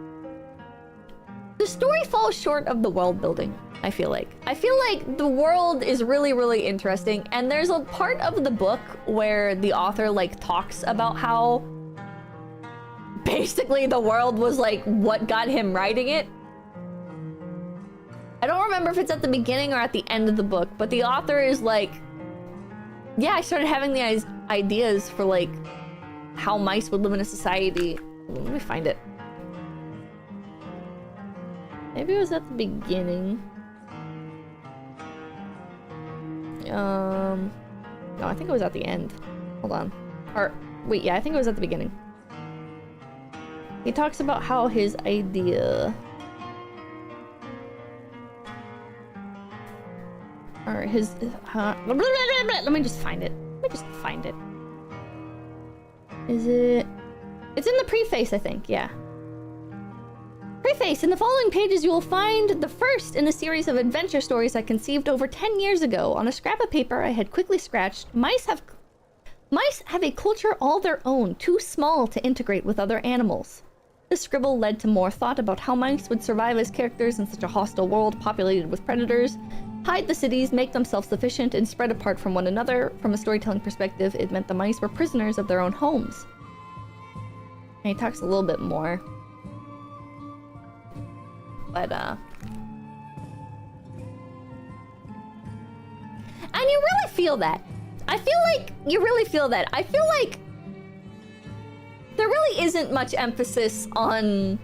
the story falls short of the world building, I feel like. I feel like the world is really, really interesting, and there's a part of the book where the author, like, talks about how basically the world was, like, what got him writing it. I don't remember if it's at the beginning or at the end of the book, but the author is like, yeah, I started having the ideas for, like, how mice would live in a society. Let me find it. Maybe it was at the beginning. No, I think it was at the end. Hold on. Or, wait, yeah, I think it was at the beginning. He talks about how his idea... or his... let me just find it. Is it... it's in the preface, I think, yeah. Preface. In the following pages, you will find the first in a series of adventure stories I conceived over 10 years ago. On a scrap of paper I had quickly scratched, mice have a culture all their own, too small to integrate with other animals. This scribble led to more thought about how mice would survive as characters in such a hostile world populated with predators, hide the cities, make them self-sufficient, and spread apart from one another. From a storytelling perspective, it meant the mice were prisoners of their own homes. And he talks a little bit more. But, and you really feel that. I feel like you really feel that. I feel like there really isn't much emphasis on...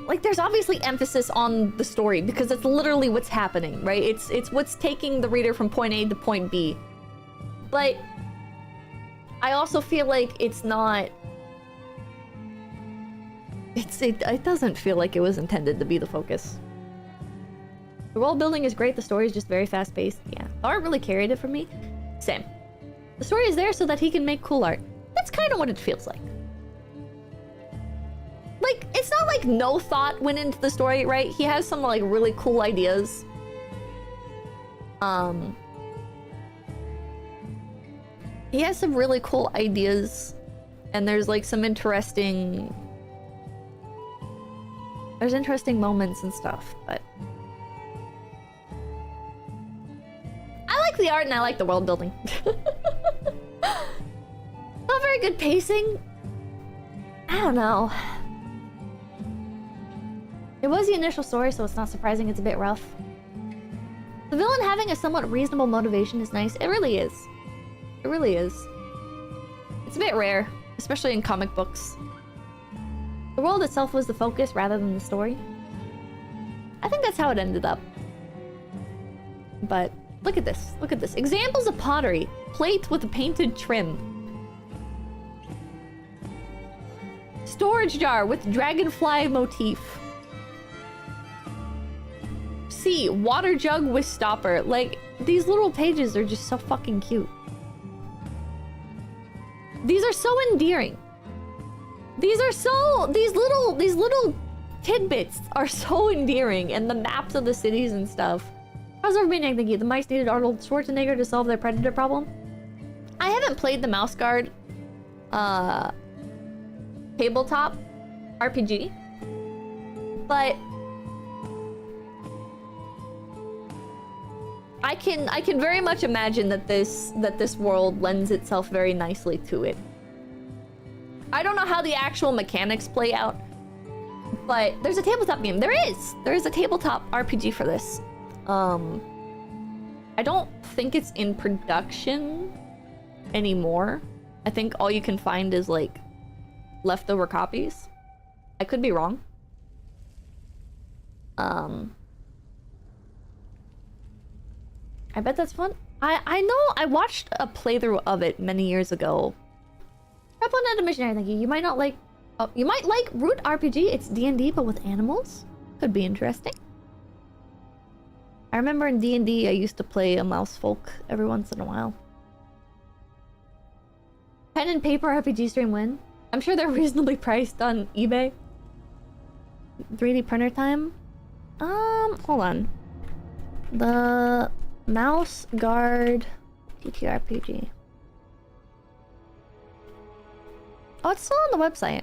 like, there's obviously emphasis on the story because it's literally what's happening, right? It's what's taking the reader from point A to point B. But I also feel like it's not... it doesn't feel like it was intended to be the focus. The world building is great, the story is just very fast-paced. Yeah, the art really carried it for me. Same. The story is there so that he can make cool art. That's kind of what it feels like. Like, it's not like no thought went into the story, right? He has some, like, really cool ideas. He has some really cool ideas. And there's, like, some interesting... there's interesting moments and stuff, but... I like the art and I like the world building. Not very good pacing. I don't know. It was the initial story, so it's not surprising it's a bit rough. The villain having a somewhat reasonable motivation is nice. It really is. It really is. It's a bit rare, especially in comic books. The world itself was the focus rather than the story. I think that's how it ended up. But look at this. Look at this. Examples of pottery. Plate with a painted trim. Storage jar with dragonfly motif. C. Water jug with stopper. Like, these little pages are just so fucking cute. These are so endearing. These little tidbits are so endearing, and the maps of the cities and stuff. How's everybody, thank you? The mice needed Arnold Schwarzenegger to solve their predator problem. I haven't played the Mouse Guard tabletop RPG, but I can very much imagine that this world lends itself very nicely to it. I don't know how the actual mechanics play out, but there's a tabletop game. There is a tabletop RPG for this. I don't think it's in production anymore. I think all you can find is like leftover copies. I could be wrong. I bet that's fun. I know I watched a playthrough of it many years ago. Replicated missionary, thank you. You might not like... Oh, you might like Root RPG. It's D&D, but with animals. Could be interesting. I remember in D&D, I used to play a mouse folk every once in a while. Pen and paper RPG stream win. I'm sure they're reasonably priced on eBay. 3D printer time. Hold on. The Mouse Guard TTRPG. Oh, it's still on the website.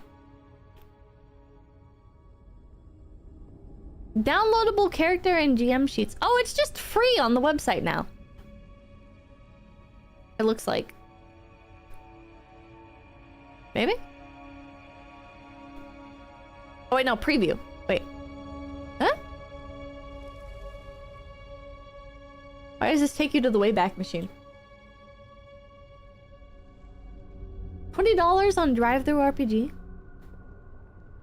Downloadable character and GM sheets. Oh, it's just free on the website now. It looks like. Maybe? Oh wait, no, preview. Wait. Huh? Why does this take you to the Wayback Machine? $20 on Drive-Thru RPG?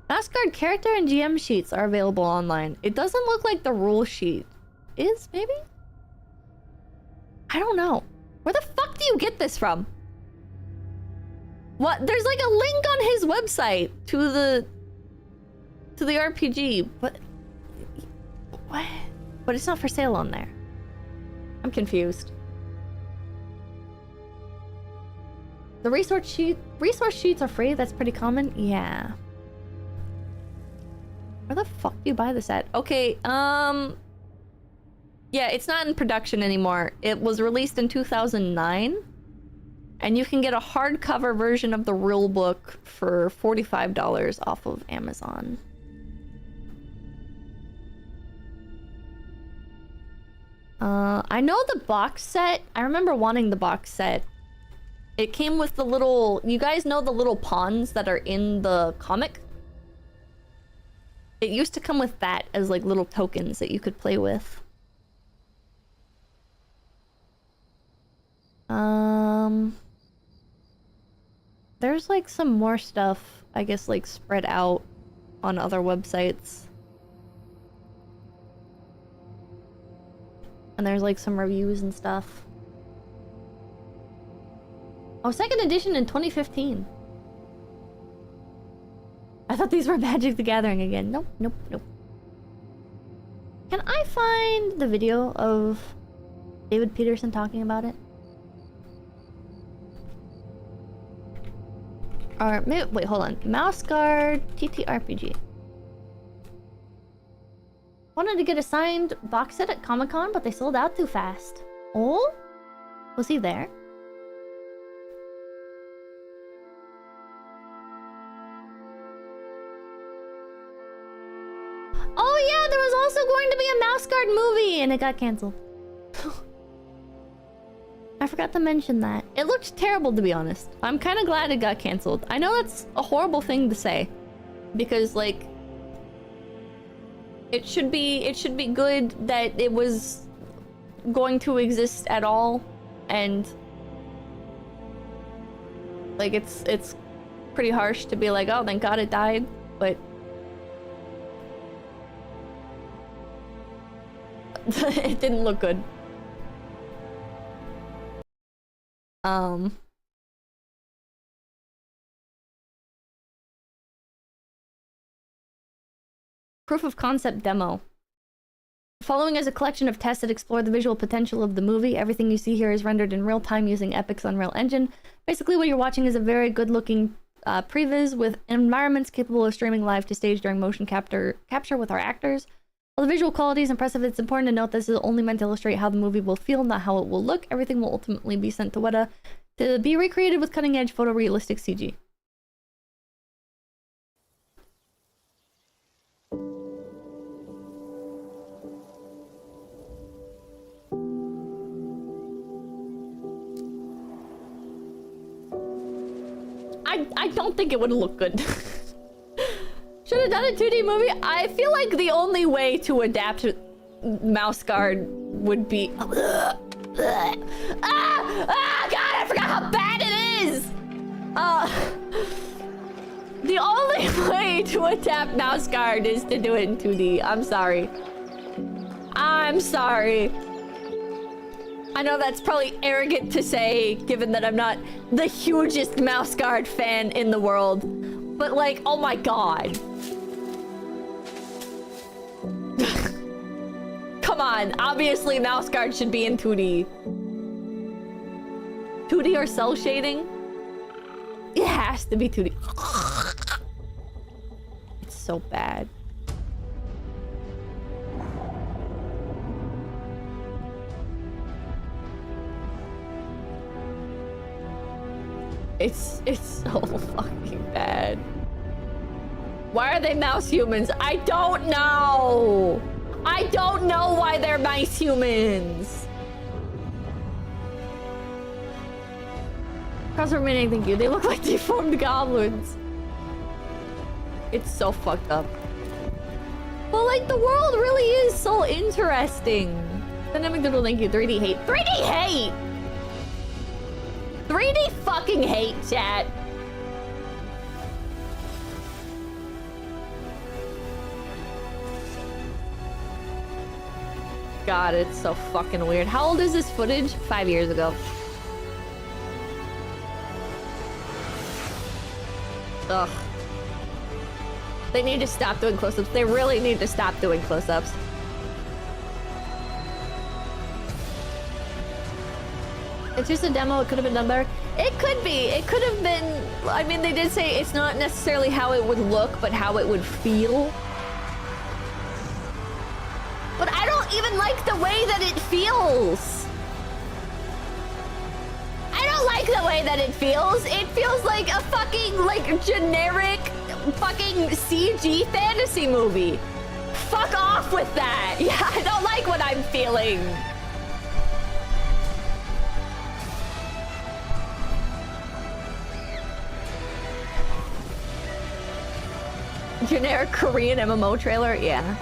Mouse Guard character and GM sheets are available online. It doesn't look like the rule sheet is, maybe? I don't know. Where the fuck do you get this from? What? There's like a link on his website to the RPG, but what? But it's not for sale on there. I'm confused. The resource sheets are free. That's pretty common. Yeah. Where the fuck do you buy this at? Okay, yeah, it's not in production anymore. It was released in 2009. And you can get a hardcover version of the rule book for $45 off of Amazon. I know the box set. I remember wanting the box set. It came with the little... You guys know the little pawns that are in the comic? It used to come with that as like little tokens that you could play with. There's like some more stuff, I guess, like spread out on other websites. And there's like some reviews and stuff. Oh, second edition in 2015. I thought these were Magic the Gathering again. Nope, nope, nope. Can I find the video of David Peterson talking about it? Or maybe, wait, hold on. Mouse Guard TTRPG. Wanted to get a signed box set at Comic-Con, but they sold out too fast. Oh? Was he there? Oh yeah, there was also going to be a Mouse Guard movie, and it got canceled. I forgot to mention that. It looked terrible, to be honest. I'm kind of glad it got canceled. I know that's a horrible thing to say, because like it should be good that it was going to exist at all, and like it's pretty harsh to be like, oh, thank God it died, but it didn't look good. Proof of concept demo. Following is a collection of tests that explore the visual potential of the movie. Everything you see here is rendered in real time using Epic's Unreal Engine. Basically, what you're watching is a very good-looking previs with environments capable of streaming live to stage during motion capture with our actors. While the visual quality is impressive, it's important to note this is only meant to illustrate how the movie will feel, not how it will look. Everything will ultimately be sent to Weta To be recreated with cutting-edge photorealistic CG. I don't think it would look good. Should have done a 2D movie. I feel like the only way to adapt Mouse Guard would be... God, I forgot how bad it is! The only way to adapt Mouse Guard is to do it in 2D. I'm sorry. I'm sorry. I know that's probably arrogant to say, given that I'm not the hugest Mouse Guard fan in the world. But like, oh my god. Come on, obviously Mouse Guard should be in 2D. 2D or cell shading? It has to be 2D. It's so bad. It's so fucking bad. Why are they mouse humans? I don't know. I don't know why they're mice humans. Cross remaining, thank you. They look like deformed goblins. It's so fucked up. But like the world really is so interesting. Dynamic doodle, thank you. 3D hate. 3D hate! 3D fucking hate, chat. God, it's so fucking weird. How old is this footage? 5 years ago. Ugh. They need to stop doing close-ups. They really need to stop doing close-ups. It's just a demo. It could have been done better. It could be. It could have been... I mean, they did say it's not necessarily how it would look, but how it would feel. But I don't even like the way that it feels. I don't like the way that it feels. It feels like a fucking, like, generic fucking CG fantasy movie. Fuck off with that. Yeah, I don't like what I'm feeling. Generic Korean MMO trailer? Yeah.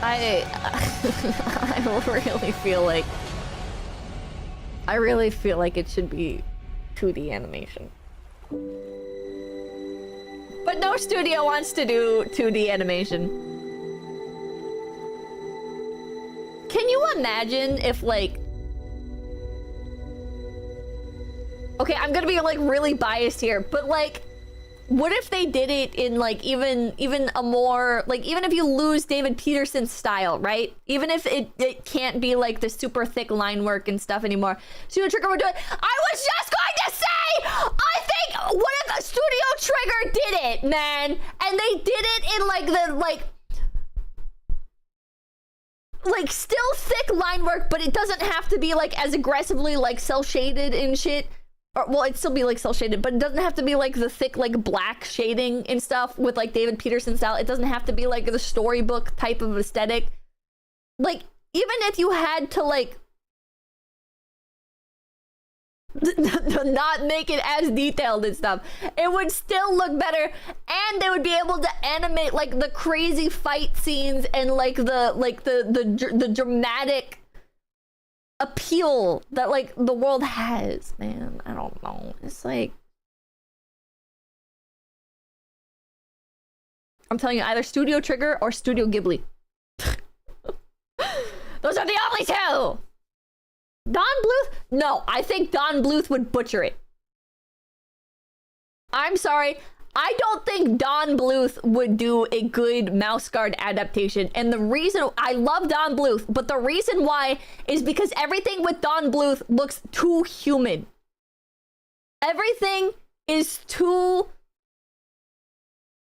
I really feel like it should be 2D animation. But no studio wants to do 2D animation. Can you imagine if like... Okay, I'm gonna be like really biased here, but like, what if they did it in like even a more like, even if you lose David Peterson's style, right? Even if it can't be like the super thick line work and stuff anymore. Studio Trigger would do it. I was just going to say, I think what if Studio Trigger did it, man? And they did it in like the like still thick line work, but it doesn't have to be like as aggressively like cell shaded and shit. Or, well, it'd still be like cell shaded, but it doesn't have to be like the thick like black shading and stuff with like David Peterson style. It doesn't have to be like the storybook type of aesthetic. Like, even if you had to like not make it as detailed and stuff, it would still look better, and they would be able to animate like the crazy fight scenes and like the dramatic appeal that like the world has, man. I don't know. It's like, I'm telling you, either Studio Trigger or Studio Ghibli. Those are the only two. Don Bluth? No, I think Don Bluth would butcher it. I'm sorry. I don't think Don Bluth would do a good Mouse Guard adaptation. And the reason, I love Don Bluth, but the reason why is because everything with Don Bluth looks too human. Everything is too...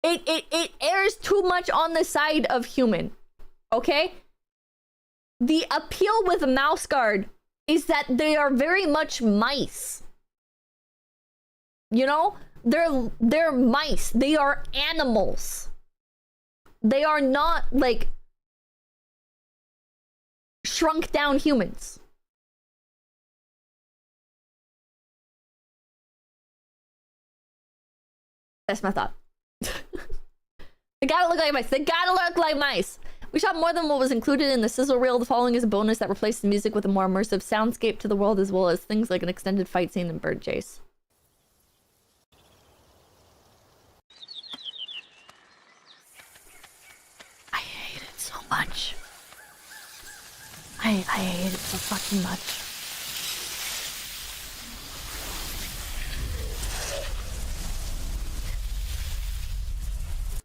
It airs too much on the side of human. Okay? the appeal with mouse guard is that they are very much mice. You know? They're mice. They are animals. They are not like shrunk down humans. That's my thought. They gotta look like mice. They gotta look like mice. We shot more than what was included in the sizzle reel. The following is a bonus that replaces music with a more immersive soundscape to the world, as well as things like an extended fight scene and bird chase. I hate it so much. I hate it so fucking much.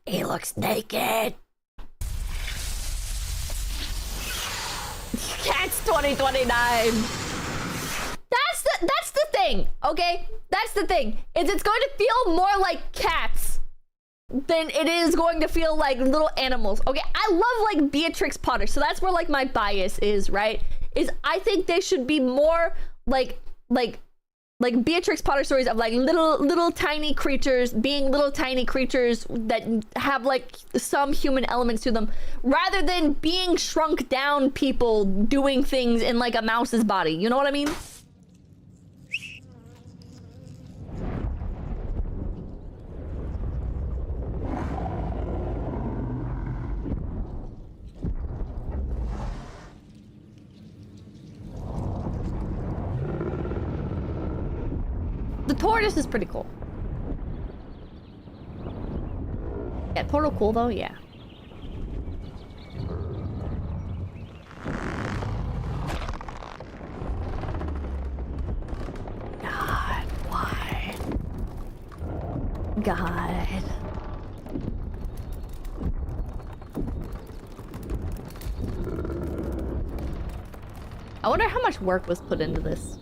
He looks naked. Cats 2029. That's the thing, okay? That's the thing. Is it's going to feel more like cats than it is going to feel like little animals. Okay, I love like Beatrix Potter, so that's where like my bias is, right? Is I think they should be more like Beatrix Potter stories of like little tiny creatures being little tiny creatures that have like some human elements to them, rather than being shrunk down people doing things in like a mouse's body. You know what I mean? The tortoise is pretty cool. Yeah, Portal cool though, yeah. God, why? God. I wonder how much work was put into this.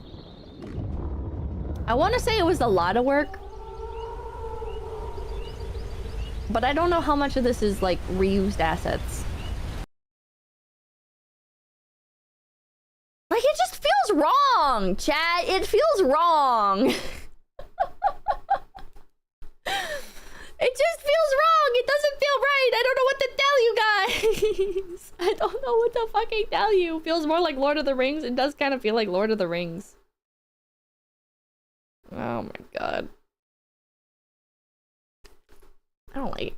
I want to say it was a lot of work, but I don't know how much of this is like reused assets. Like, it just feels wrong, chat. It feels wrong. It just feels wrong. It doesn't feel right. I don't know what to tell you guys. I don't know what to fucking tell you. It feels more like Lord of the Rings. It does kind of feel like Lord of the Rings. Oh my god. I don't like it.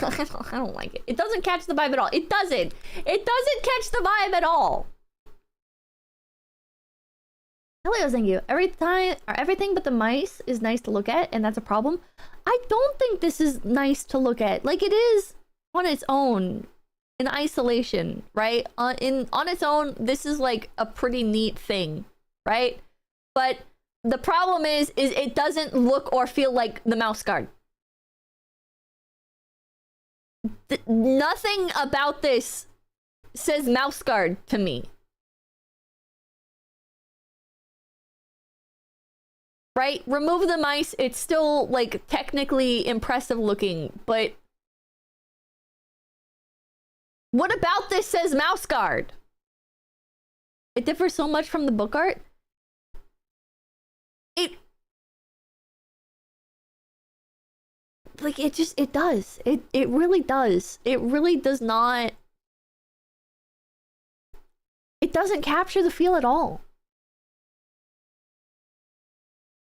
I don't like it. It doesn't catch the vibe at all. It doesn't. It doesn't catch the vibe at all. Hello, thank you. Everything but the mice is nice to look at, and that's a problem. I don't think this is nice to look at. Like, it is on its own, in isolation, right? On its own, this is like a pretty neat thing, right? But the problem is it doesn't look or feel like the mouse guard. Nothing about this says mouse guard to me. Right? Remove the mice, it's still like technically impressive looking, but what about this says mouse guard? It differs so much from the book art. Like, it does. It really does. It really does not. It doesn't capture the feel at all.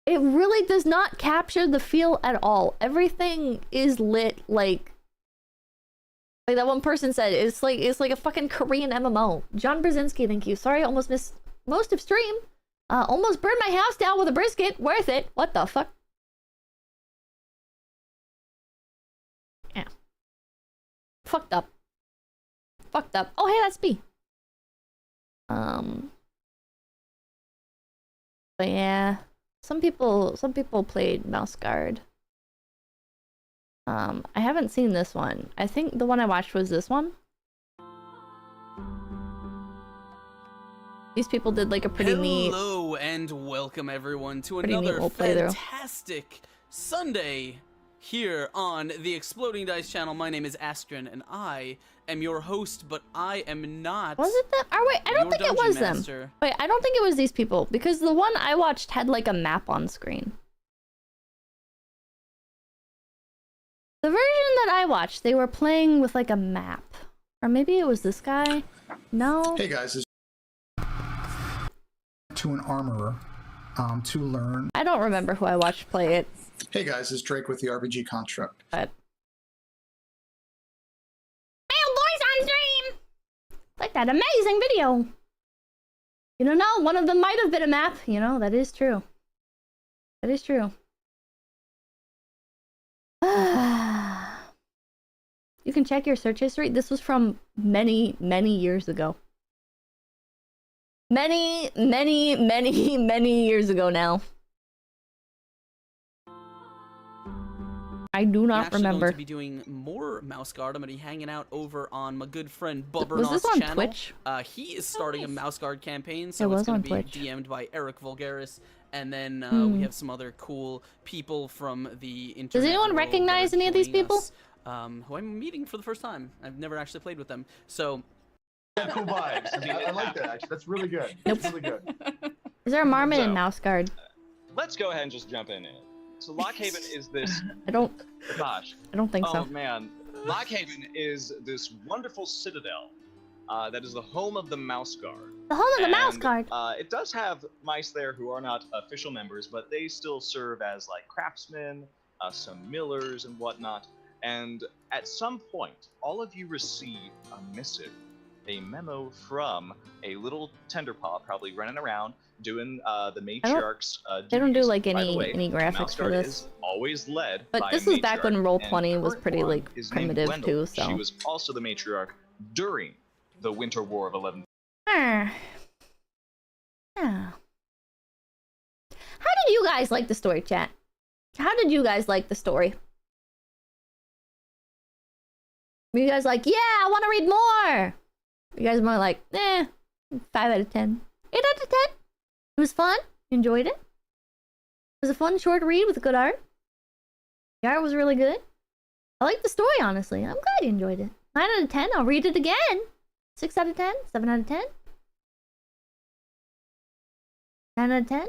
It really does not capture the feel at all. Everything is lit like that one person said. It's like a fucking Korean MMO. John Brzezinski, thank you. Sorry, I almost missed most of stream. Almost burned my house down with a brisket. Worth it. What the fuck? Yeah. Fucked up. Fucked up. Oh, hey, that's B. But yeah, some people played Mouse Guard. I haven't seen this one. I think the one I watched was this one. These people did like a pretty neat. Hello and welcome everyone to another fantastic Sunday here on the Exploding Dice channel. My name is Astrin and I am your host, but I am not. Was it them? Or wait, I don't think it was master. them. Wait, I don't think it was these people because the one I watched had like a map on screen. The version that I watched, they were playing with like a map. Or maybe it was this guy. No. Hey guys, to an armorer to learn. I don't remember who I watched play it. Hey guys, it's Drake with the RPG Construct. But Male Boys on stream! Like that amazing video! You don't know, one of them might have been a map. You know, that is true. That is true. You can check your search history. This was from many, many years ago. Many years ago now. I do not remember. I'm actually going to be doing more Mouse Guard. I'm going to be hanging out over on my good friend Bubbernaugh's Was this on channel. Twitch? He is starting a Mouse Guard campaign, It so was it's going on to be Twitch. DM'd by Eric Vulgaris, and then we have some other cool people from the internet. Does anyone world recognize that are any of these joining people? us, who I'm meeting for the first time. I've never actually played with them, so... Yeah, cool vibes. I like that, actually. That's really good. Nope. That's really good. Is there a Marmot So- and Mouse Guard? Let's go ahead and just jump in it. So Lockhaven is this. I don't think Oh so. man, Lockhaven is this wonderful citadel that is the home of the Mouse Guard. The home of the Mouse And, Guard. It does have mice there who are not official members, but they still serve as like craftsmen, some millers and whatnot. And at some point, all of you receive a missive, a memo from a little tenderpaw, probably running around doing the matriarch's They don't do duties. like By the any way, graphics Mouse for Guard this. is always led But by this a was back when matriarch, Roll20 and was current pretty form like is named primitive Gwendol. too, so. She was also the matriarch during the Winter War of 11. Yeah. How did you guys like the story, chat? How did you guys like the story? Were you guys like, yeah, I want to read more? You guys more like, 5 out of 10. 8 out of 10? It was fun. Enjoyed it. It was a fun short read with good art. The art was really good. I like the story, honestly. I'm glad you enjoyed it. 9 out of 10. I'll read it again. 6 out of 10. 7 out of 10. 9 out of 10.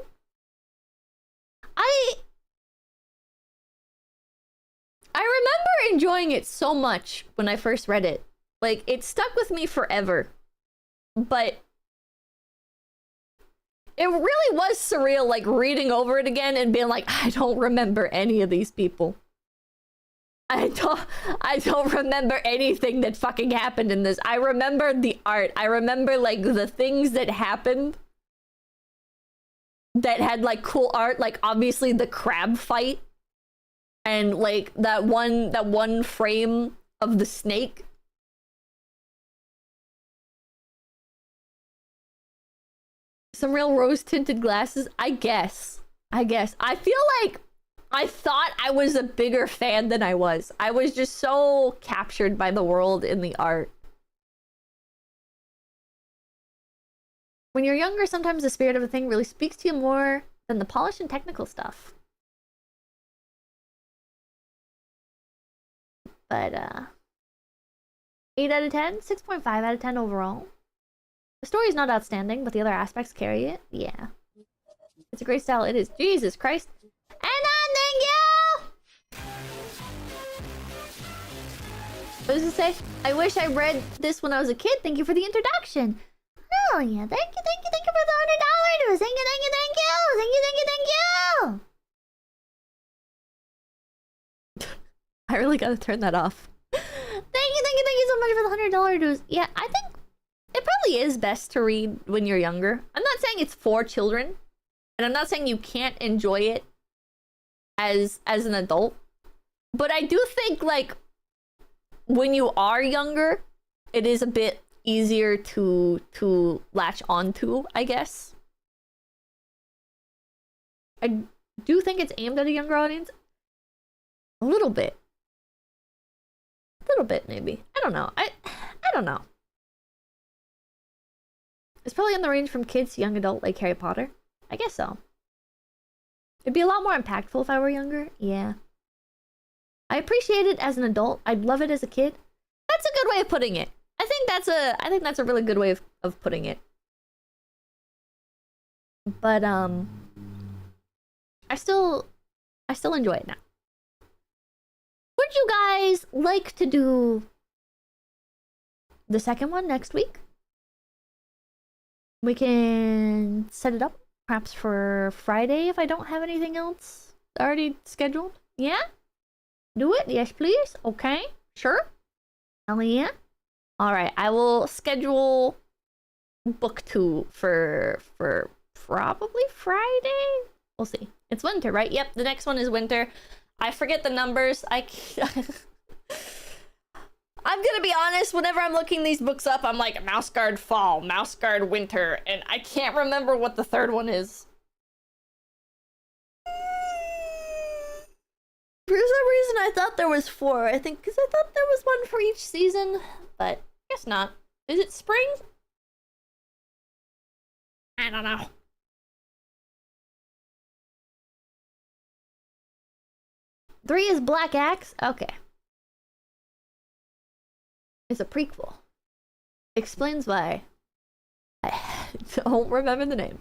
I remember enjoying it so much when I first read it. Like, it stuck with me forever. But it really was surreal, like, reading over it again and being like, I don't remember any of these people. I don't remember anything that fucking happened in this. I remember the art. I remember, like, the things that happened that had, like, cool art. Like, obviously, the crab fight. And, like, that one frame of the snake. Some real rose-tinted glasses. I guess. I feel like I thought I was a bigger fan than I was. I was just so captured by the world and the art. When you're younger, sometimes the spirit of a thing really speaks to you more than the polished and technical stuff. But, 8 out of 10? 6.5 out of 10 overall. The story's not outstanding, but the other aspects carry it. Yeah. It's a great style. It is. Jesus Christ. And thank you! What does it say? I wish I read this when I was a kid. Thank you for the introduction. Oh, yeah. Thank you for the $100 dues. Thank you. I really gotta turn that off. Thank you so much for the $100 dues. Yeah, I think it probably is best to read when you're younger. I'm not saying it's for children, and I'm not saying you can't enjoy it as an adult. But I do think, like, when you are younger, it is a bit easier to latch onto, I guess. I do think it's aimed at a younger audience. A little bit. A little bit, maybe. I don't know. I don't know. It's probably in the range from kids to young adult, like Harry Potter. I guess so. It'd be a lot more impactful if I were younger. Yeah. I appreciate it as an adult. I'd love it as a kid. That's a good way of putting it. I think that's a really good way of putting it. But I still enjoy it now. Would you guys like to do the second one next week? We can set it up perhaps for Friday if I don't have anything else already scheduled. Yeah? Do it? Yes, please. Okay. Sure. Hell yeah. Alright, I will schedule book 2 for probably Friday? We'll see. It's winter, right? Yep, the next one is winter. I forget the numbers. I'm gonna be honest, whenever I'm looking these books up, I'm like, Mouse Guard Fall, Mouse Guard Winter, and I can't remember what the third one is. For some reason, I thought there was 4. I think because I thought there was one for each season, but I guess not. Is it spring? I don't know. Three is Black Axe? Okay. It's a prequel. Explains why I don't remember the name.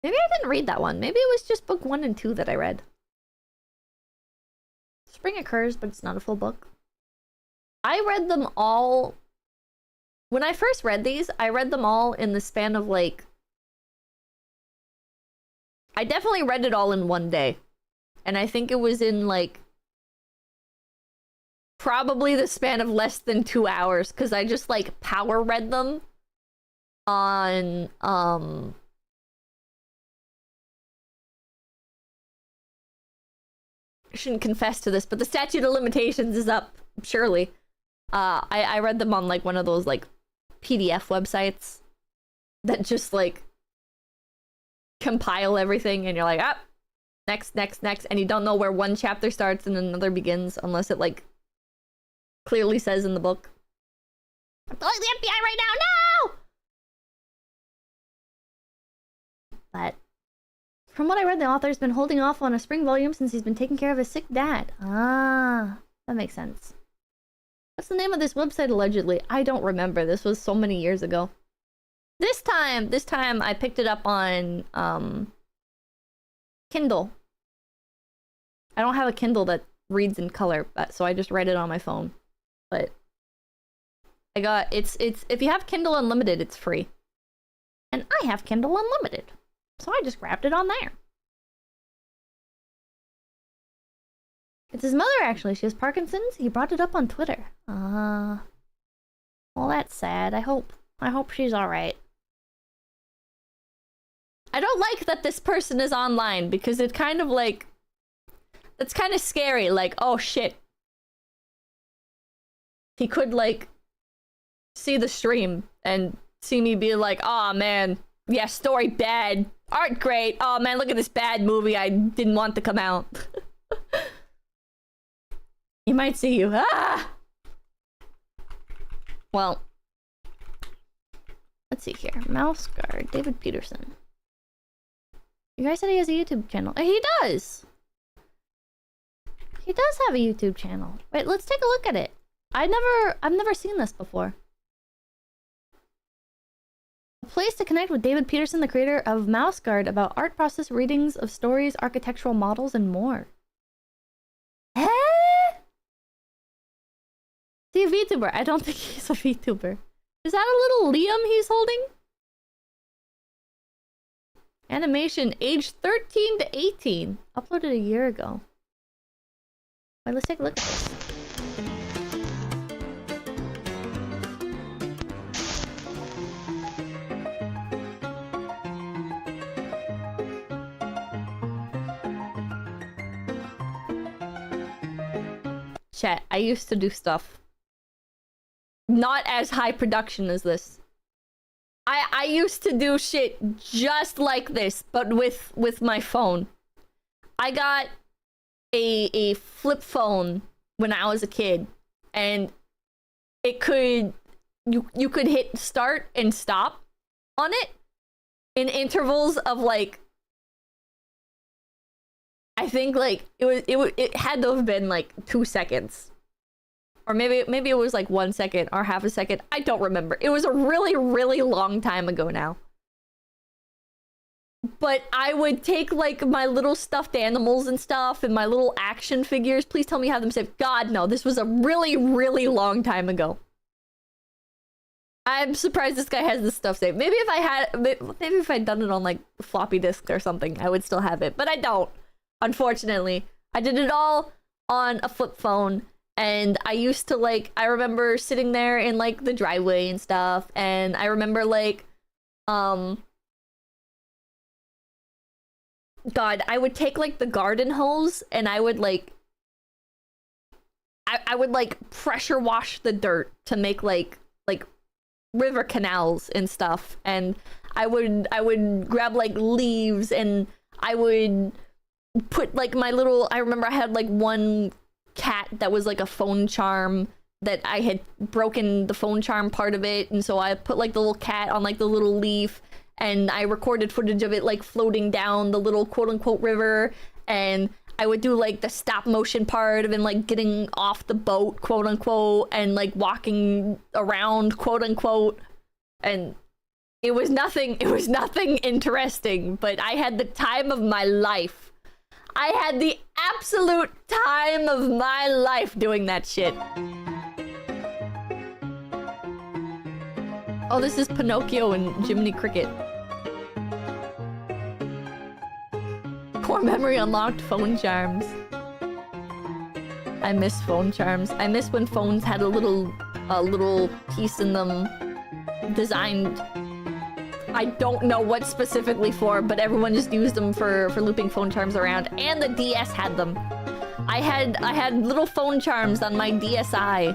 Maybe I didn't read that one. Maybe it was just book 1 and 2 that I read. Spring occurs, but it's not a full book. I read them all... When I first read these, I read them all in the span of like... I definitely read it all in one day. And I think it was in like... probably the span of less than 2 hours, because I just like power read them on I shouldn't confess to this, but the statute of limitations is up, surely. I read them on like one of those like PDF websites that just like compile everything, and you're like, ah, next, and you don't know where one chapter starts and another begins unless it like clearly says in the book. I'm calling the FBI right now, no! But from what I read, the author's been holding off on a spring volume since he's been taking care of his sick dad. Ah, that makes sense. What's the name of this website allegedly? I don't remember. This was so many years ago. This time I picked it up on Kindle. I don't have a Kindle that reads in color, so I just read it on my phone. But I got it's if you have Kindle Unlimited, it's free. And I have Kindle Unlimited. So I just grabbed it on there. It's his mother, actually. She has Parkinson's. He brought it up on Twitter. Well, that's sad. I hope she's alright. I don't like that this person is online, because it kind of like... It's kind of scary. Like, oh shit. He could, like, see the stream and see me be like, aw, man. Yeah, story bad. Art great. Oh man, look at this bad movie I didn't want to come out. He might see you. Ah! Well, let's see here. Mouse Guard, David Peterson. You guys said he has a YouTube channel. He does! He does have a YouTube channel. Wait, let's take a look at it. I've never seen this before. A place to connect with David Peterson, the creator of Mouse Guard, about art process readings of stories, architectural models, and more. Eh? Is he a VTuber? I don't think he's a VTuber. Is that a little Liam he's holding? Animation, age 13 to 18. Uploaded a year ago. Wait, let's take a look at this. Chat, I used to do stuff not as high production as this. I used to do shit just like this, but with my phone. I got a flip phone when I was a kid, and it could you could hit start and stop on it in intervals of like, I think like it had to have been like 2 seconds. Or maybe it was like 1 second or half a second. I don't remember. It was a really, really long time ago now. But I would take like my little stuffed animals and stuff and my little action figures. Please tell me you have them saved. God, no. This was a really, really long time ago. I'm surprised this guy has this stuff saved. Maybe if I'd done it on like floppy disk or something, I would still have it. But I don't, unfortunately. I did it all on a flip phone. And I used to like, I remember sitting there in like the driveway and stuff. And I remember like, God, I would take like the garden hose and I would like, I would like pressure wash the dirt to make like river canals and stuff. And I would grab like leaves and I would put like my little, I remember I had like one cat that was like a phone charm that I had broken the phone charm part of it, and so I put like the little cat on like the little leaf and I recorded footage of it like floating down the little quote-unquote river, and I would do like the stop motion part of it, like getting off the boat quote-unquote and like walking around quote-unquote, and it was nothing interesting, but I had the time of my life. I had the absolute time of my life doing that shit. Oh, this is Pinocchio and Jiminy Cricket. Core memory unlocked. Phone charms. I miss phone charms. I miss when phones had a little piece in them designed. I don't know what specifically for, but everyone just used them for looping phone charms around, and the DS had them. I had little phone charms on my DSi.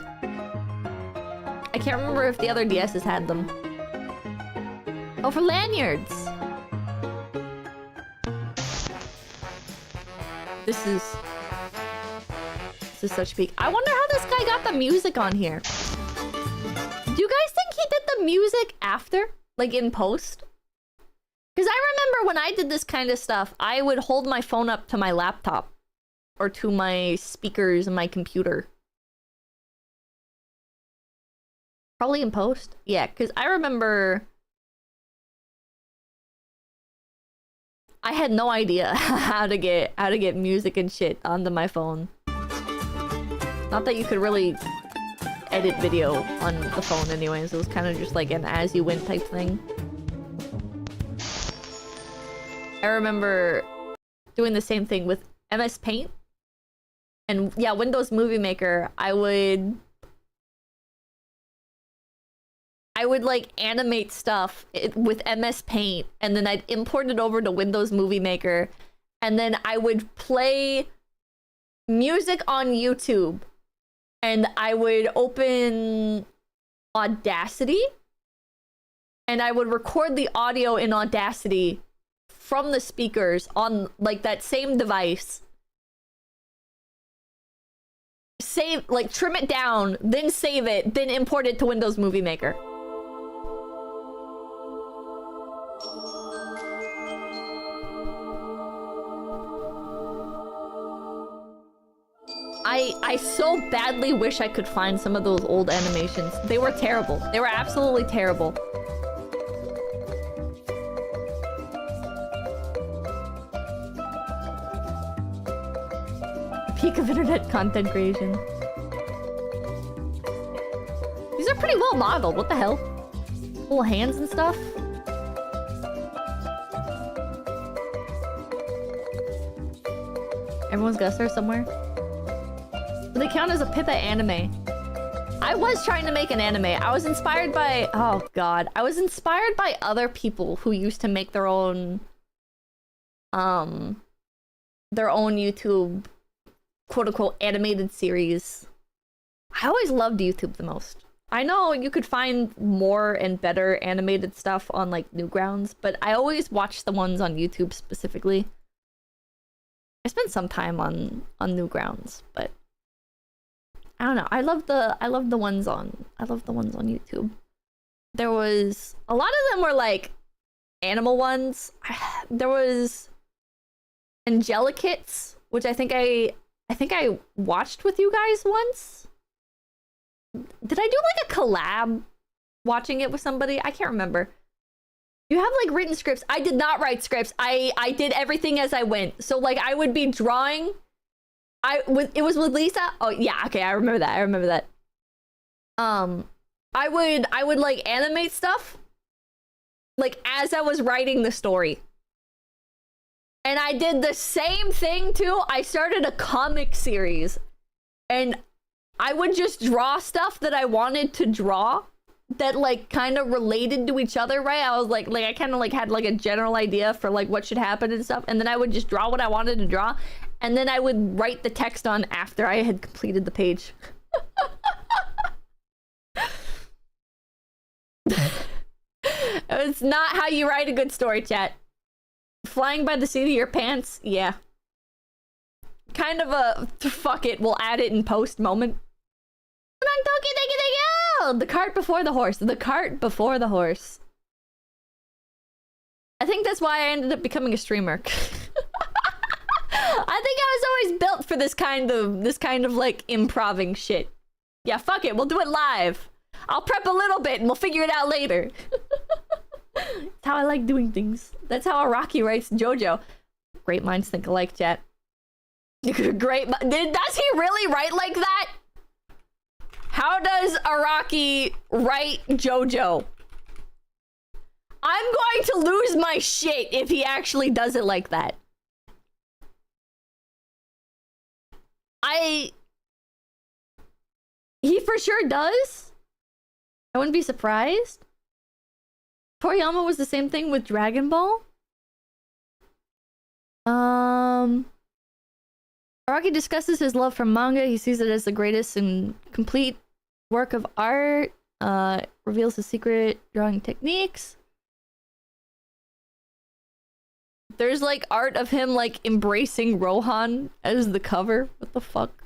I can't remember if the other DSs had them. Oh, for lanyards. This is such peak. I wonder how this guy got the music on here. Do you guys think he did the music after? Like in post? Because I remember when I did this kind of stuff, I would hold my phone up to my laptop or to my speakers and my computer. Probably in post. Yeah, because I remember I had no idea how to get music and shit onto my phone. Not that you could really edit video on the phone anyways. It was kind of just like an as you went type thing. I remember doing the same thing with MS Paint. And yeah, Windows Movie Maker, I would like animate stuff with MS Paint, and then I'd import it over to Windows Movie Maker, and then I would play music on YouTube, and I would open Audacity, and I would record the audio in Audacity from the speakers on like that same device. Save, like trim it down, then save it, then import it to Windows Movie Maker. I so badly wish I could find some of those old animations. They were terrible. They were absolutely terrible. Peak of internet content creation. These are pretty well modeled. What the hell? Little hands and stuff. Everyone's gotta start somewhere. Do they count as a Pippa anime? I was trying to make an anime. I was inspired by... Oh, God. I was inspired by other people who used to make their own YouTube quote-unquote animated series. I always loved YouTube the most. I know you could find more and better animated stuff on like Newgrounds, but I always watched the ones on YouTube specifically. I spent some time on Newgrounds, but I don't know. I love the ones on YouTube. There was a lot of them were like animal ones. There was 𝐂𝐚𝐬𝐞𝐬, which I think I watched with you guys once. Did I do like a collab watching it with somebody? I can't remember. You have like written scripts. I did not write scripts. I did everything as I went. So like I would be drawing. It was with Lisa. Oh yeah, okay, I remember that. I remember that. I would like animate stuff like as I was writing the story. And I did the same thing too. I started a comic series and I would just draw stuff that I wanted to draw that like kind of related to each other, right? I was like I kind of like had like a general idea for like what should happen and stuff, and then I would just draw what I wanted to draw, and then I would write the text on after I had completed the page. It's not how you write a good story, chat. Flying by the seat of your pants, yeah. Kind of a fuck it, we'll add it in post moment. The cart before the horse. The cart before the horse. I think that's why I ended up becoming a streamer. I think I was always built for this kind of like improving shit. Yeah, fuck it, we'll do it live. I'll prep a little bit and we'll figure it out later. That's how I like doing things. That's how Araki writes JoJo. Great minds think alike, chat. Great. Does he really write like that? How does Araki write JoJo? I'm going to lose my shit if he actually does it like that. He for sure does. I wouldn't be surprised. Toriyama was the same thing with Dragon Ball. Araki discusses his love for manga. He sees it as the greatest and complete work of art. Reveals his secret drawing techniques. There's like art of him like embracing Rohan as the cover. What the fuck?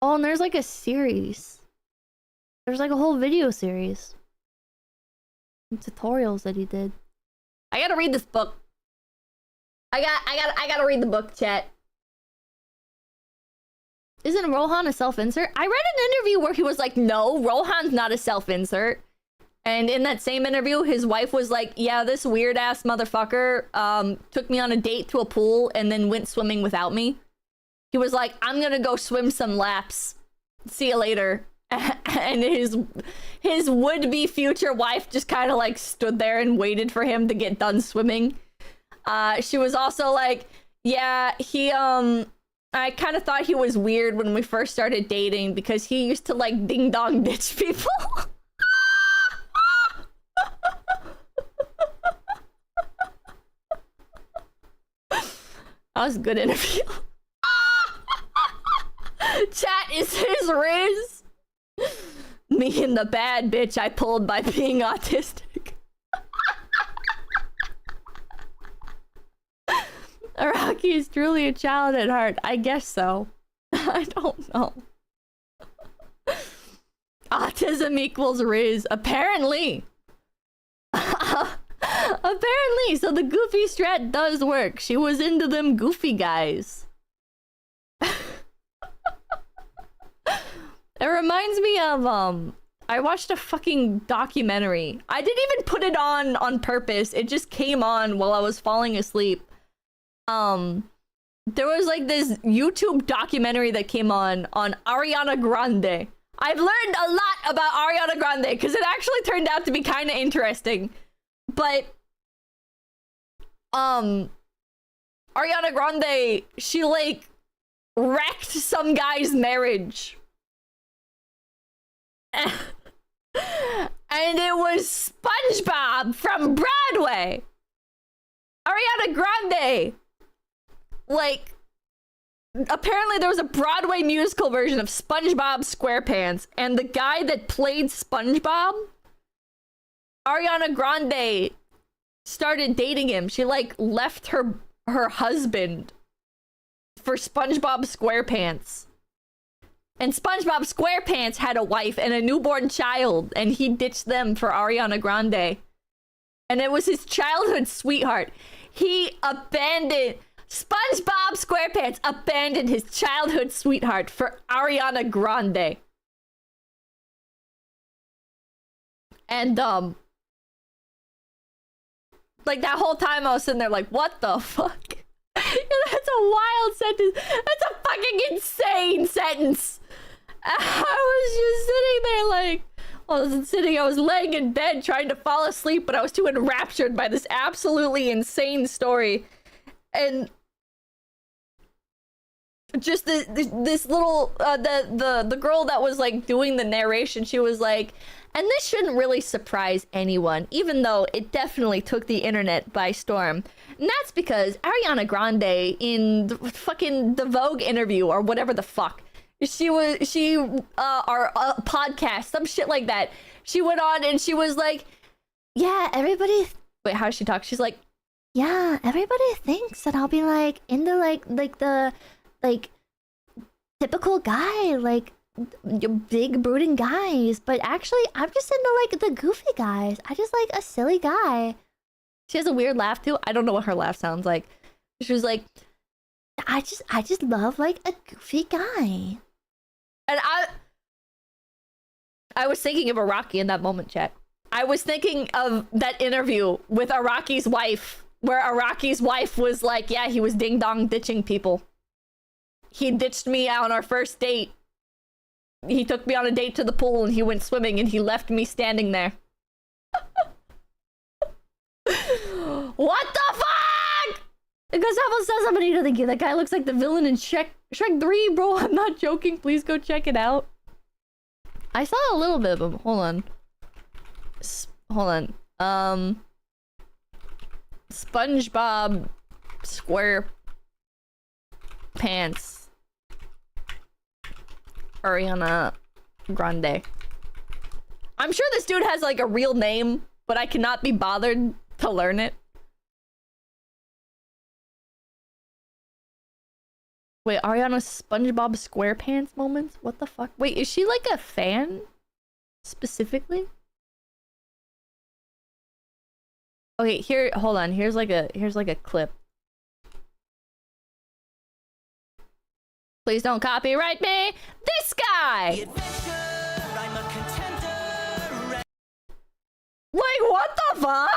Oh, and there's like a series. There's like a whole video series. And tutorials that he did. I gotta read this book. I gotta read the book, chat. Isn't Rohan a self-insert? I read an interview where he was like, no, Rohan's not a self-insert. And in that same interview, his wife was like, yeah, this weird-ass motherfucker took me on a date to a pool and then went swimming without me. He was like, I'm gonna go swim some laps. See you later. And his would-be future wife just kind of like stood there and waited for him to get done swimming. She was also like, yeah, I kind of thought he was weird when we first started dating because he used to like ding-dong ditch people. That was a good interview. Chat is his Riz. Me and the bad bitch I pulled by being autistic. Araki is truly a child at heart. I guess so. I don't know. Autism equals Riz. Apparently. Apparently. So the goofy strat does work. She was into them goofy guys. It reminds me of, I watched a fucking documentary. I didn't even put it on purpose. It just came on while I was falling asleep. There was like this YouTube documentary that came on Ariana Grande. I've learned a lot about Ariana Grande because it actually turned out to be kind of interesting. But, Ariana Grande, she like wrecked some guy's marriage. And it was SpongeBob from Broadway. Ariana Grande. Like, apparently there was a Broadway musical version of SpongeBob SquarePants, and the guy that played SpongeBob, Ariana Grande started dating him. She like left her husband for SpongeBob SquarePants. And SpongeBob SquarePants had a wife and a newborn child, and he ditched them for Ariana Grande. And it was his childhood sweetheart. He abandoned... SpongeBob SquarePants abandoned his childhood sweetheart for Ariana Grande. And, like, that whole time I was sitting there like, what the fuck? That's a wild sentence. That's a fucking insane sentence. I was just sitting there like, I was laying in bed trying to fall asleep, but I was too enraptured by this absolutely insane story. And just this little, the girl that was like doing the narration, she was like, and this shouldn't really surprise anyone, even though it definitely took the internet by storm. And that's because Ariana Grande in the Vogue interview or whatever the fuck, our podcast, some shit like that. She went on and she was like, yeah, everybody, wait, how does she talk? She's like, yeah, everybody thinks that I'll be like into like the typical guy, like big brooding guys, but actually I'm just into like the goofy guys. I just like a silly guy. She has a weird laugh too. I don't know what her laugh sounds like. She was like, I just love like a goofy guy. And I was thinking of Araki in that moment, chat. I was thinking of that interview with Araki's wife, where Araki's wife was like, yeah, he was ding dong ditching people. He ditched me on our first date. He took me on a date to the pool and he went swimming and he left me standing there. What the fuck? Because someone says somebody to think that guy looks like the villain in Shrek 3, bro. I'm not joking. Please go check it out. I saw a little bit of him. Hold on. SpongeBob SquarePants Ariana Grande. I'm sure this dude has like a real name, but I cannot be bothered to learn it. Wait, Ariana's SpongeBob SquarePants moments? What the fuck? Wait, is she like a fan? Specifically? Okay, here, hold on. Here's like a clip. Please don't copyright me. This guy! Like, what the fuck?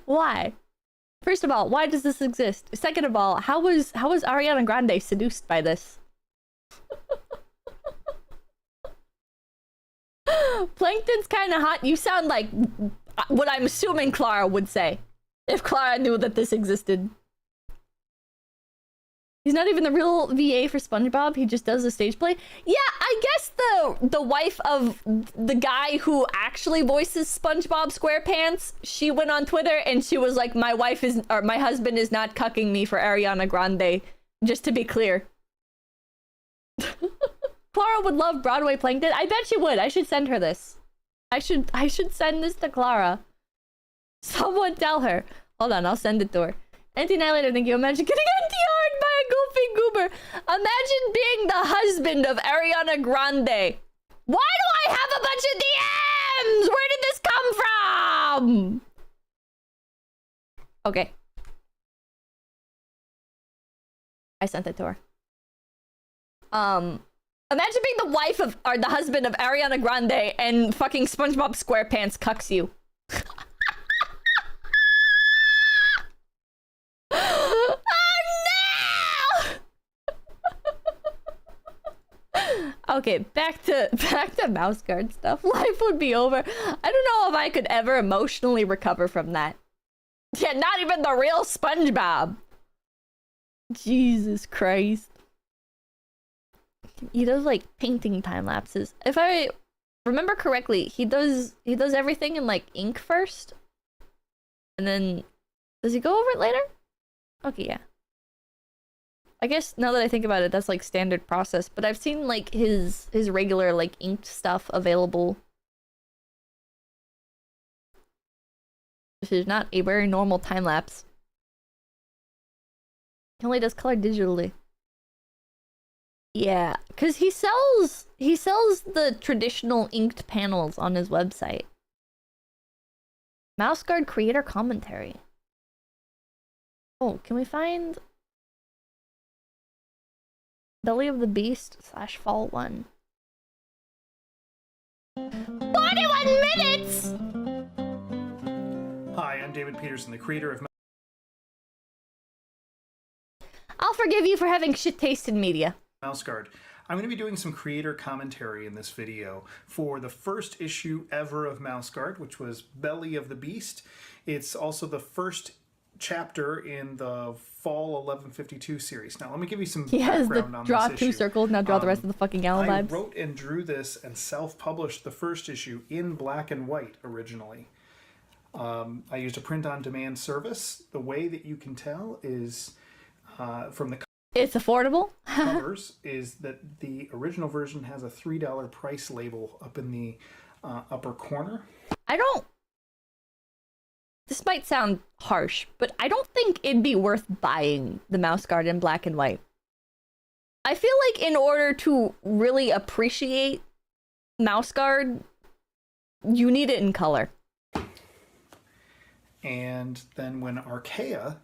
Why? First of all, why does this exist? Second of all, how was Ariana Grande seduced by this? Plankton's kind of hot. You sound like what I'm assuming Clara would say if Clara knew that this existed. He's not even the real VA for SpongeBob. He just does the stage play. Yeah, I guess the wife of the guy who actually voices SpongeBob SquarePants, she went on Twitter and she was like, my husband is not cucking me for Ariana Grande. Just to be clear. Clara would love Broadway Plankton. I bet she would. I should send her this. I should send this to Clara. Someone tell her. Hold on, I'll send it to her. Anti-Annihilator, thank you. Imagine getting NTR'd by a goofy goober. Imagine being the husband of Ariana Grande. Why do I have a bunch of DMs? Where did this come from? Okay. I sent it to her. Imagine being the wife of, or the husband of Ariana Grande and fucking SpongeBob SquarePants cucks you. Oh no! Okay, back to mouse guard stuff. Life would be over. I don't know if I could ever emotionally recover from that. Yeah, not even the real SpongeBob. Jesus Christ. He does like painting time lapses. If I remember correctly, he does everything in like ink first. And then does he go over it later? Okay, yeah. I guess now that I think about it, that's like standard process, but I've seen like his regular like inked stuff available. This is not a very normal time lapse. He only does color digitally. Yeah, because he sells the traditional inked panels on his website. Mouse Guard creator commentary. Oh, can we find Belly of the Beast / Fall 1? 41 minutes! Hi, I'm David Peterson, the creator of I'll forgive you for having shit taste in media. Mouse Guard. I'm going to be doing some creator commentary in this video for the first issue ever of Mouse Guard, which was Belly of the Beast. It's also the first chapter in the Fall 1152 series. Now, let me give you some background on draw this two issue. circles, now draw the rest of the fucking owl I vibes. wrote and drew this and self-published the first issue in black and white originally. I used a print-on-demand service. The way that you can tell is from the It's affordable. covers is that the original version has a $3 price label up in the upper corner. This might sound harsh, but I don't think it'd be worth buying the Mouse Guard in black and white. I feel like in order to really appreciate Mouse Guard, you need it in color. And then when Archaea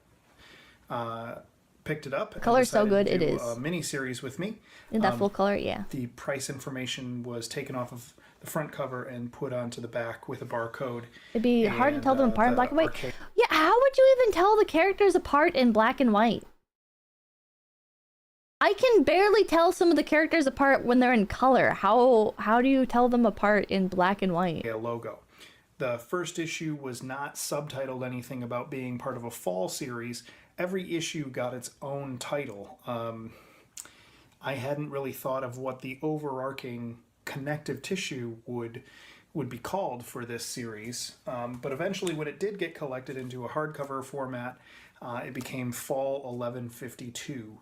picked it up, and color's so decided good, to it do is. a mini-series with me. In that full color, yeah. The price information was taken off of the front cover and put onto the back with a barcode. It'd be hard to And, tell them apart in the black and white. Archaea- Yeah, how would you even tell the characters apart in black and white? I can barely tell some of the characters apart when they're in color. How do you tell them apart in black and white? logo. The first issue was not subtitled anything about being part of a fall series. Every issue got its own title. I hadn't really thought of what the overarching connective tissue would be called for this series. But eventually when it did get collected into a hardcover format, it became Fall 1152.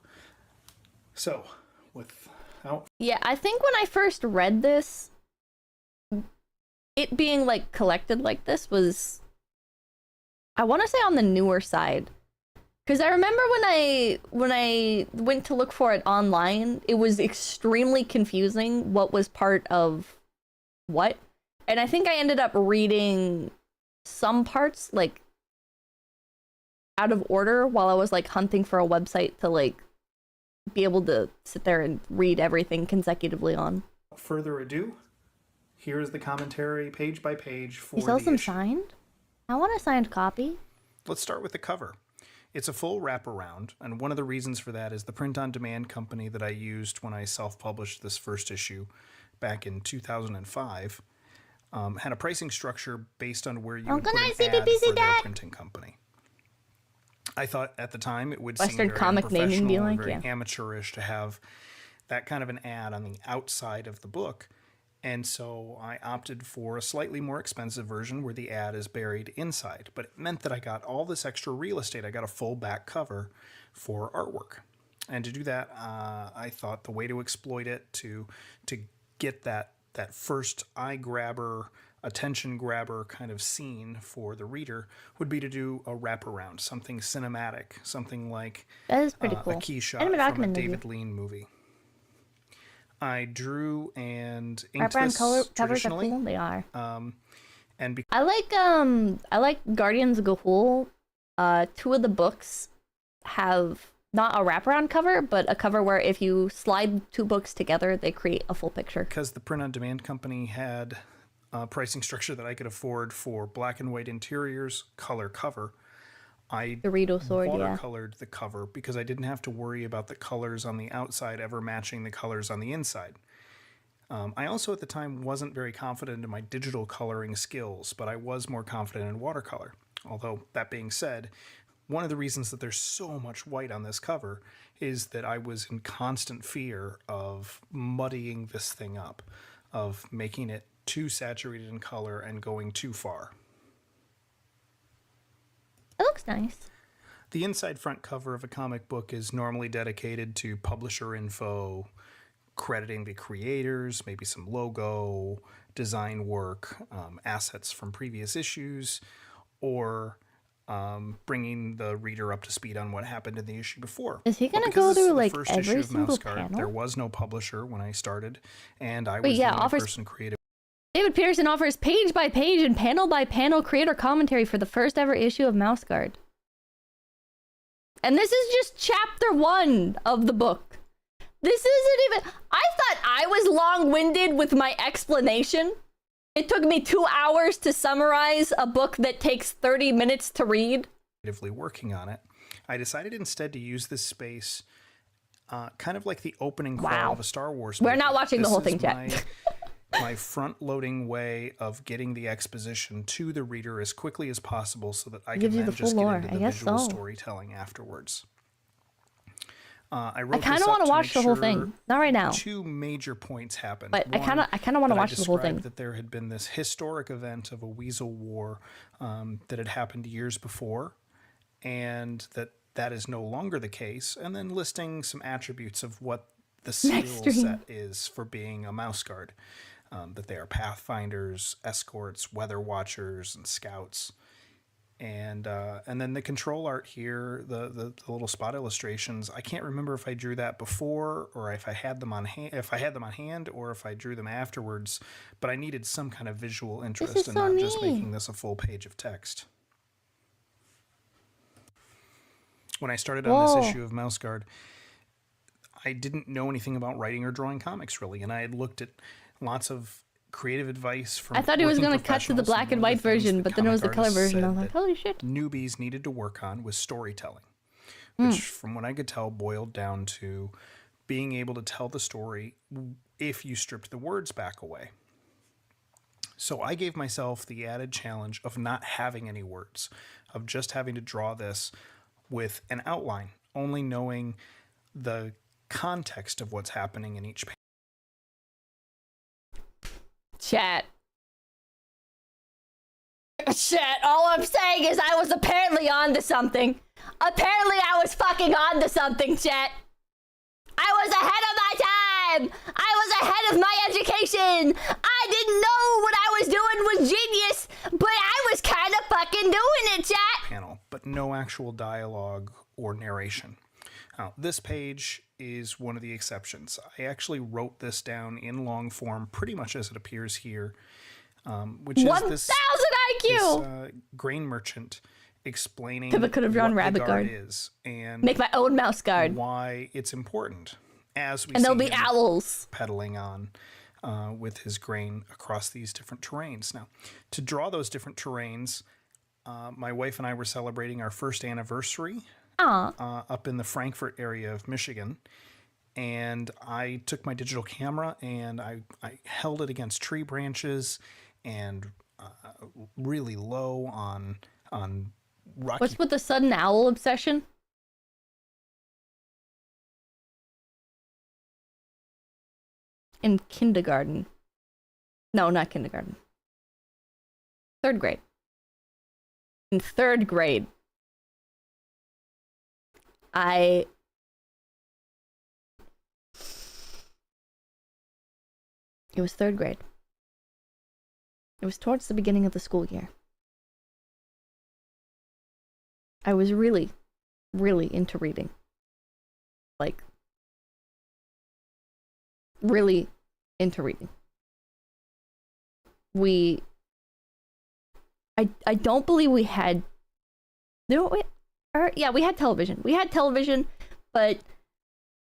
So, without... Yeah, I think when I first read this, it being like collected like this was, I want to say, on the newer side. Because I remember when I went to look for it online, it was extremely confusing what was part of what. And I think I ended up reading some parts like out of order while I was like hunting for a website to like be able to sit there and read everything consecutively on. Further ado, here is the commentary page by page for You sell the some issue. signed? I want a signed copy. Let's start with the cover. It's a full wraparound, and one of the reasons for that is the print-on-demand company that I used when I self-published this first issue back in 2005 had a pricing structure based on where you would put an ad for their printing company. I thought at the time it would seem Western very comic naming be unprofessional and like, very yeah. amateurish to have that kind of an ad on the outside of the book. And so I opted for a slightly more expensive version where the ad is buried inside. But it meant that I got all this extra real estate. I got a full back cover for artwork. And to do that, I thought the way to exploit it, to get that first eye grabber, attention grabber kind of scene for the reader would be to do a wraparound, something cinematic, something like That is pretty cool. a key shot Animated from a document David Lean movie. I drew and inked Wraparound this color covers are traditionally. cool. They are. And I like Guardians of Ga'Hoole. Two of the books have not a wraparound cover, but a cover where if you slide two books together, they create a full picture. because the print-on-demand company had a pricing structure that I could afford for black and white interiors, color cover, I Dorito sword, yeah. watercolored the cover because I didn't have to worry about the colors on the outside ever matching the colors on the inside. I also at the time wasn't very confident in my digital coloring skills, but I was more confident in watercolor. Although, that being said, one of the reasons that there's so much white on this cover is that I was in constant fear of muddying this thing up, of making it too saturated in color and going too far. It looks nice. The inside front cover of a comic book is normally dedicated to publisher info, crediting the creators, maybe some logo, design work, assets from previous issues, or bringing the reader up to speed on what happened in the issue before. Is he But gonna because go this is through the like first issue every of single Mouseguard, panel? there was no publisher when I started, and I Wait, was yeah, the only offers- person creative. David Pearson offers page by page and panel by panel creator commentary for the first ever issue of Mouseguard. And this is just chapter 1 of the book. This isn't even... I thought I was long-winded with my explanation. It took me 2 hours to summarize a book that takes 30 minutes to read. Creatively working on it, I decided instead to use this space kind of like the opening crawl of a Star Wars movie. We're not watching the This whole is thing, Jack. my front-loading way of getting the exposition to the reader as quickly as possible so that I can Gives you then the just full get lore. into I the guess visual so. storytelling afterwards. I kind of want to watch the whole thing. Not right now. 2 major points happened. But I One, kind of want to that I watch the whole described thing. That there had been this historic event of a weasel war that had happened years before, and that is no longer the case. And then listing some attributes of what the skill set is for being a mouse guard. That they are pathfinders, escorts, weather watchers, and scouts. And then the control art here, the little spot illustrations. I can't remember if I drew that before or if I had them on hand, or if I drew them afterwards. But I needed some kind of visual interest and not just making this a full page of text. When I started on this issue of Mouseguard, I didn't know anything about writing or drawing comics really, and I had looked at lots of creative advice from I thought he was working going to cut to the professionals, black and one of white the things version, that but then it was the comic color artists version. I was said like, that holy shit. newbies needed to work on was storytelling, which from what I could tell boiled down to being able to tell the story if you stripped the words back away. So I gave myself the added challenge of not having any words, of just having to draw this with an outline, only knowing the context of what's happening in each page. Chat, all I'm saying is I was apparently onto something. Apparently I was fucking onto something, chat. I was ahead of my time. I was ahead of my education. I didn't know what I was doing was genius, but I was kind of fucking doing it, chat. Panel, but no actual dialogue or narration. Now, this page is one of the exceptions. I actually wrote this down in long form, pretty much as it appears here, which is 1,000 this IQ. grain merchant explaining Pippa could have drawn what Rabbit the guard Guard. is and Make my own mouse guard. why it's important. As we And there'll see be him owls. pedaling on with his grain across these different terrains. Now, to draw those different terrains, my wife and I were celebrating our first anniversary up in the Frankfurt area of Michigan. And I took my digital camera and I held it against tree branches and really low on rocky. What's with the sudden owl obsession? In kindergarten. No, not kindergarten. 3rd grade. In 3rd grade, It was 3rd grade. It was towards the beginning of the school year. I was really, really into reading. Like, really into reading. I don't believe we had, yeah, we had television. We had television, but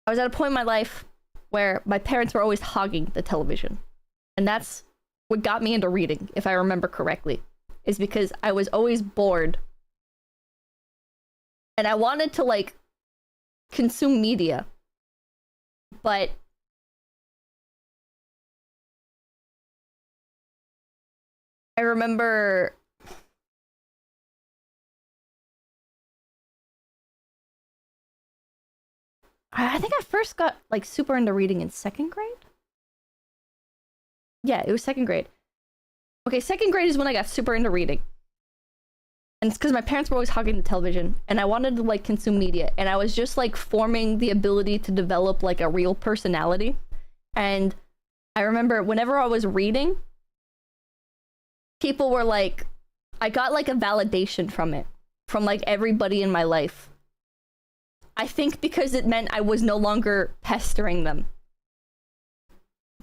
I was at a point in my life where my parents were always hogging the television. And that's what got me into reading, if I remember correctly, is because I was always bored. And I wanted to, like, consume media. But I remember I think I first got, like, super into reading in 2nd grade. Yeah, it was 2nd grade. Okay, 2nd grade is when I got super into reading. And it's because my parents were always hogging the television, and I wanted to, like, consume media. And I was just, like, forming the ability to develop, like, a real personality. And I remember whenever I was reading, people were like, I got, like, a validation from it. from like everybody in my life. I think because it meant I was no longer pestering them.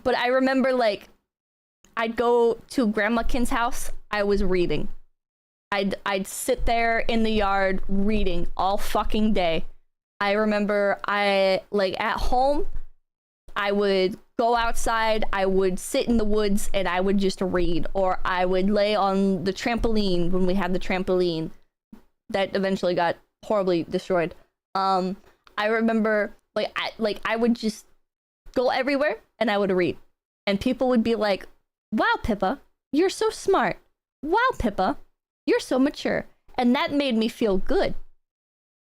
But I remember like I'd go to Grandma Kin's house, I was reading. I'd sit there in the yard reading all fucking day. I remember like at home, I would go outside, I would sit in the woods and I would just read, or I would lay on the trampoline when we had the trampoline that eventually got horribly destroyed. I remember like I would just go everywhere and I would read, and people would be like, "Wow, Pippa, you're so smart. Wow, Pippa, you're so mature." And that made me feel good.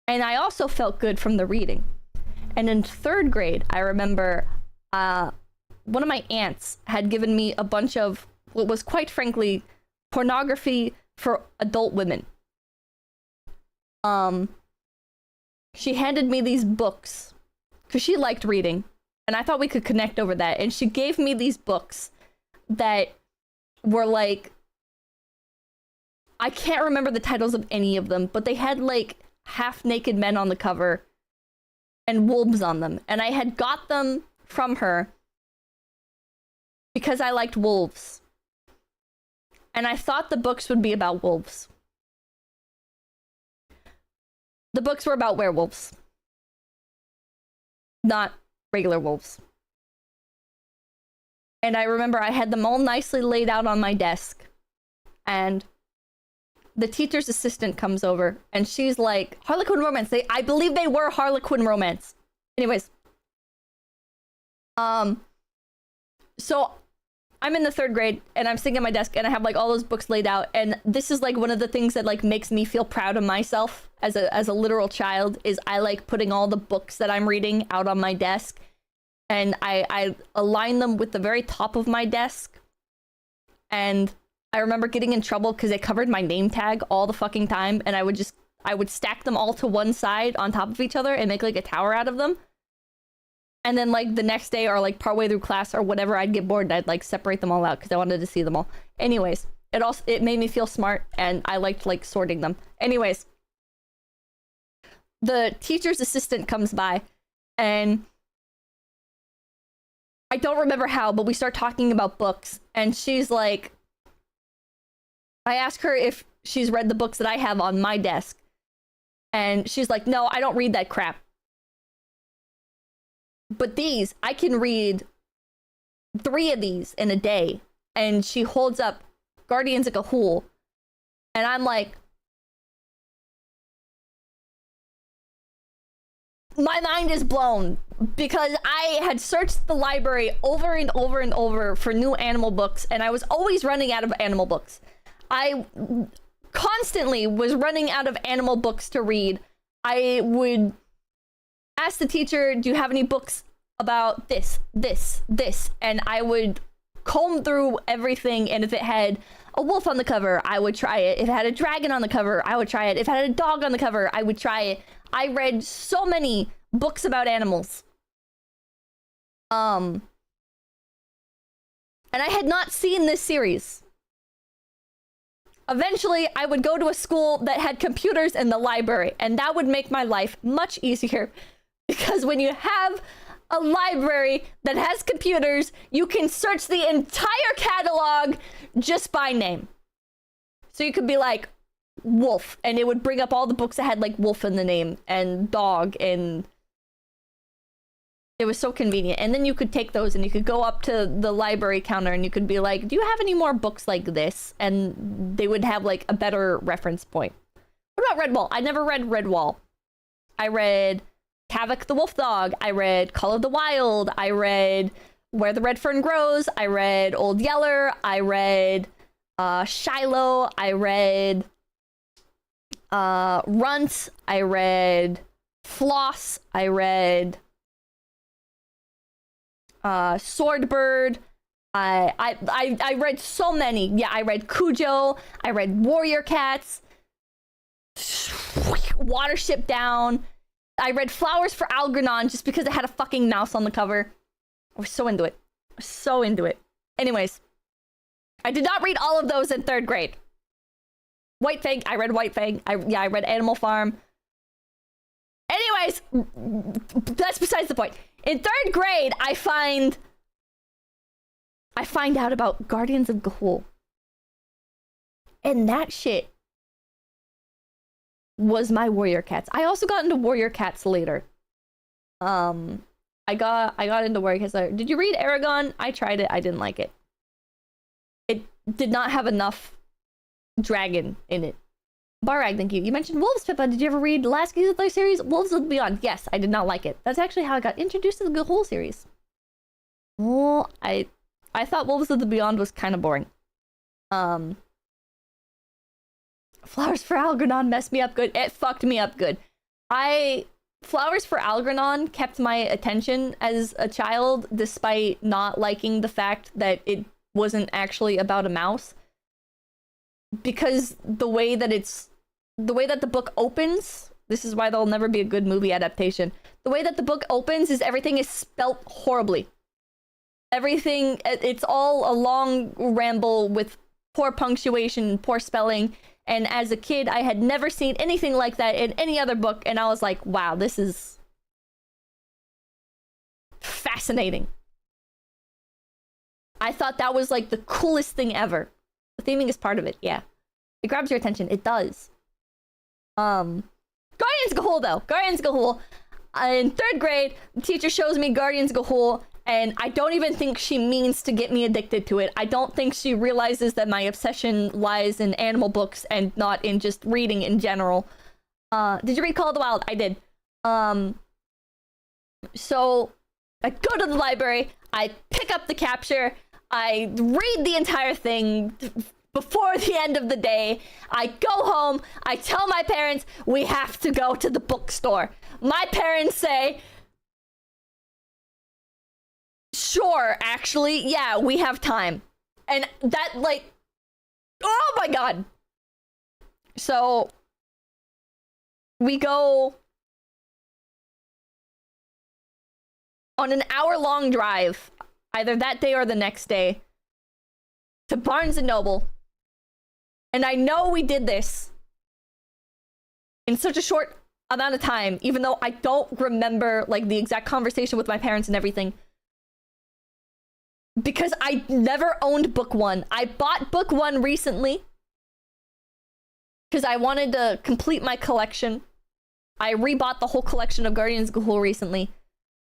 And I also felt good from the reading. And in 3rd grade, I remember one of my aunts had given me a bunch of what was quite frankly pornography for adult women. She handed me these books because she liked reading, and I thought we could connect over that. And she gave me these books that were like, I can't remember the titles of any of them, but they had like half-naked men on the cover and wolves on them. And I had got them from her because I liked wolves. And I thought the books would be about wolves. The books were about werewolves, not regular wolves. And I remember I had them all nicely laid out on my desk, and the teacher's assistant comes over and she's like, "Harlequin romance." I believe they were Harlequin romance. Anyways. So I'm in the 3rd grade and I'm sitting at my desk and I have like all those books laid out, and this is like one of the things that like makes me feel proud of myself as a literal child, is I like putting all the books that I'm reading out on my desk, and I align them with the very top of my desk. And I remember getting in trouble because they covered my name tag all the fucking time, and I would stack them all to one side on top of each other and make like a tower out of them. And then like the next day or like partway through class or whatever, I'd get bored and I'd like separate them all out because I wanted to see them all. Anyways, it made me feel smart, and I liked like sorting them. Anyways, the teacher's assistant comes by, and I don't remember how, but we start talking about books, and she's like, I ask her if she's read the books that I have on my desk, and she's like, "No, I don't read that crap. But these, I can read 3 of these in a day." And she holds up Guardians of 𝐒𝐻, and I'm like, my mind is blown, because I had searched the library over and over and over for new animal books, and I was always running out of animal books. I constantly was running out of animal books to read. I would ask the teacher, "Do you have any books about this, this, this?" And I would comb through everything, and if it had a wolf on the cover, I would try it. If it had a dragon on the cover, I would try it. If it had a dog on the cover, I would try it. I read so many books about animals. And I had not seen this series. Eventually, I would go to a school that had computers in the library, and that would make my life much easier. Because when you have a library that has computers, you can search the entire catalog just by name. So you could be like, wolf, and it would bring up all the books that had like wolf in the name, and dog, and it was so convenient. And then you could take those and you could go up to the library counter and you could be like, "Do you have any more books like this?" And they would have like a better reference point. What about Redwall? I never read Redwall. I read Havoc the Wolf Dog. I read Call of the Wild. I read Where the Red Fern Grows. I read Old Yeller. I read Shiloh. I read Runt. I read Floss. I read Swordbird. I read so many. Yeah, I read Cujo. I read Warrior Cats. Watership Down. I read Flowers for Algernon just because it had a fucking mouse on the cover. I was so into it. So into it. Anyways, I did not read all of those in 3rd grade. White Fang. I read White Fang. I read Animal Farm. Anyways, that's besides the point. In 3rd grade, I find out about Guardians of 𝐒𝐿. And that shit was my Warrior Cats. I also got into Warrior Cats later. I got into Warrior Cats later. Did you read Aragon? I tried it. I didn't like it. It did not have enough dragon in it. Barrag, thank you. You mentioned Wolves, Pippa. Did you ever read the last Ghibli series, Wolves of the Beyond? Yes, I did not like it. That's actually how I got introduced to the 𝐒𝐿 series. Well, I thought Wolves of the Beyond was kind of boring. Flowers for Algernon messed me up good. It fucked me up good. Flowers for Algernon kept my attention as a child, despite not liking the fact that it wasn't actually about a mouse. Because the way that the book opens, this is why there'll never be a good movie adaptation. The way that the book opens is everything is spelt horribly. Everything, it's all a long ramble with poor punctuation, poor spelling. And as a kid, I had never seen anything like that in any other book. And I was like, wow, this is fascinating. I thought that was like the coolest thing ever. The theming is part of it, yeah. It grabs your attention. It does. Guardians 𝐒𝐿 though. Guardians 𝐒𝐿. In 3rd grade, the teacher shows me Guardians 𝐒𝐿, and I don't even think she means to get me addicted to it. I don't think she realizes that my obsession lies in animal books and not in just reading in general. Did you read Call of the Wild? I did. So I go to the library, I pick up the capture, I read the entire thing before the end of the day. I go home, I tell my parents, we have to go to the bookstore. My parents say, sure, actually, yeah, we have time. And that, like, oh my god. So we go on an hour-long drive, either that day or the next day, to Barnes & Noble. And I know we did this in such a short amount of time, even though I don't remember, like, the exact conversation with my parents and everything. Because I never owned book 1. I bought book 1 recently because I wanted to complete my collection. I rebought the whole collection of Guardians 𝐒𝐿 recently.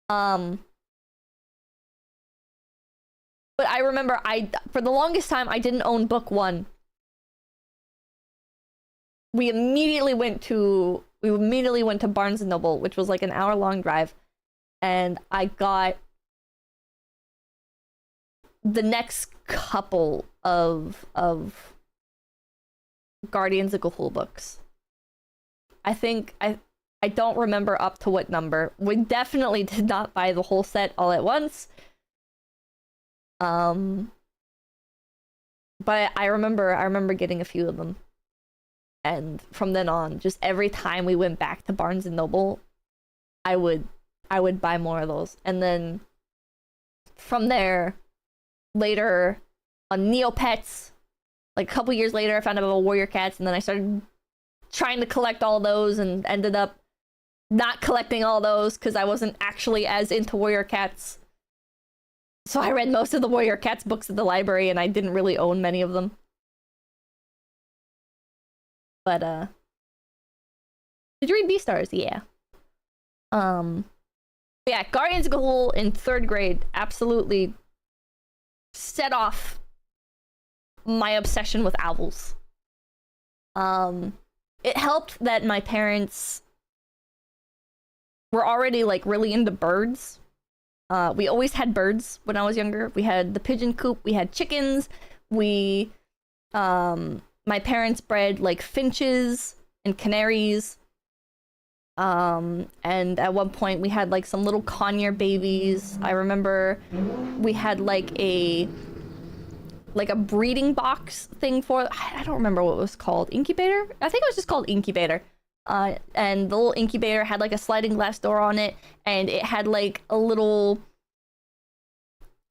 But I remember for the longest time, I didn't own book 1. We immediately went to Barnes & Noble, which was like an hour-long drive. And I got the next couple of Guardians 𝐒𝐿 books. I think I don't remember up to what number. We definitely did not buy the whole set all at once. But I remember getting a few of them. And from then on, just every time we went back to Barnes & Noble, I would buy more of those. And then from there, later on Neopets, like a couple years later, I found out about Warrior Cats, and then I started trying to collect all those and ended up not collecting all those because I wasn't actually as into Warrior Cats. So I read most of the Warrior Cats books at the library, and I didn't really own many of them. But did you read Beastars? Yeah. Yeah, Guardians 𝐒𝐿 in 3rd grade absolutely set off my obsession with owls. It helped that my parents were already like really into birds. We always had birds when I was younger. We had the pigeon coop, we had chickens, my parents bred like finches and canaries. And at one point we had like some little conure babies. I remember we had like a breeding box thing for, I don't remember what it was called. Incubator? I think it was just called incubator. And the little incubator had like a sliding glass door on it, and it had like a little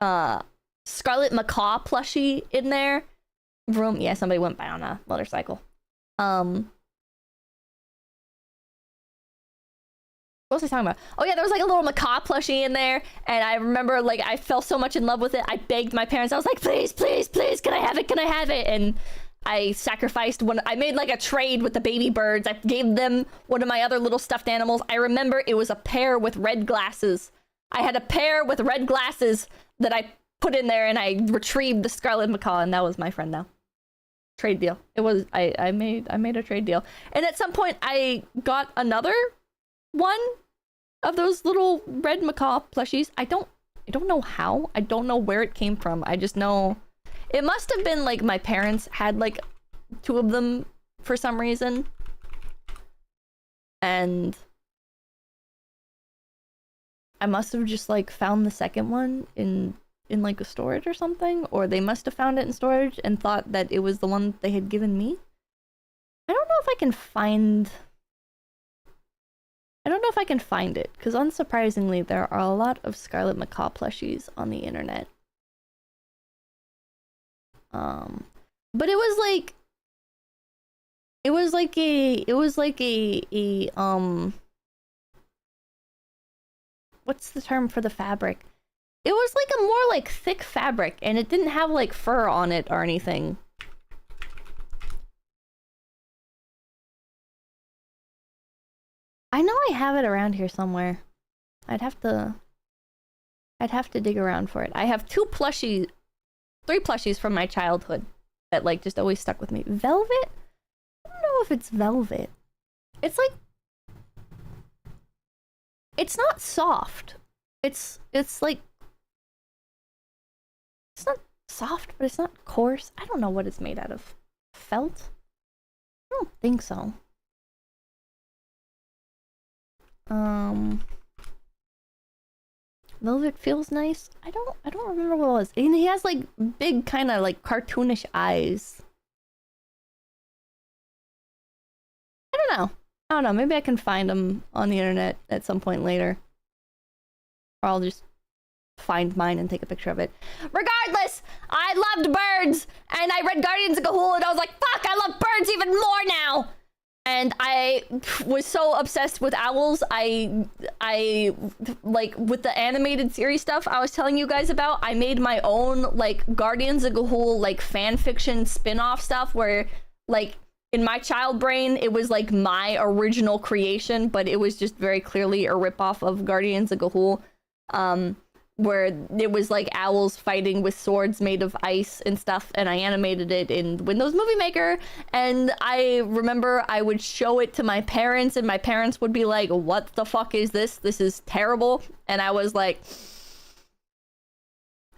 Scarlet Macaw plushie in there. Vroom. Yeah, somebody went by on a motorcycle. What was I talking about? Oh yeah, there was like a little macaw plushie in there, and I remember like I fell so much in love with it. I begged my parents. I was like, please, please, please, can I have it? Can I have it? And I sacrificed one. I made like a trade with the baby birds. I gave them one of my other little stuffed animals. I remember it was a pair with red glasses. I had a pair with red glasses that I put in there, and I retrieved the scarlet macaw, and that was my friend now. Trade deal. It was I made a trade deal, and at some point I got another one of those little red macaw plushies. I don't know how. I don't know where it came from. I just know it must have been like my parents had like 2 of them for some reason, and I must have just like found the second one in like a storage or something, or they must have found it in storage and thought that it was the one they had given me. I don't know if I can find it, because unsurprisingly there are a lot of Scarlet Macaw plushies on the internet. But it was like a what's the term for the fabric? It was like a more like thick fabric, and it didn't have like fur on it or anything. I know I have it around here somewhere. I'd have to dig around for it. I have 3 plushies from my childhood that like just always stuck with me. Velvet? I don't know if it's velvet. It's like, it's not soft. It's like, it's not soft, but it's not coarse. I don't know what it's made out of. Felt? I don't think so. Velvet feels nice. I don't remember what it was. And he has like big kind of like cartoonish eyes. I don't know. Maybe I can find them on the internet at some point later. Or I'll just find mine and take a picture of it. Regardless, I loved birds, and I read Guardians of 𝐒𝐻, and I was like, fuck, I love birds even more now! And I was so obsessed with owls. I like with the animated series stuff I was telling you guys about, I made my own like Guardians of 𝐒𝐻 like fan fiction spin-off stuff where like in my child brain it was like my original creation, but it was just very clearly a ripoff of Guardians of 𝐒𝐻, where it was like owls fighting with swords made of ice and stuff, and I animated it in Windows Movie Maker. And I remember I would show it to my parents, and my parents would be like, what the fuck is this? This is terrible. And I was like,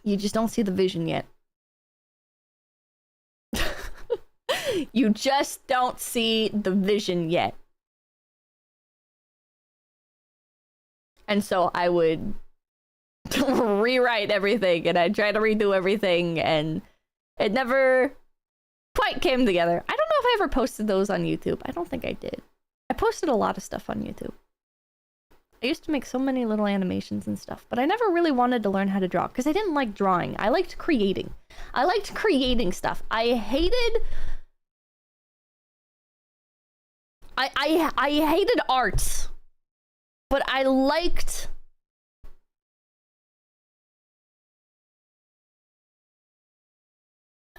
you just don't see the vision yet. You just don't see the vision yet. And so I would rewrite everything, and I'd try to redo everything, and it never quite came together. I don't know if I ever posted those on YouTube. I don't think I did. I posted a lot of stuff on YouTube. I used to make so many little animations and stuff, but I never really wanted to learn how to draw because I didn't like drawing. I liked creating. I liked creating stuff. I hated arts, but I liked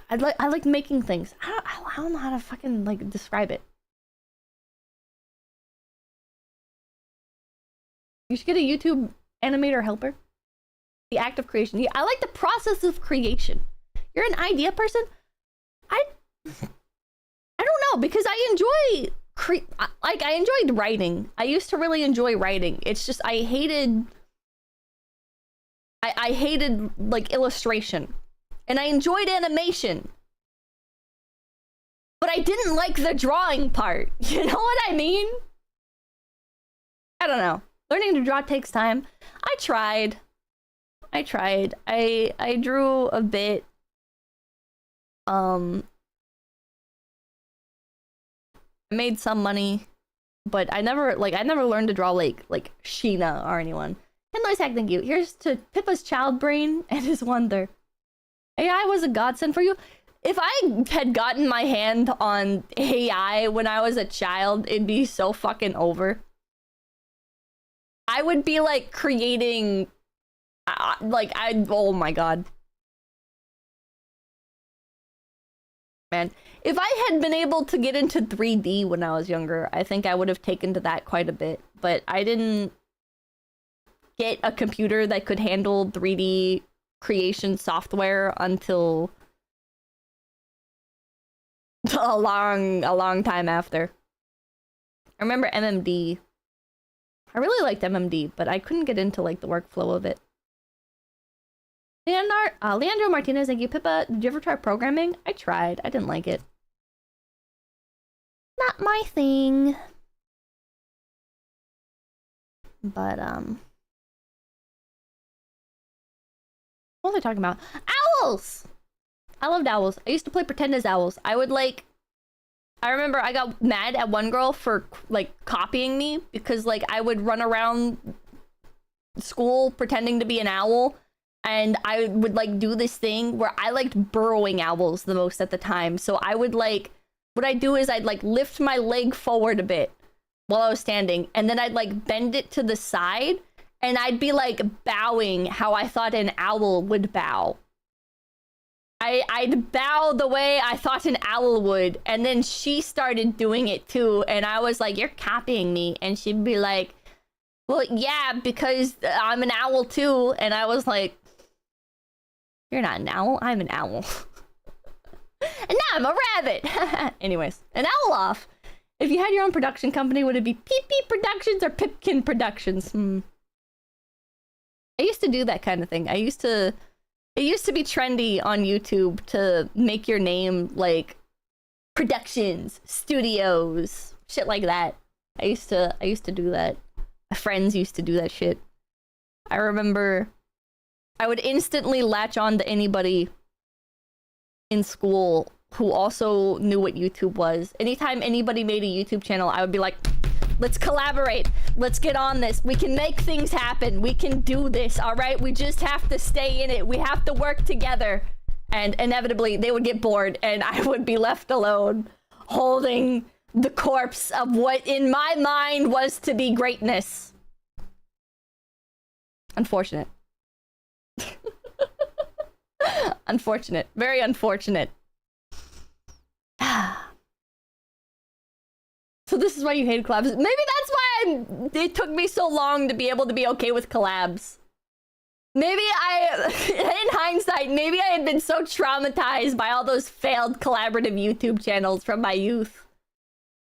I like making things. I don't know how to fucking like describe it. You should get a YouTube animator helper. The act of creation. Yeah, I like the process of creation. You're an idea person? I don't know, because I enjoy I enjoyed writing. I used to really enjoy writing. It's just I hated like illustration. And I enjoyed animation. But I didn't like the drawing part. You know what I mean? I don't know. Learning to draw takes time. I tried. I drew a bit. I made some money, but I never learned to draw like Sheena or anyone. And noise hack, thank you. Here's to Pippa's child brain and his wonder. AI was a godsend for you. If I had gotten my hand on AI when I was a child, it'd be so fucking over. I would be like creating, oh my god. Man, if I had been able to get into 3D when I was younger, I think I would have taken to that quite a bit. But I didn't get a computer that could handle 3D creation software until a long time after. I remember MMD. I really liked MMD, but I couldn't get into like the workflow of it. Leandro Martinez, thank you. Pippa, did you ever try programming? I tried. I didn't like it. Not my thing. But, what was I talking about? Owls! I loved owls. I used to play pretend as owls. I would like... I remember I got mad at one girl for, like, copying me because, like, I would run around school pretending to be an owl. And I would, like, do this thing where I liked burrowing owls the most at the time. So I would, like... What I'd do is I'd, like, lift my leg forward a bit while I was standing. And then I'd, like, bend it to the side. And I'd be, like, bowing how I thought an owl would bow. I'd bow the way I thought an owl would. And then she started doing it, too. And I was like, you're copying me. And she'd be like, well, yeah, because I'm an owl, too. And I was like... You're not an owl. I'm an owl. And now I'm a rabbit. Anyways, an owl off. If you had your own production company, would it be Peep Peep Productions or Pipkin Productions? I used to do that kind of thing. It used to be trendy on YouTube to make your name like productions, studios, shit like that. I used to do that. My friends used to do that shit. I remember I would instantly latch on to anybody in school who also knew what YouTube was. Anytime anybody made a YouTube channel, I would be like, let's collaborate. Let's get on this. We can make things happen. We can do this, all right? We just have to stay in it. We have to work together. And inevitably, they would get bored, and I would be left alone, holding the corpse of what in my mind was to be greatness. Unfortunate. Unfortunate. Very unfortunate. So this is why you hated collabs. Maybe that's why it took me so long to be able to be okay with collabs. Maybe in hindsight, maybe I had been so traumatized by all those failed collaborative YouTube channels from my youth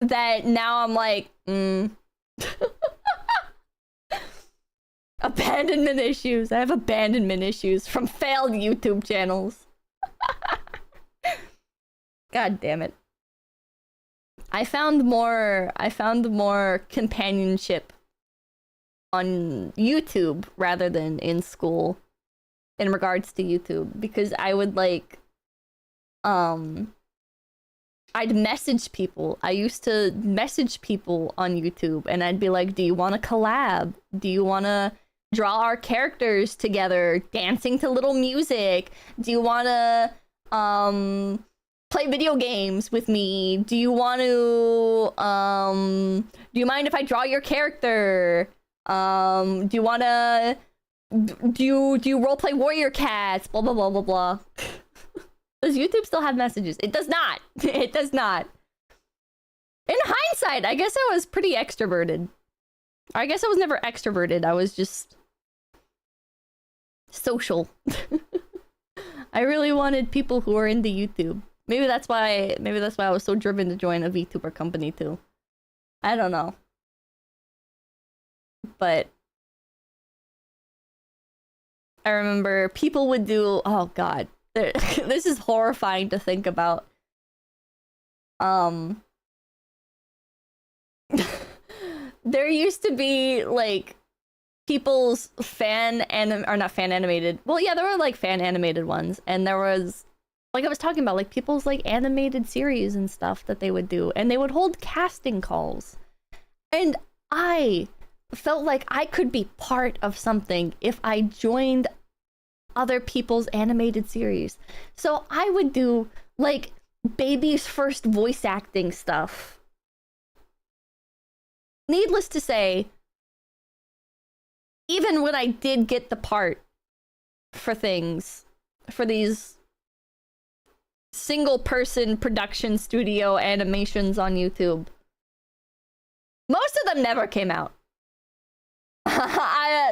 that now I'm like, abandonment issues. I have abandonment issues from failed YouTube channels. God damn it. I found more companionship on YouTube rather than in school in regards to YouTube, because I would like I'd message people. I used to message people on YouTube and I'd be like, do you want to collab? Do you want to draw our characters together dancing to little music? Do you want to play video games with me? Do you want to do you mind if I draw your character? Do you want to do you roleplay warrior cats? Blah blah blah blah blah. Does YouTube still have messages? It does not. It does not. In hindsight, I guess I was pretty extroverted. I guess I was never extroverted. I was just social. I really wanted people who were into YouTube. Maybe that's why I was so driven to join a VTuber company too. I don't know. But I remember people would do, oh god. This is horrifying to think about. There used to be like people's not fan animated. Well, yeah, there were like fan animated ones, and there was, like I was talking about, like people's like animated series and stuff that they would do, and they would hold casting calls. And I felt like I could be part of something if I joined other people's animated series. So I would do like baby's first voice acting stuff. Needless to say, even when I did get the part for things, for these single person production studio animations on YouTube, most of them never came out.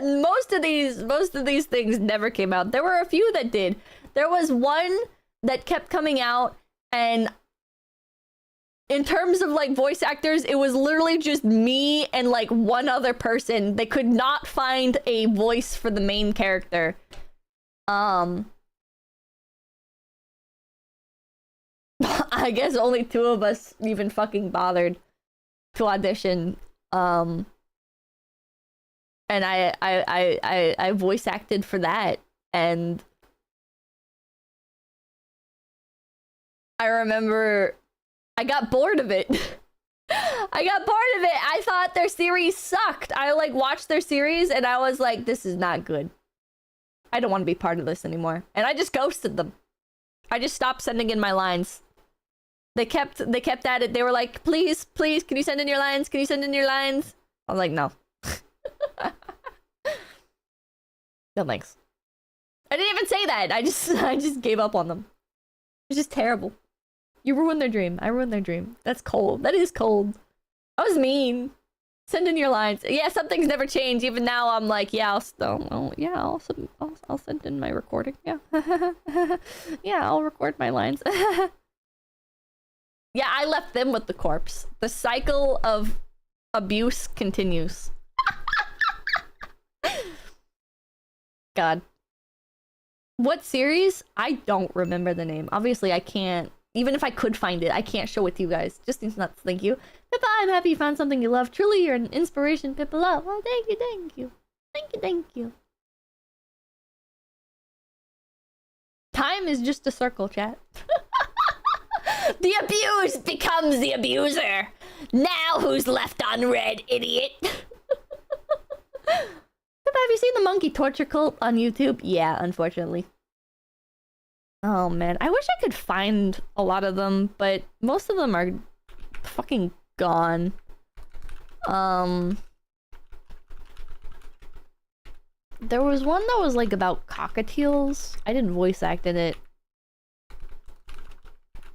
Most of these things never came out. There were a few that did. There was one that kept coming out, and in terms of like voice actors, it was literally just me and like one other person. They could not find a voice for the main character. I guess only 2 of us even fucking bothered to audition. And I voice acted for that, and I remember I got bored of it. I thought their series sucked. I like watched their series and I was like, this is not good. I don't want to be part of this anymore. And I just ghosted them. I just stopped sending in my lines. They kept at it. They were like, please, can you send in your lines? Can you send in your lines? I was like, no. No thanks. I didn't even say that. I just gave up on them. It's just terrible. You ruined their dream. I ruined their dream. That's cold. That is cold. I was mean. Send in your lines. Yeah, some things never change. Even now, I'm like, yeah, I'll send in my recording. Yeah, yeah, I'll record my lines. Yeah, I left them with the corpse. The cycle of abuse continues. God. What series? I don't remember the name. Obviously, I can't. Even if I could find it, I can't show it to you guys. Just seems nuts. Thank you. Pippa, I'm happy you found something you love. Truly, you're an inspiration, Pippa Love. Oh, thank you, thank you. Thank you, thank you. Time is just a circle, chat. The abused becomes the abuser. Now who's left on red, idiot? Pippa, have you seen the monkey torture cult on YouTube? Yeah, unfortunately. Oh man, I wish I could find a lot of them, but most of them are fucking gone. There was one that was like about cockatiels. I didn't voice act in it,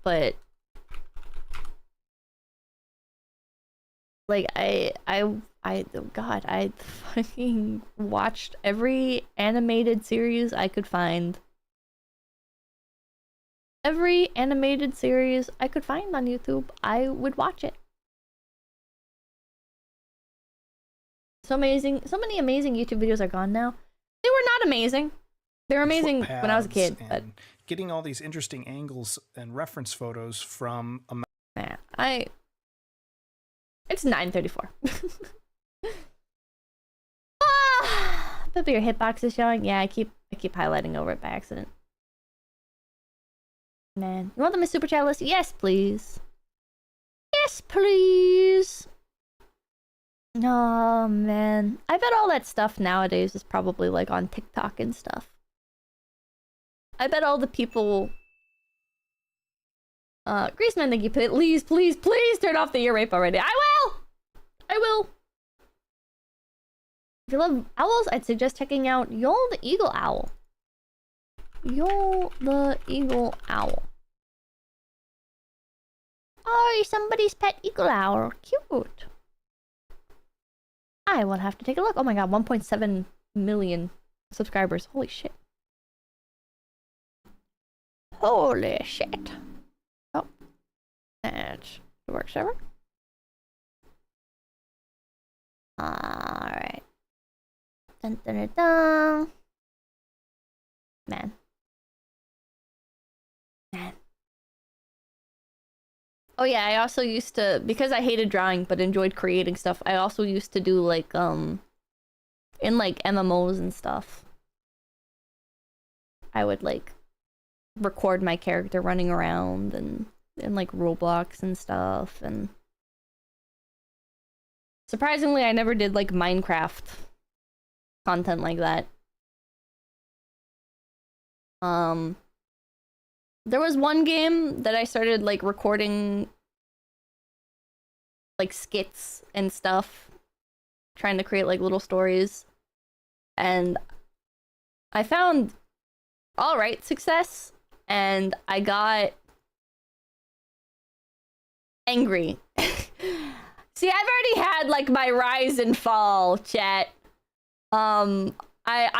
but like oh god, I fucking watched every animated series I could find. Every animated series I could find on YouTube, I would watch it. So amazing. So many amazing YouTube videos are gone now. They were not amazing. They were amazing when I was a kid. But getting all these interesting angles and reference photos from a... Nah, it's 9:34. But your hitbox is showing. Yeah, I keep highlighting over it by accident. Man, you want them in super chat list? Yes, please. Yes, please. Oh man, I bet all that stuff nowadays is probably like on TikTok and stuff. I bet all the people. Greaseman, thank you. Please turn off the ear rape already. I will. If you love owls, I'd suggest checking out 𝐿 the Eagle Owl. 𝐿 the Eagle Owl. Oh, you're somebody's pet eagle owl. Cute. I will have to take a look. Oh my god, 1.7 million subscribers. Holy shit. Holy shit. Oh. That's the work server. Alright. Dun dun dun dun. Man. Oh yeah, I also used to, because I hated drawing but enjoyed creating stuff, I also used to do like in like MMOs and stuff. I would like record my character running around and in like Roblox and stuff, and surprisingly I never did like Minecraft content like that. There was one game that I started like recording like skits and stuff, trying to create like little stories, and I found all right success, and I got angry. See, I've already had like my rise and fall, chat. I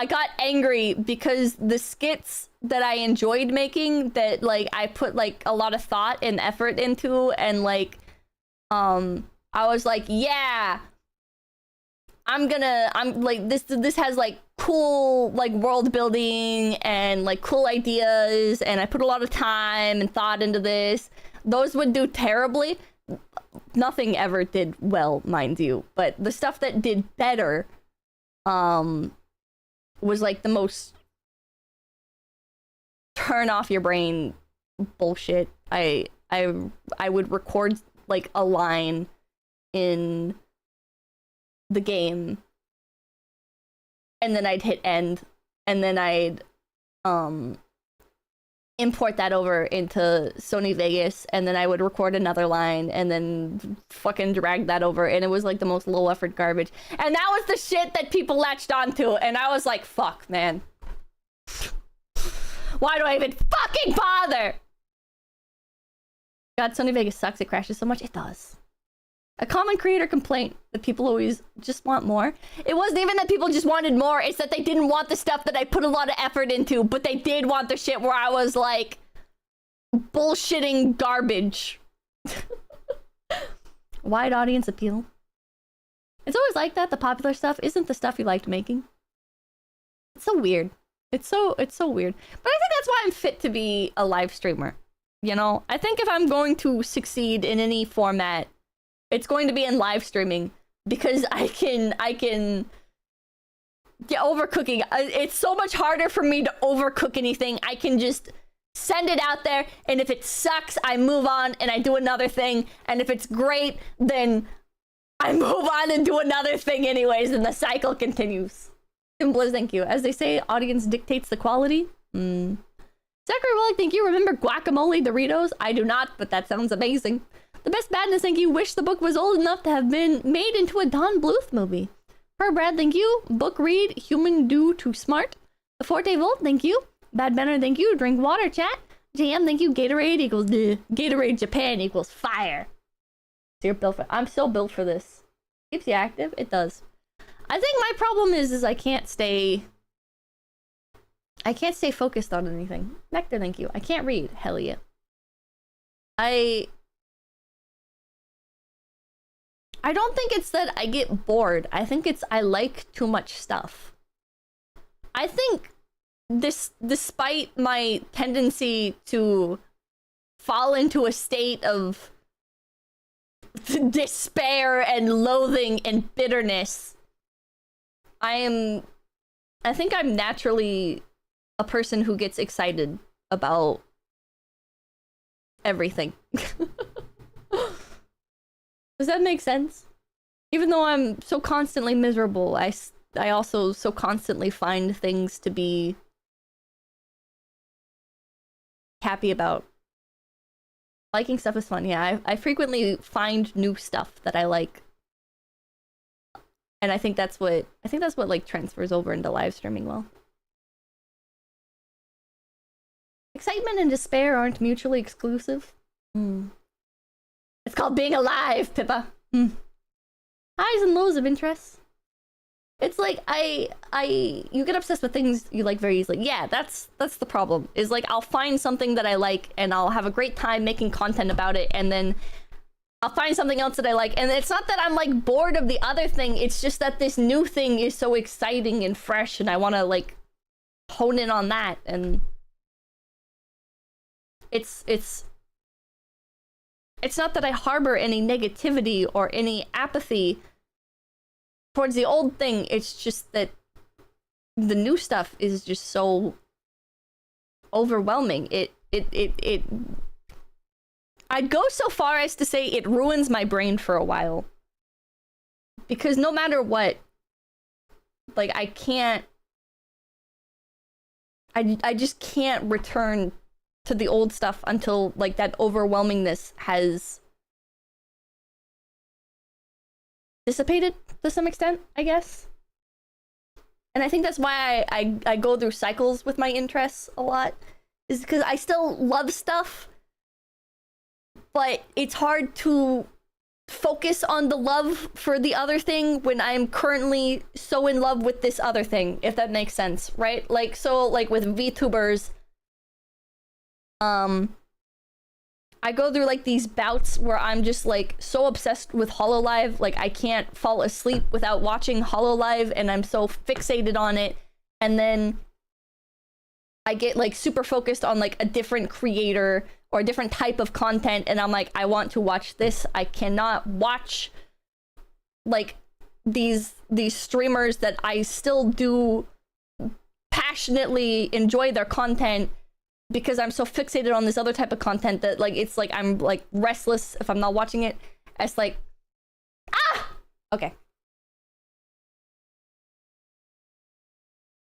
got angry because the skits that I enjoyed making, that like I put like a lot of thought and effort into, and like I was like, yeah, I'm like, this has like cool like world building and like cool ideas, and I put a lot of time and thought into this. Those would do terribly. Nothing ever did well, mind you, but the stuff that did better was like the most turn off your brain bullshit. I would record like a line in the game, and then I'd hit end, and then I'd import that over into Sony Vegas, and then I would record another line and then fucking drag that over, and it was like the most low effort garbage. And that was the shit that people latched onto, and I was like, fuck, man. Why do I even fucking bother? God, Sony Vegas sucks. It crashes so much. It does. A common creator complaint that people always just want more. It wasn't even that people just wanted more. It's that they didn't want the stuff that I put a lot of effort into, but they did want the shit where I was like bullshitting garbage. Wide audience appeal. It's always like that. The popular stuff isn't the stuff you liked making. It's so weird. It's so weird. But I think that's why I'm fit to be a live streamer. You know, I think if I'm going to succeed in any format, it's going to be in live streaming, because I can get overcooking. It's so much harder for me to overcook anything. I can just send it out there, and if it sucks, I move on and I do another thing. And if it's great, then I move on and do another thing anyways, and the cycle continues. Simple as thank you. As they say, audience dictates the quality. Zachary Willick, thank you. Remember guacamole Doritos? I do not, but that sounds amazing. The best badness, thank you. Wish the book was old enough to have been made into a Don Bluth movie. Per Brad, thank you. Book read, human do too smart. The Forte Volt, thank you. Bad Banner, thank you. Drink water, chat. JM, thank you. Gatorade equals Gatorade Japan equals fire. So you're built for. I'm so built for this. Keeps you active. It does. I think my problem is I can't stay focused on anything. Nectar, thank you. I can't read. Hell yeah. I don't think it's that I get bored. I think it's I like too much stuff. I think despite my tendency to fall into a state of despair and loathing and bitterness, I think I'm naturally a person who gets excited about everything. Does that make sense? Even though I'm so constantly miserable, I also so constantly find things to be happy about. Liking stuff is fun. Yeah, I frequently find new stuff that I like. And I think that's what like transfers over into live streaming well. Excitement and despair aren't mutually exclusive. It's called being alive, Pippa. Highs and lows of interest. It's like you get obsessed with things you like very easily. Yeah, that's the problem. Is like I'll find something that I like and I'll have a great time making content about it, and then I'll find something else that I like, and it's not that I'm like bored of the other thing, it's just that this new thing is so exciting and fresh, and I want to like hone in on that. And it's not that I harbor any negativity or any apathy towards the old thing, it's just that the new stuff is just so overwhelming. I'd go so far as to say it ruins my brain for a while. Because no matter what, like I just can't return to the old stuff until like that overwhelmingness has dissipated to some extent, I guess. And I think that's why I go through cycles with my interests a lot, is because I still love stuff, but it's hard to focus on the love for the other thing when I'm currently so in love with this other thing, if that makes sense, right? Like, so like with VTubers, I go through like these bouts where I'm just like so obsessed with HoloLive, like I can't fall asleep without watching HoloLive, and I'm so fixated on it. And then I get like super focused on like a different creator or a different type of content, and I'm like, I want to watch this. I cannot watch like these streamers that I still do passionately enjoy their content, because I'm so fixated on this other type of content that like it's like I'm like restless if I'm not watching it. It's like, okay.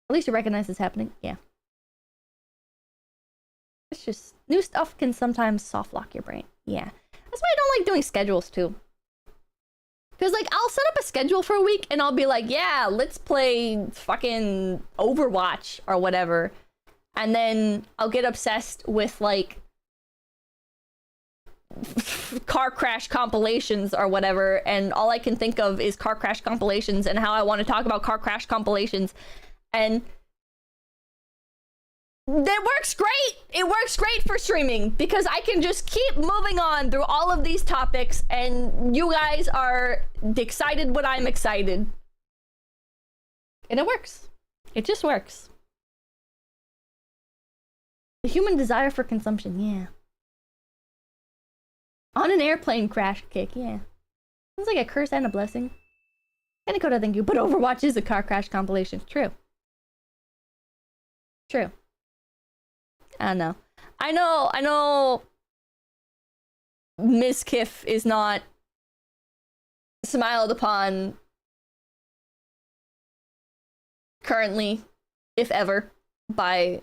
At least you recognize it's happening. Yeah. It's just new stuff can sometimes soft lock your brain. Yeah. That's why I don't like doing schedules too. Because like I'll set up a schedule for a week and I'll be like, yeah, let's play fucking Overwatch or whatever. And then I'll get obsessed with like car crash compilations or whatever, and all I can think of is car crash compilations and how I want to talk about car crash compilations. And that works great. It works great for streaming because I can just keep moving on through all of these topics and you guys are excited when I'm excited. And it works. It just works. The human desire for consumption, yeah. On an airplane crash kick, yeah. Sounds like a curse and a blessing. 𝐂𝐴𝐻, thank you. But Overwatch is a car crash compilation. True. True. I don't know. I know Ms. Kiff is not smiled upon currently, if ever, by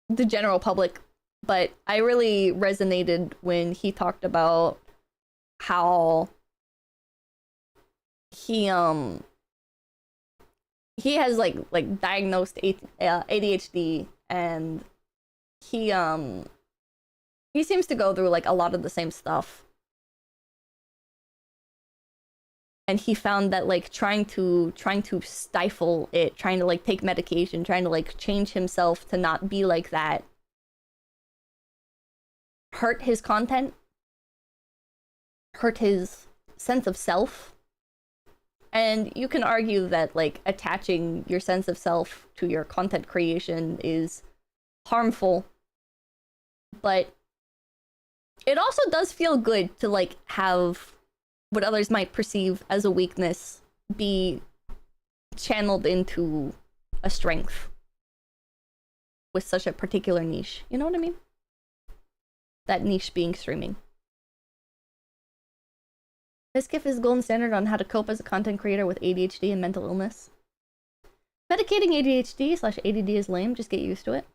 the general public, but I really resonated when he talked about how he has like diagnosed ADHD, and he seems to go through like a lot of the same stuff, and he found that like trying to stifle it, trying to like take medication, trying to like change himself to not be like that, hurt his content, hurt his sense of self. And you can argue that like attaching your sense of self to your content creation is harmful, but it also does feel good to like have what others might perceive as a weakness be channeled into a strength with such a particular niche. You know what I mean? That niche being streaming. This GIF is golden standard on how to cope as a content creator with ADHD and mental illness. Medicating ADHD/ADD is lame, just get used to it.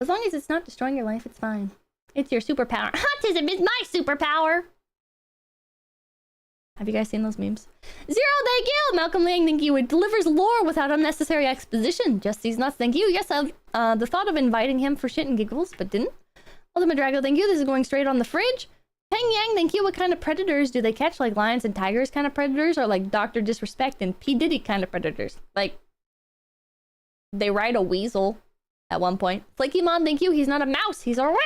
As long as it's not destroying your life, it's fine. It's your superpower. Autism is my superpower! Have you guys seen those memes? Zero, thank you! Malcolm Lang, thank you. It delivers lore without unnecessary exposition. Just these nuts, thank you. Yes, I've the thought of inviting him for shit and giggles, but didn't. Ultimate Drago, thank you. This is going straight on the fridge. Peng Yang, thank you. What kind of predators do they catch? Like lions and tigers kind of predators? Or like Dr. Disrespect and P. Diddy kind of predators? Like, they ride a weasel at one point. Flakymon, thank you. He's not a mouse. He's a rat.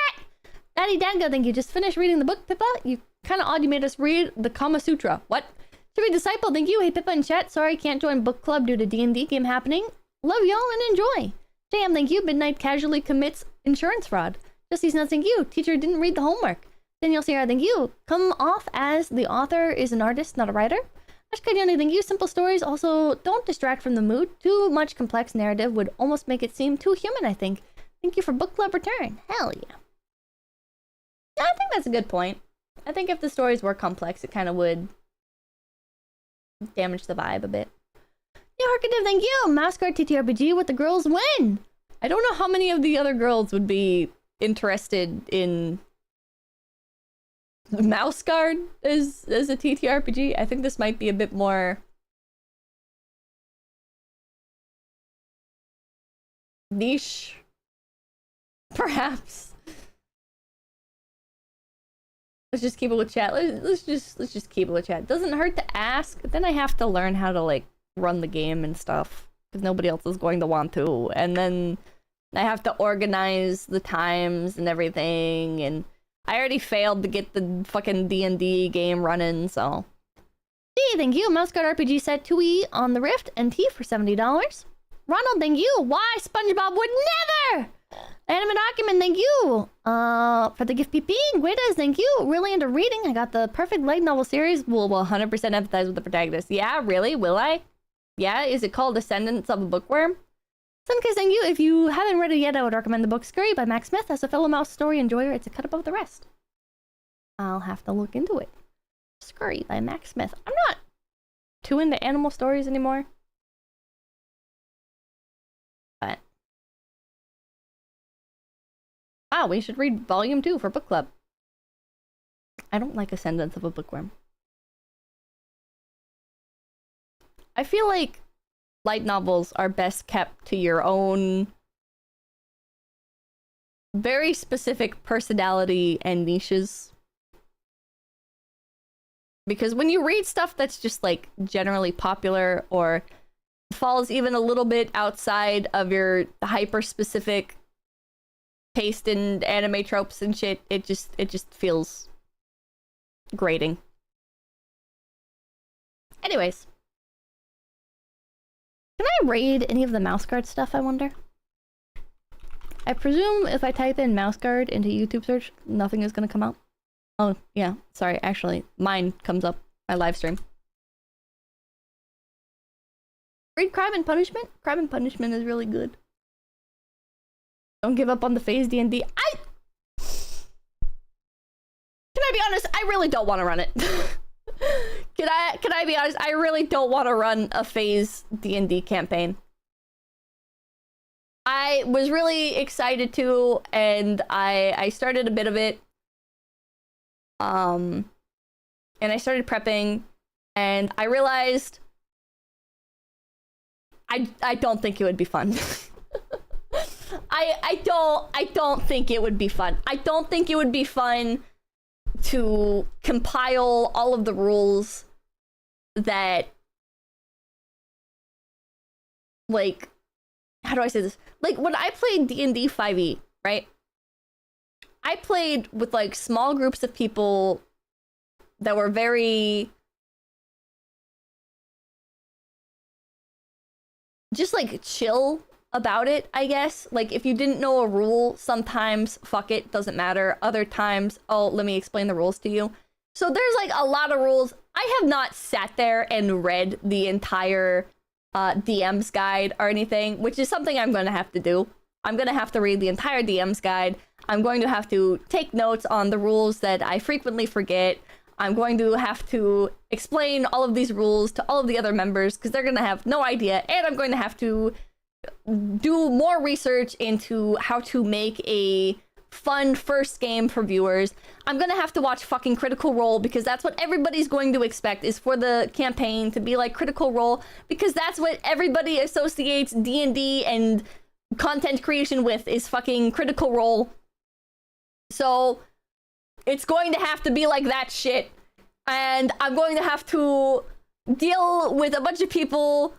Daddy Dango, thank you. Just finished reading the book, Pippa. You kind of odd you made us read the Kama Sutra. What? Chubby Disciple, thank you. Hey, Pippa in chat. Sorry, can't join book club due to D&D game happening. Love y'all and enjoy. JM, thank you. Midnight casually commits insurance fraud. Jesse's nuts, thank you. Teacher didn't read the homework. Daniel Sierra, thank you. Come off as the author is an artist, not a writer. Ashkadiani, thank you. Simple stories also don't distract from the mood. Too much complex narrative would almost make it seem too human, I think. Thank you for book club return. Hell yeah. Yeah, I think that's a good point. I think if the stories were complex, it kind of would damage the vibe a bit. Yeah, Harkadev, thank you. Mascot TTRPG with the girls win. I don't know how many of the other girls would be interested in Mouse Guard as a TTRPG. I think this might be a bit more niche, perhaps. Let's just keep it with chat. Let's just keep it with chat. Doesn't hurt to ask. Then I have to learn how to like run the game and stuff because nobody else is going to want to. And then I have to organize the times and everything. And I already failed to get the fucking D&D game running, so. Hey, thank you. Mouse Guard RPG set 2E on the Rift and T for $70. Ronald, thank you. Why SpongeBob would never? Animate Document, thank you. For the gift PP. Guidas, thank you. Really into reading. I got the perfect light novel series. Will 100% empathize with the protagonist. Yeah, really? Will I? Yeah, is it called Descendants of a Bookworm? Sunkiss, thank you. If you haven't read it yet, I would recommend the book Scurry by Max Smith. As a fellow mouse story enjoyer, it's a cut above the rest. I'll have to look into it. Scurry by Max Smith. I'm not too into animal stories anymore. But wow, we should read volume 2 for book club. I don't like Ascendance of a Bookworm. I feel like light novels are best kept to your own very specific personality and niches. Because when you read stuff that's just like generally popular or falls even a little bit outside of your hyper specific taste in anime tropes and shit, it just feels grating. Anyways, can I raid any of the Mouse Guard stuff, I wonder? I presume if I type in Mouse Guard into YouTube search, nothing is gonna come out. Oh, yeah, sorry, actually, mine comes up, my live stream. Read Crime and Punishment? Crime and Punishment is really good. Don't give up on the phase D&D. Can I be honest? I really don't want to run it. Can I be honest? I really don't want to run a phase D&D campaign. I was really excited to, and I started a bit of it. And I started prepping, and I realized I don't think it would be fun. I don't think it would be fun. I don't think it would be fun to compile all of the rules that, like, how do I say this? Like, when I played D&D 5e, right? I played with, like, small groups of people that were very just, like, chill about it, I guess. Like, if you didn't know a rule, sometimes, fuck it, doesn't matter. Other times, oh, let me explain the rules to you. So there's, like, a lot of rules. I have not sat there and read the entire DM's guide or anything, which is something I'm going to have to do. I'm going to have to read the entire DM's guide. I'm going to have to take notes on the rules that I frequently forget. I'm going to have to explain all of these rules to all of the other members because they're going to have no idea. And I'm going to have to do more research into how to make a fun first game for viewers. I'm going to have to watch fucking Critical Role because that's what everybody's going to expect, is for the campaign to be like Critical Role, because that's what everybody associates D&D and content creation with, is fucking Critical Role. So it's going to have to be like that shit. And I'm going to have to deal with a bunch of people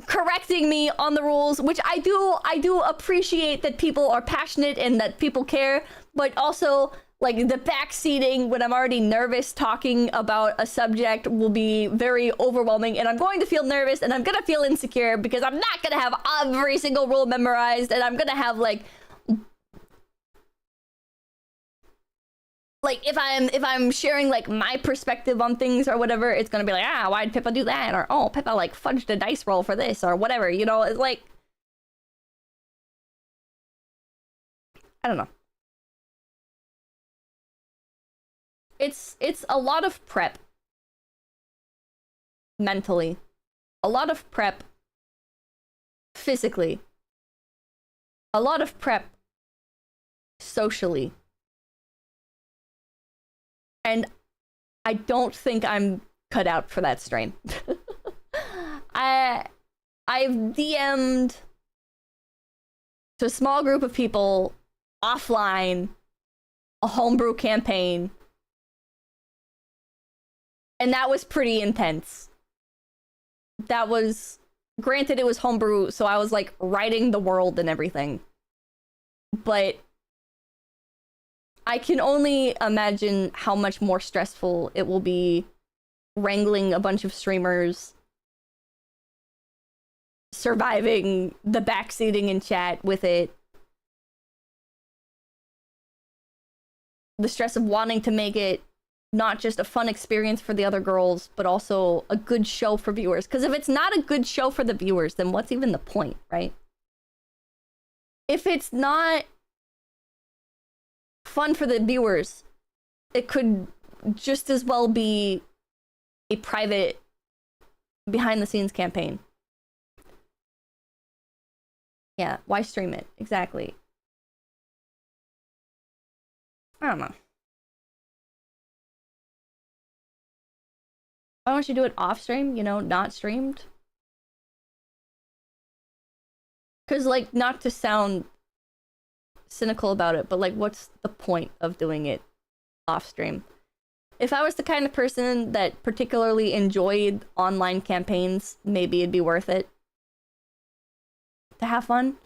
correcting me on the rules, which I do appreciate that people are passionate and that people care, but also, like, the backseating when I'm already nervous talking about a subject will be very overwhelming, and I'm going to feel nervous and I'm gonna feel insecure because I'm not gonna have every single rule memorized, and I'm gonna have like if I'm sharing like my perspective on things or whatever, it's gonna be like, ah, why did Pippa do that? Or, oh, Pippa like fudged a dice roll for this or whatever, you know. It's like, I don't know. It's a lot of prep mentally, a lot of prep physically, a lot of prep socially. And I don't think I'm cut out for that strain. I've DM'd to a small group of people offline a homebrew campaign, and that was pretty intense. That was, granted, it was homebrew, so I was like writing the world and everything, but I can only imagine how much more stressful it will be wrangling a bunch of streamers, surviving the backseating in chat with it, the stress of wanting to make it not just a fun experience for the other girls, but also a good show for viewers. Because if it's not a good show for the viewers, then what's even the point, right? If it's not fun for the viewers, it could just as well be a private behind-the-scenes campaign. Yeah, why stream it? Exactly. I don't know. Why don't you do it off stream, you know, not streamed? Because, like, not to sound cynical about it, but, like, what's the point of doing it off stream? If I was the kind of person that particularly enjoyed online campaigns, maybe it'd be worth it to have fun.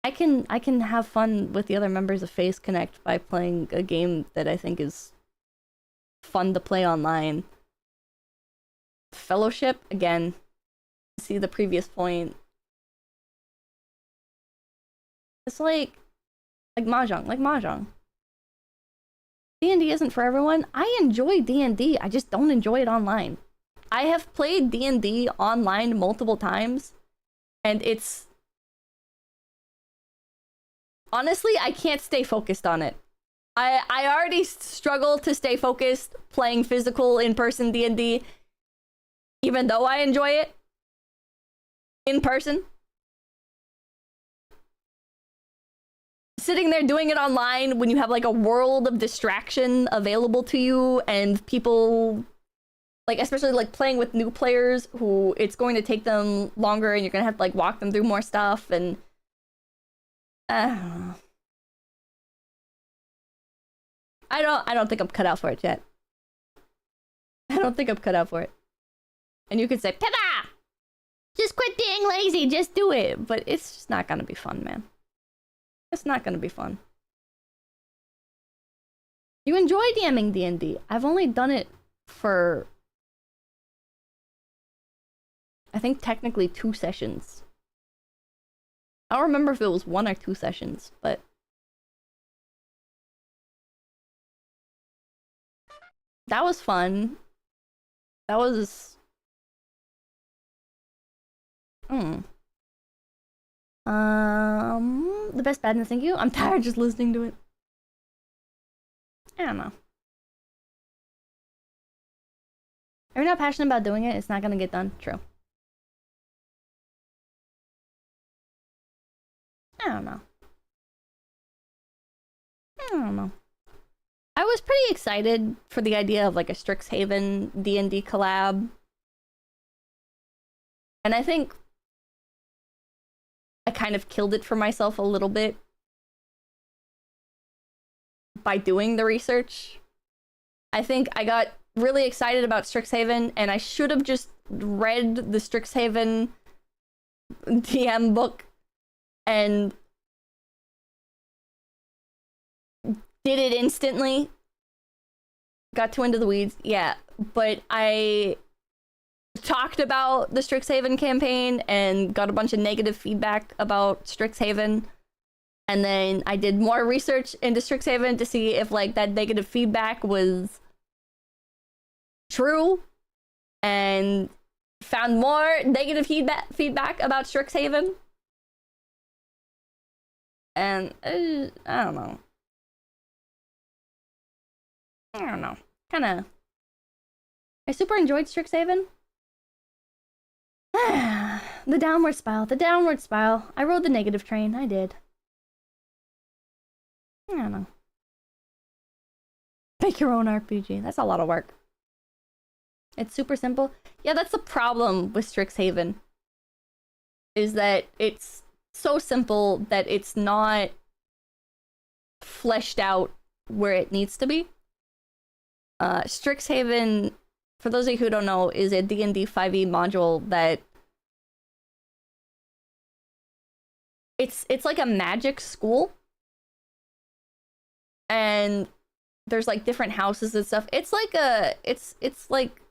I can have fun with the other members of FaZe Connect by playing a game that I think is fun to play online. Fellowship, again, see the previous point. It's like Mahjong. D&D isn't for everyone. I enjoy D&D, I just don't enjoy it online. I have played D&D online multiple times, and it's... honestly, I can't stay focused on it. I already struggle to stay focused playing physical in-person D&D, even though I enjoy it in person. Sitting there doing it online when you have like a world of distraction available to you, and people, like, especially like playing with new players who it's going to take them longer and you're gonna have to like walk them through more stuff, and I don't think I'm cut out for it yet. I don't think I'm cut out for it. And you could say, Pippa! Just quit being lazy, just do it. But it's just not gonna be fun, man. It's not gonna be fun. You enjoy DMing D&D. I've only done it for, I think technically 2 sessions. I don't remember if it was 1 or 2 sessions, but that was fun. That was... the best badness, thank you. I'm tired just listening to it. I don't know. If you're not passionate about doing it, it's not gonna get done. True. I don't know. I was pretty excited for the idea of like a Strixhaven D&D collab. And I think I kind of killed it for myself a little bit by doing the research. I think I got really excited about Strixhaven, and I should have just read the Strixhaven DM book and did it instantly. Got too into the weeds, yeah. But I talked about the Strixhaven campaign and got a bunch of negative feedback about Strixhaven. And then I did more research into Strixhaven to see if like that negative feedback was true, and found more negative feedback about Strixhaven. And I don't know. Kinda. I super enjoyed Strixhaven. The downward spiral. I rode the negative train. I did. I don't know. Make your own RPG. That's a lot of work. It's super simple. Yeah, that's the problem with Strixhaven. Is that it's so simple that it's not fleshed out where it needs to be. Strixhaven, for those of you who don't know, is a D&D 5e module that it's like a magic school. And there's like different houses and stuff. It's like it's like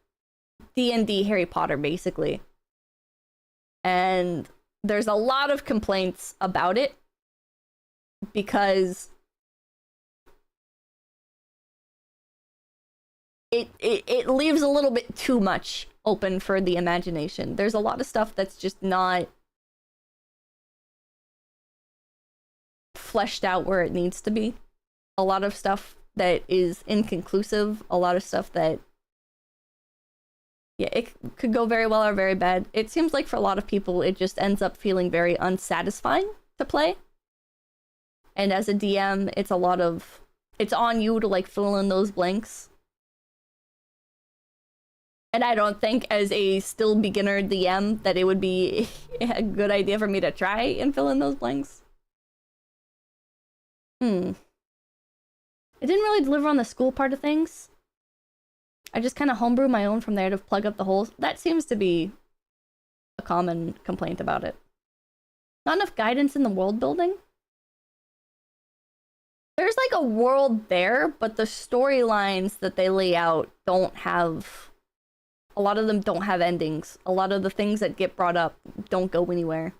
D&D Harry Potter basically. And there's a lot of complaints about it because it leaves a little bit too much open for the imagination. There's a lot of stuff that's just not fleshed out where it needs to be. A lot of stuff that is inconclusive, a lot of stuff that, yeah, it could go very well or very bad. It seems like for a lot of people, it just ends up feeling very unsatisfying to play. And as a DM, it's on you to like fill in those blanks. And I don't think as a still beginner DM that it would be a good idea for me to try and fill in those blanks. It didn't really deliver on the school part of things. I just kind of homebrew my own from there to plug up the holes. That seems to be a common complaint about it. Not enough guidance in the world building. There's like a world there, but the storylines that they lay out don't have... A lot of them don't have endings. A lot of the things that get brought up don't go anywhere.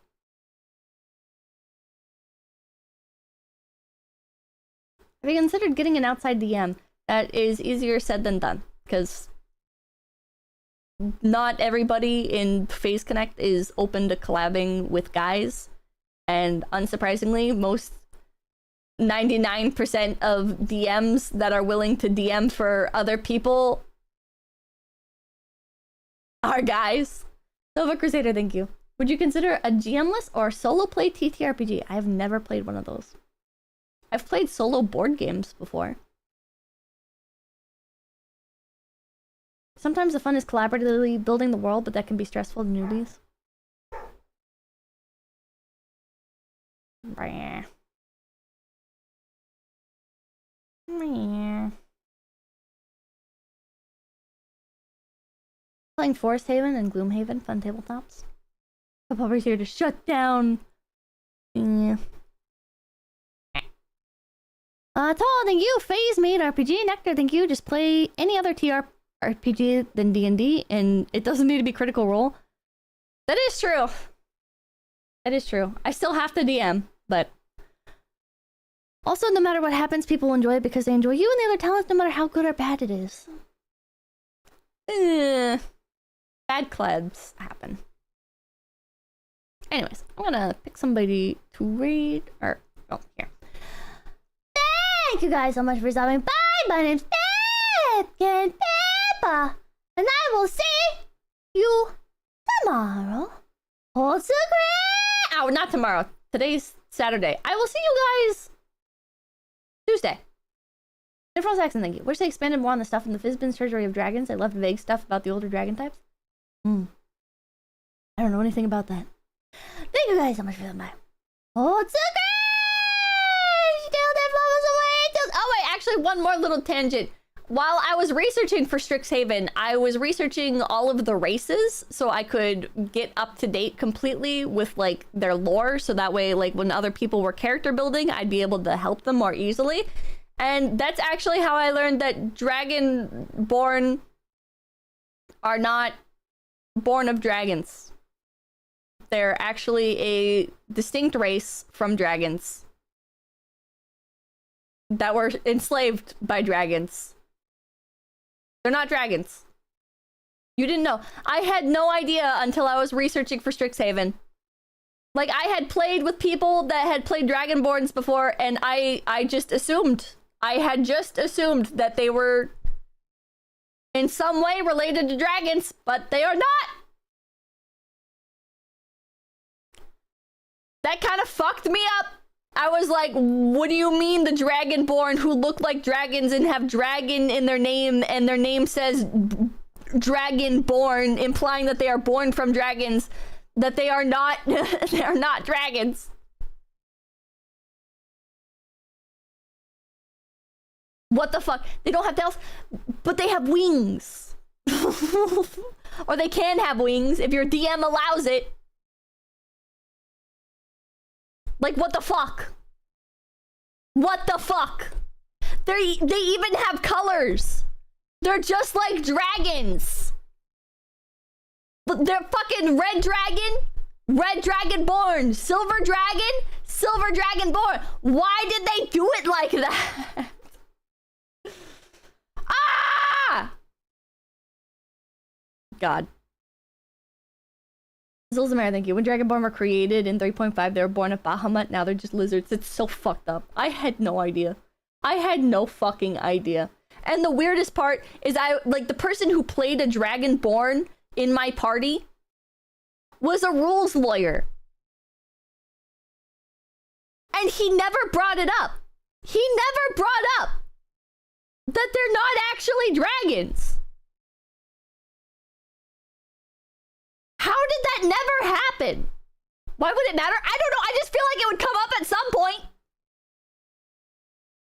Have you considered getting an outside DM? That is easier said than done, because not everybody in Phase Connect is open to collabing with guys, and unsurprisingly, most 99% of DMs that are willing to DM for other people are guys. Nova Crusader, thank you. Would you consider a GM-less or solo play TTRPG? I have never played one of those. I've played solo board games before. Sometimes the fun is collaboratively building the world, but that can be stressful to newbies. Meh. Meh. Playing Forest Haven and Gloomhaven, fun tabletops. The publisher's here to shut down. Yeah. Tall, thank you. Phase made RPG. Nectar, thank you. Just play any other TRPG than D&D, and it doesn't need to be Critical Role. That is true. That is true. I still have to DM, but... Also, no matter what happens, people will enjoy it because they enjoy you and the other talents, no matter how good or bad it is. Bad collabs happen. Anyways, I'm gonna pick somebody to raid, or... Oh, here. Thank you guys so much for stopping by. My name's 𝐏𝐡𝐚𝐭, and I will see you tomorrow. 𝐂𝐡𝐚𝐭. Oh, not tomorrow. Today's Saturday. I will see you guys Tuesday. Different Saxon, thank you. Wish they expanded more on the stuff in the Fizbin's Treasury of Dragons. I left vague stuff about the older dragon types. I don't know anything about that. Thank you guys so much for that. Bye. 𝐂𝐡𝐚𝐭. Oh wait, actually one more little tangent. While I was researching for Strixhaven, I was researching all of the races so I could get up to date completely with like their lore, so that way like when other people were character building, I'd be able to help them more easily. And that's actually how I learned that Dragonborn are not born of dragons. They're actually a distinct race from dragons that were enslaved by dragons. They're not dragons. You didn't know. I had no idea until I was researching for Strixhaven. Like, I had played with people that had played Dragonborns before, and I just assumed. I had just assumed that they were in some way related to dragons, but they are not. That kind of fucked me up. I was like, what do you mean the Dragonborn who look like dragons and have dragon in their name and their name says Dragonborn, implying that they are born from dragons, that they are not they are not dragons. What the fuck? They don't have tails, but they have wings. Or they can have wings if your DM allows it. Like, what the fuck? What the fuck? They even have colors. They're just like dragons. But they're fucking red dragonborn, silver dragonborn. Why did they do it like that? Ah! God. Zilzamare, thank you. When Dragonborn were created in 3.5, they were born of Bahamut. Now they're just lizards. It's so fucked up. I had no idea. I had no fucking idea. And the weirdest part is the person who played a Dragonborn in my party was a rules lawyer. And he never brought it up. He never brought up that they're not actually dragons. How did that never happen? Why would it matter? I don't know. I just feel like it would come up at some point.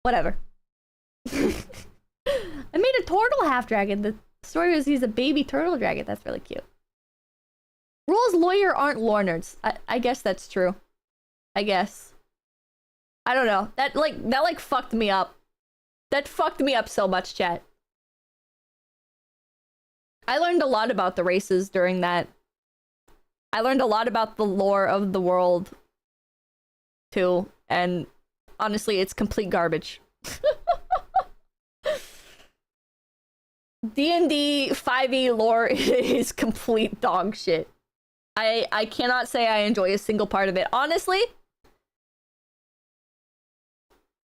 Whatever. I made a turtle half dragon. The story was he's a baby turtle dragon. That's really cute. Rules lawyer aren't lore nerds. I guess that's true. I guess. I don't know. That fucked me up. That fucked me up so much, chat. I learned a lot about the races during that. I learned a lot about the lore of the world, too. And honestly, it's complete garbage. D&D 5e lore is complete dog shit. I cannot say I enjoy a single part of it. Honestly,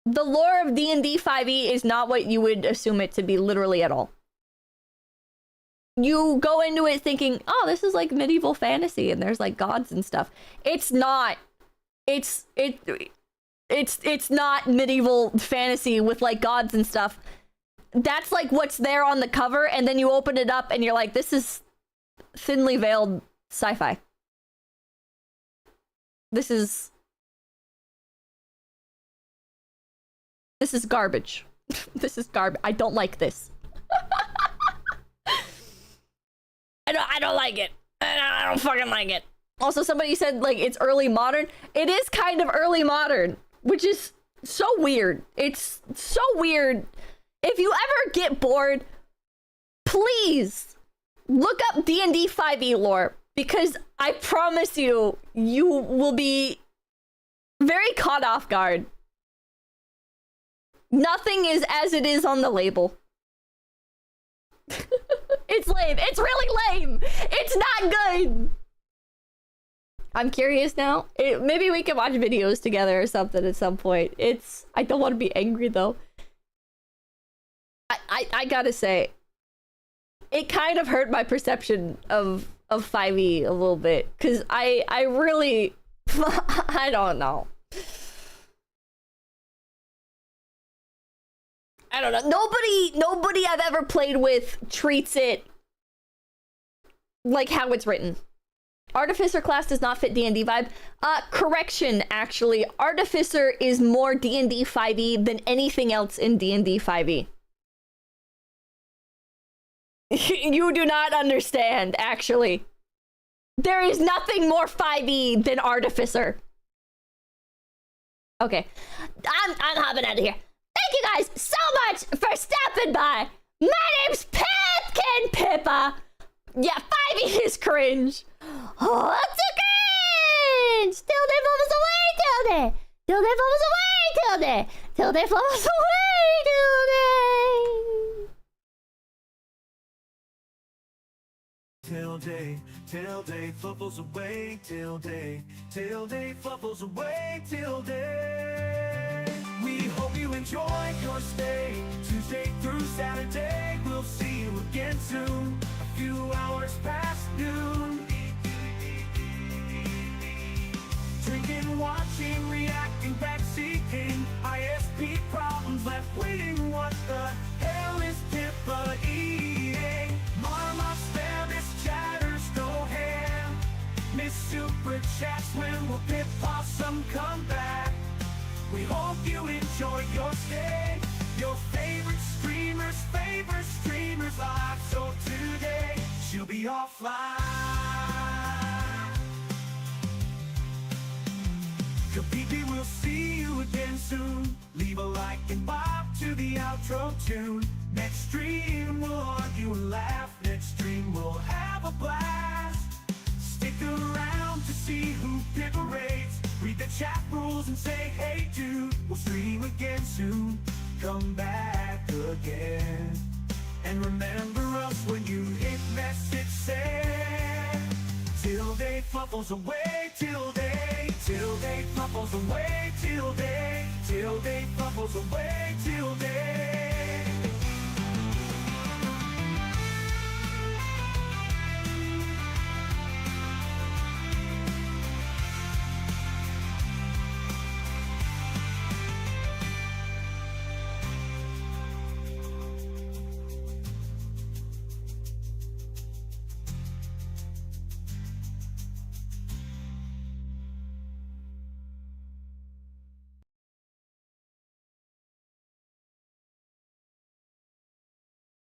the lore of D&D 5e is not what you would assume it to be literally at all. You go into it thinking, oh, this is like medieval fantasy and there's like gods and stuff. It's not. It's not medieval fantasy with like gods and stuff. That's like what's there on the cover, and then you open it up and you're like, this is thinly veiled sci-fi. This is garbage. This is garbage. I don't like this. I don't like it. I don't fucking like it. Also, somebody said like it's early modern. It is kind of early modern, which is so weird. It's so weird. If you ever get bored, please look up D&D 5e lore, because I promise you, you will be very caught off guard. Nothing is as it is on the label. It's lame. It's really lame. It's not good. I'm curious now. Maybe we can watch videos together or something at some point. I don't want to be angry though. I gotta say, it kind of hurt my perception of 5e a little bit, because I really I don't know. I don't know. Nobody I've ever played with treats it like how it's written. Artificer class does not fit D&D vibe. Correction, actually. Artificer is more D&D 5e than anything else in D&D 5e. You do not understand, actually. There is nothing more 5e than Artificer. Okay. I'm hopping out of here. Thank you guys so much for stopping by. My name's Pumpkin Pippa. Yeah, 5e is cringe. Oh, it's a cringe! Till they blow us away, till they. Till they blow us away, till they. Till they blow us away, till they. Till day fluffles away, till day fluffles away, till day. We hope you enjoyed your stay, Tuesday through Saturday. We'll see you again soon, a few hours past noon. Drinking, watching, reacting back. super chats when we'll pit possum come back. We hope you enjoy your stay. Your favorite streamers live. So today she'll be offline. 𝐿𝐴𝐴𝐵𝐵, we'll see you again soon. Leave a like and bob to the outro tune. Next stream we'll argue and laugh. Next stream we'll have a blast. Stick around to see who pick-a-rates. Read the chat rules and say, hey dude, we'll stream again soon. Come back again. And remember us when you hit message send. Till they fluffles away, till they fluffles away, till they fluffles away, till they